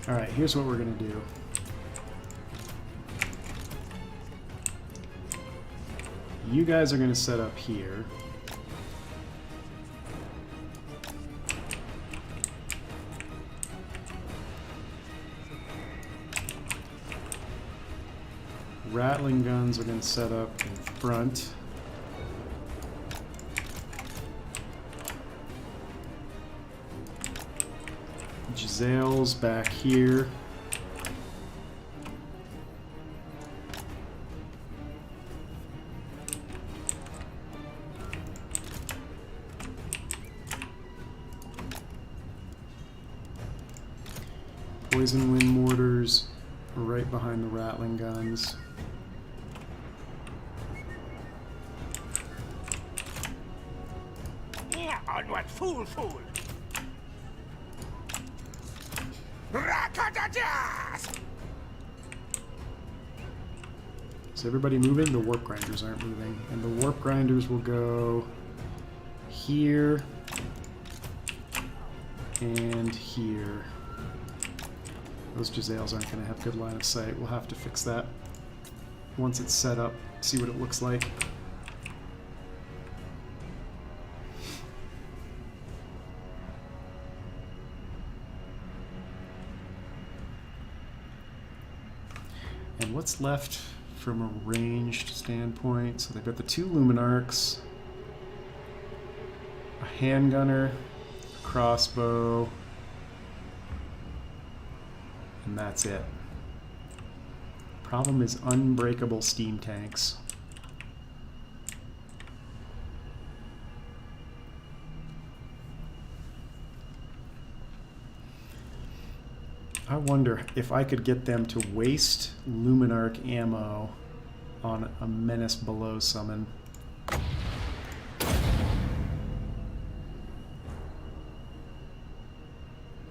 Alright, here's what we're gonna do. You guys are gonna set up here. Rattling guns are going to set up in front. Gisele's back here. Poison wind mortars are right behind the rattling guns. Onward, fool, fool! Rakadajas! Is everybody moving? The warp grinders aren't moving. And the warp grinders will go here and here. Those Giselles aren't going to have good line of sight. We'll have to fix that once it's set up, see what it looks like. And what's left from a ranged standpoint? So they've got the two Luminarchs, a handgunner, a crossbow, and that's it. Problem is unbreakable steam tanks. I wonder if I could get them to waste Luminarch ammo on a Menace Below summon.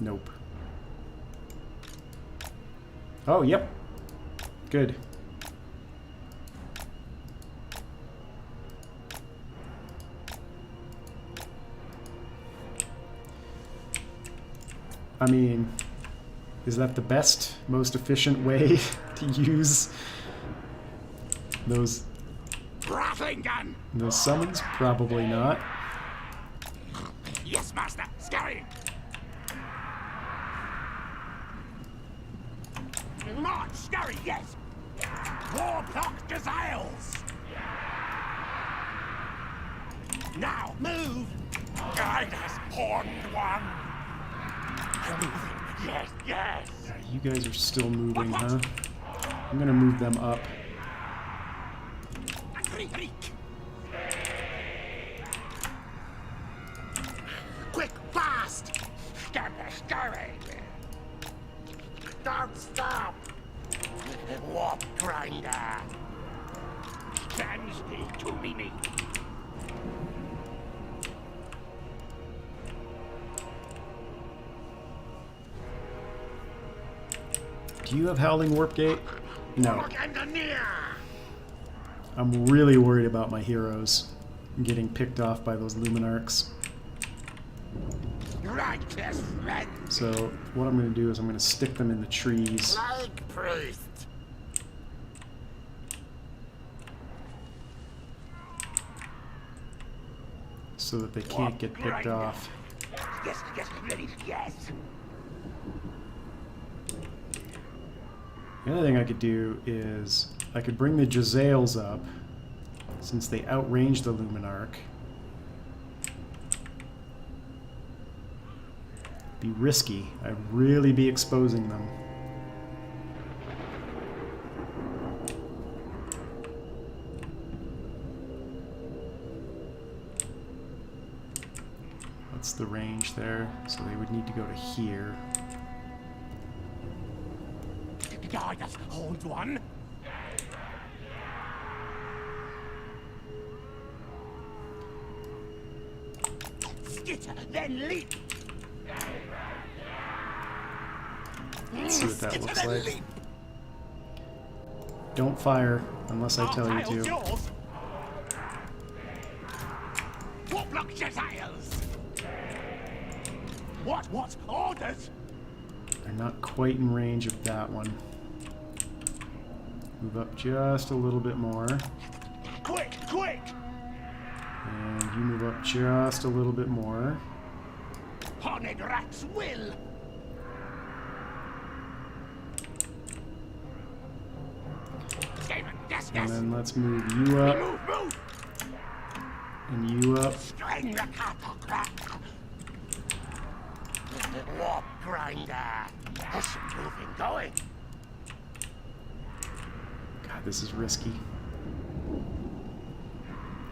Nope. Oh, yep. Good. I mean, is that the best, most efficient way to use those Rattling gun! summons? Probably not. Yes, master. Scurry! March! Scurry, yes! Warplock Gazelles! Now, move! Guide us, horned one! Moving. Yes, yes! You guys are still moving, huh? I'm gonna move them up. Quick, fast! Scurry! Don't stop! Warp grinder! Can speak to me. Do you have Howling Warp Gate? No. Engineer! I'm really worried about my heroes getting picked off by those Luminarchs. Righteous friend! So what I'm going to do is I'm going to stick them in the trees. Like priest! So that they can't get picked off. Yes, ready, yes! The other thing I could do is I could bring the Jezzails up, since they outrange the Luminarch. Be risky. I'd really be exposing them. What's the range there? So they would need to go to here. Guide us, hold one! Skitter, then leap! Let's see what that Skitter, looks then like. leap. Don't fire unless I tell you Tiles to. yours. Warplock Jezzails! What? Orders? They're not quite in range of that one. Move up just a little bit more. Quick! And you move up just a little bit more. Horned rats will! Yes, And then let's move you up Move! and you up. String the cattle. Warp grinder. That's moving, going. God, this is risky.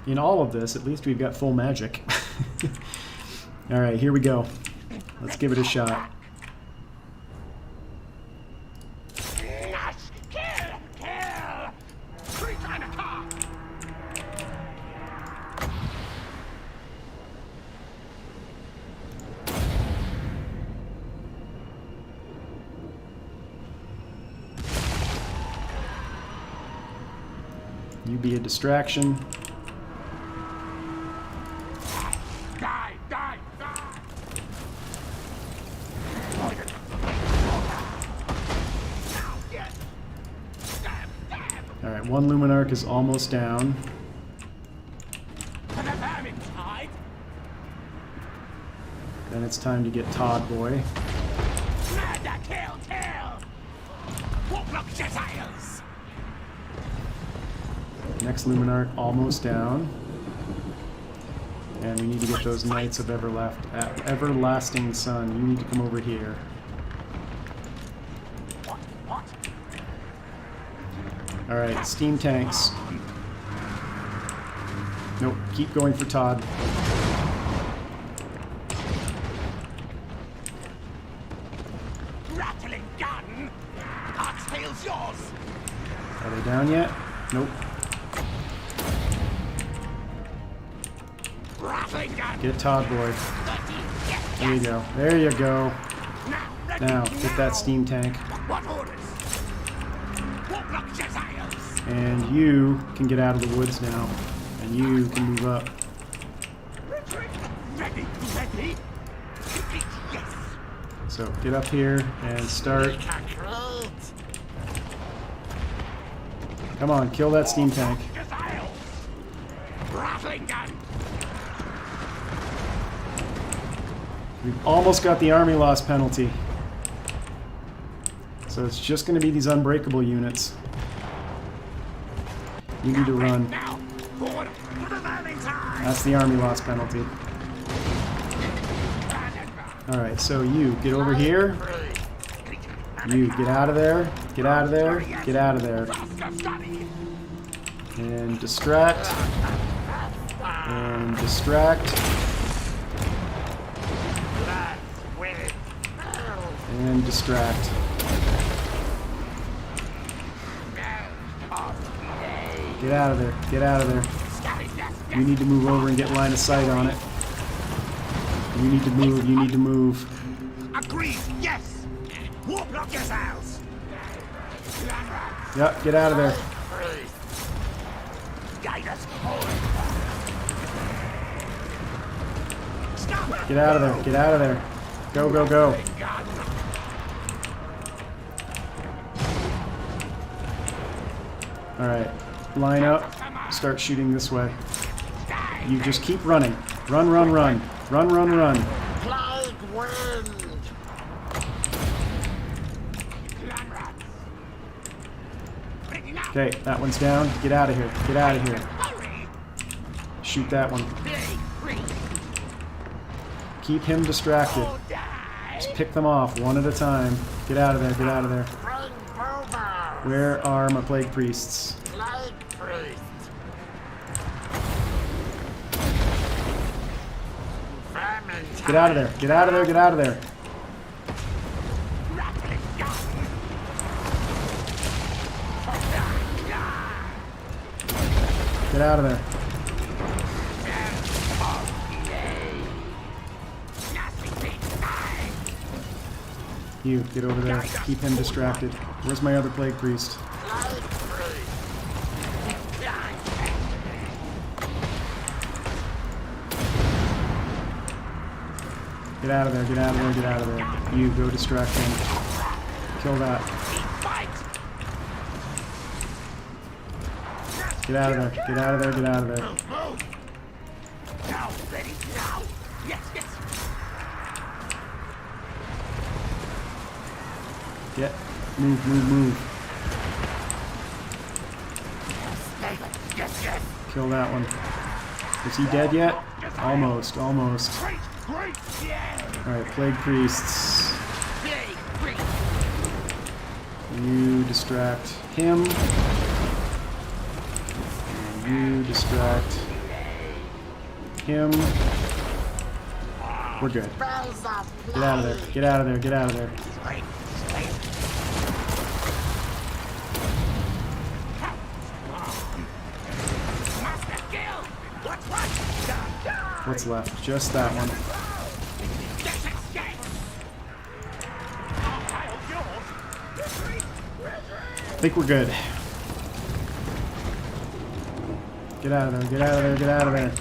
In all of this, at least we've got full magic. Alright, here we go. Let's give it a shot. Nash, kill! Creature and attack! You be a distraction. Die! Alright, one Luminarch is almost down. To the vermin's hide! Then it's time to get Todd Boy. Murder, kill! Warplock Jezzails! Next Luminarch almost down. And we need to get those Knights of Everlasting Sun. You need to come over here. What? Alright, steam tanks. Nope, keep going for Todd. Rattling tail's yours. Are they down yet? Nope. Rattling gun. Get Todd Boy. There you go. There you go. Now, get that steam tank. What orders? Warlock Jezaiels. And you can get out of the woods now. And you can move up. Ready, ready. Yes. So get up here and start. Come on, kill that steam tank. Jezaiel. Rattling gun. We've almost got the army loss penalty. So it's just going to be these unbreakable units. You need to run. Now, forward to the landing side. That's the army loss penalty. Alright, so you get over here. You get out of there. Get out of there. Get out of there. And distract. And distract. And distract. Get out of there. Get out of there. You need to move over and get line of sight on it. You need to move. You need to move. Agreed. Yes. Warlock Jezaiels. Yep, get out of there. Guide us forward. Stop. Get out of there. Get out of there. Go, go, go. Alright. Line up. Start shooting this way. You just keep running. Run, run, run. Run, run, run. Plague wind. Okay, that one's down. Get out of here. Get out of here. Shoot that one. Keep him distracted. Just pick them off one at a time. Get out of there. Get out of there. Where are my plague priests? Get out of there. Get out of there. Get out of there. Get out of there. You, get over there. Keep him distracted. Where's my other plague priest? Get out of there, get out of there, get out of there. You, go distract him. Kill that. Get out of there, get out of there, get out of there. Now, ready, now. Yes, yes. Get, move, move, move. Yes, yes. Kill that one. Is he dead yet? Almost, almost. Great, great, yeah. Alright, plague priests. Big, great. You distract him. And you distract him. We're good. Get out of there. Get out of there. Get out of there. What's left? Just that one. I think we're good. Get out of there. Get out of there. Get out of there.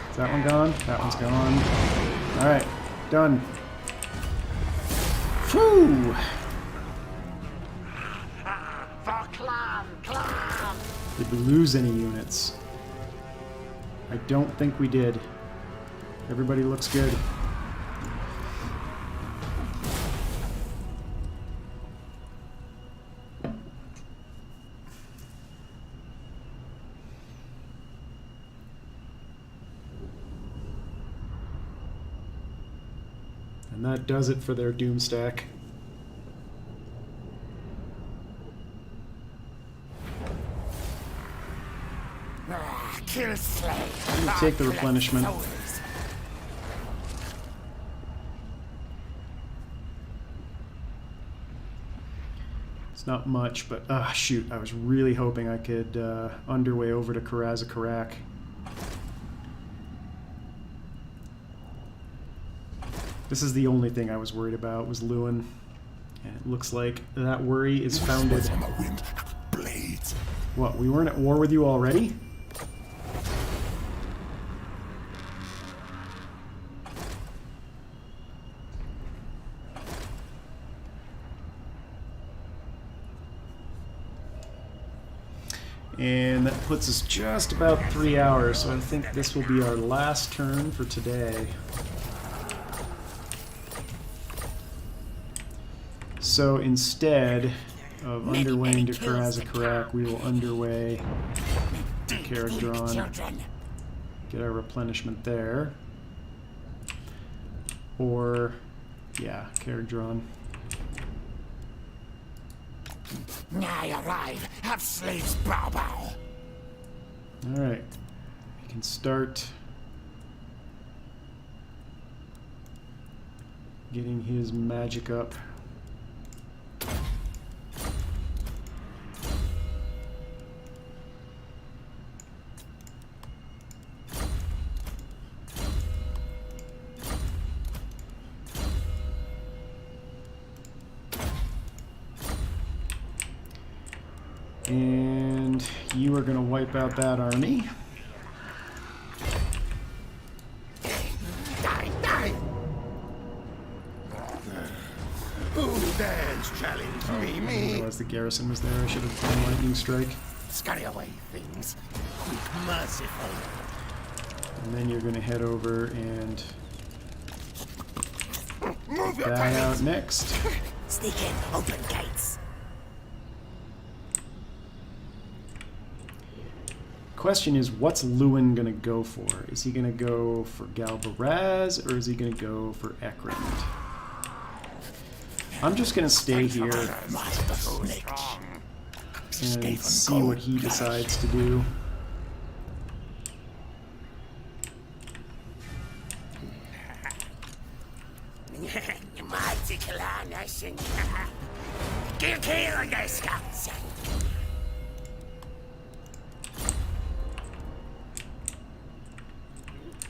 Is that one gone? That one's gone. Alright. Done. Whew! Did we lose any units? I don't think we did. Everybody looks good. And that does it for their doom stack. Kill slave. Take the replenishment. It's not much, but shoot, I was really hoping I could underway over to Karaz-Karak. This is the only thing I was worried about, was Lewin. And it looks like that worry is founded. What, we weren't at war with you already? And that puts us just about 3 hours, so I think this will be our last turn for today. So instead of underwaying to Karaz-Karak, we will underway to Caradron, get our replenishment there. Or, yeah, Caradron. I arrive. Have slaves bow bow. Alright. We can start getting his magic up. And you are going to wipe out that army. Die, die. Who dares challenge me? I realized the garrison was there. I should have done lightning strike. Scurry away, things. Quick, merciful. And then you're going to head over and Move your that out cannons. next. Sneak in. Open gates. Question is, what's Lewin going to go for? Is he going to go for Galbaraz, or is he going to go for Ekrond? I'm just going to stay here Master Snikch. and see what he decides to do. Mighty Kalanas and kill on their scouts.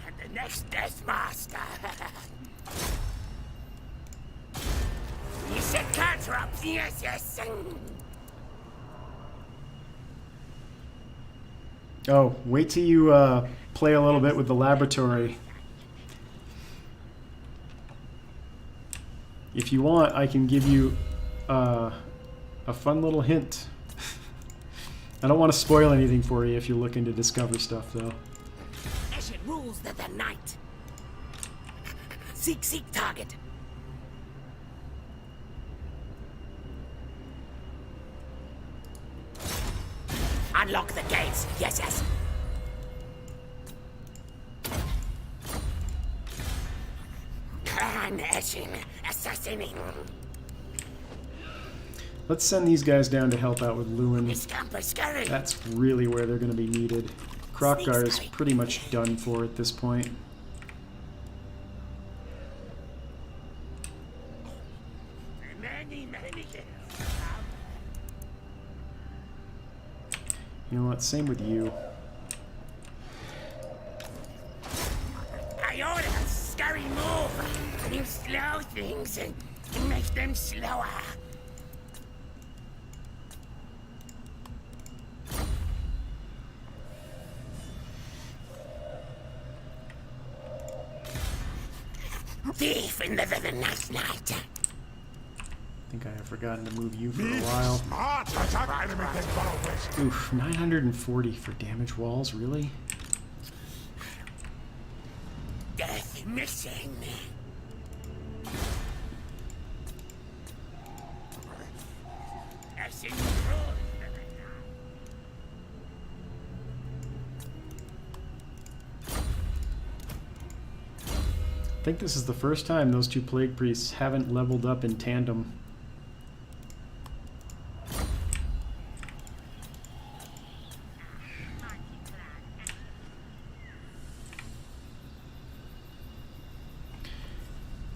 And the next Deathmaster. You said cantrips, yes, yes. Oh, wait till you play a little bit with the laboratory. If you want, I can give you a fun little hint. I don't want to spoil anything for you if you're looking to discover stuff, though. Ashen rules the night. Seek target. Unlock the gates. Yes, yes. Clan Ashen assassinating. Let's send these guys down to help out with Lewin. Scamper scurry. That's really where they're going to be needed. Kroq-Gar is pretty much done for at this point. Many. You know what? Same with you. I order scurry move. And you slow things and make them slower. Thief in the night. I think I have forgotten to move you for a while. Oof, 940 for damage walls, really? Death missing. Ashen rules the night. I think this is the first time those two Plague Priests haven't leveled up in tandem.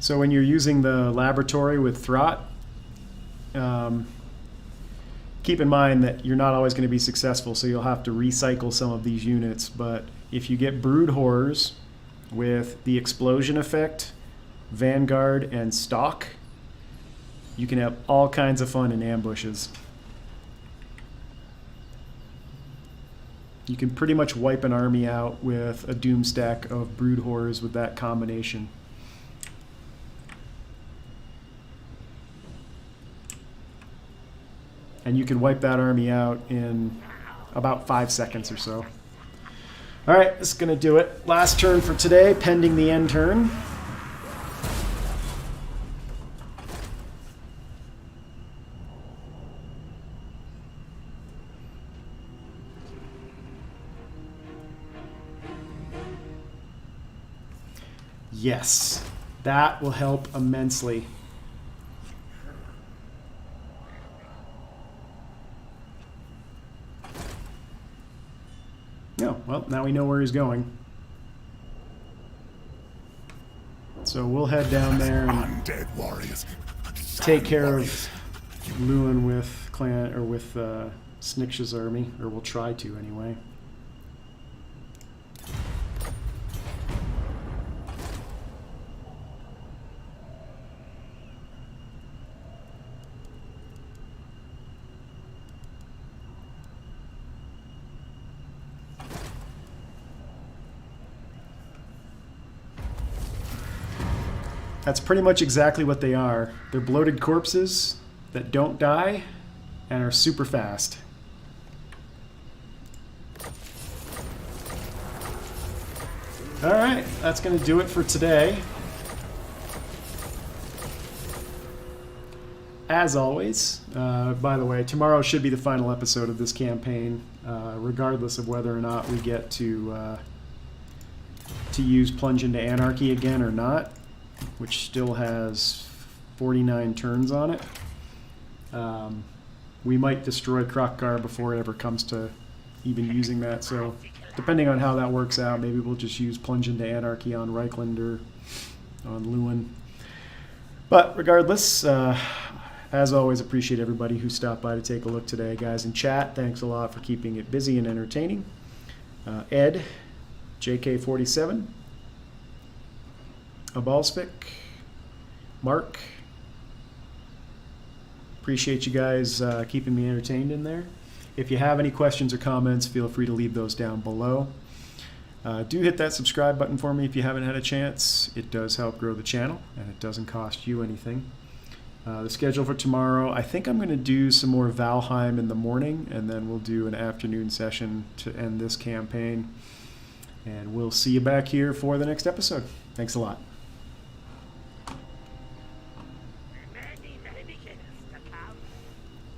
So when you're using the laboratory with Throt, keep in mind that you're not always going to be successful, so you'll have to recycle some of these units. But if you get brood horrors with the explosion effect, vanguard, and stalk, you can have all kinds of fun in ambushes. You can pretty much wipe an army out with a doom stack of brood horrors with that combination. And you can wipe that army out in about 5 seconds or so. All right, this is going to do it. Last turn for today, pending the end turn. Yes, that will help immensely. No, well, now we know where he's going. So we'll head down there and Undead warriors. take care of Lewin with Snikch's army, or we'll try to anyway. That's pretty much exactly what they are. They're bloated corpses that don't die and are super fast. Alright, that's going to do it for today. As always, by the way, tomorrow should be the final episode of this campaign, regardless of whether or not we get to use Plunge into Anarchy again or not, which still has 49 turns on it. We might destroy Krokkar before it ever comes to even using that, so depending on how that works out, maybe we'll just use Plunge into Anarchy on Reichland or on Lewin. But regardless, as always, appreciate everybody who stopped by to take a look today. Guys in chat, thanks a lot for keeping it busy and entertaining. Ed, JK47, Abalsvik, Mark, appreciate you guys keeping me entertained in there. If you have any questions or comments, feel free to leave those down below. Do hit that subscribe button for me if you haven't had a chance. It does help grow the channel, and it doesn't cost you anything. The schedule for tomorrow, I think I'm going to do some more Valheim in the morning, and then we'll do an afternoon session to end this campaign. And we'll see you back here for the next episode. Thanks a lot.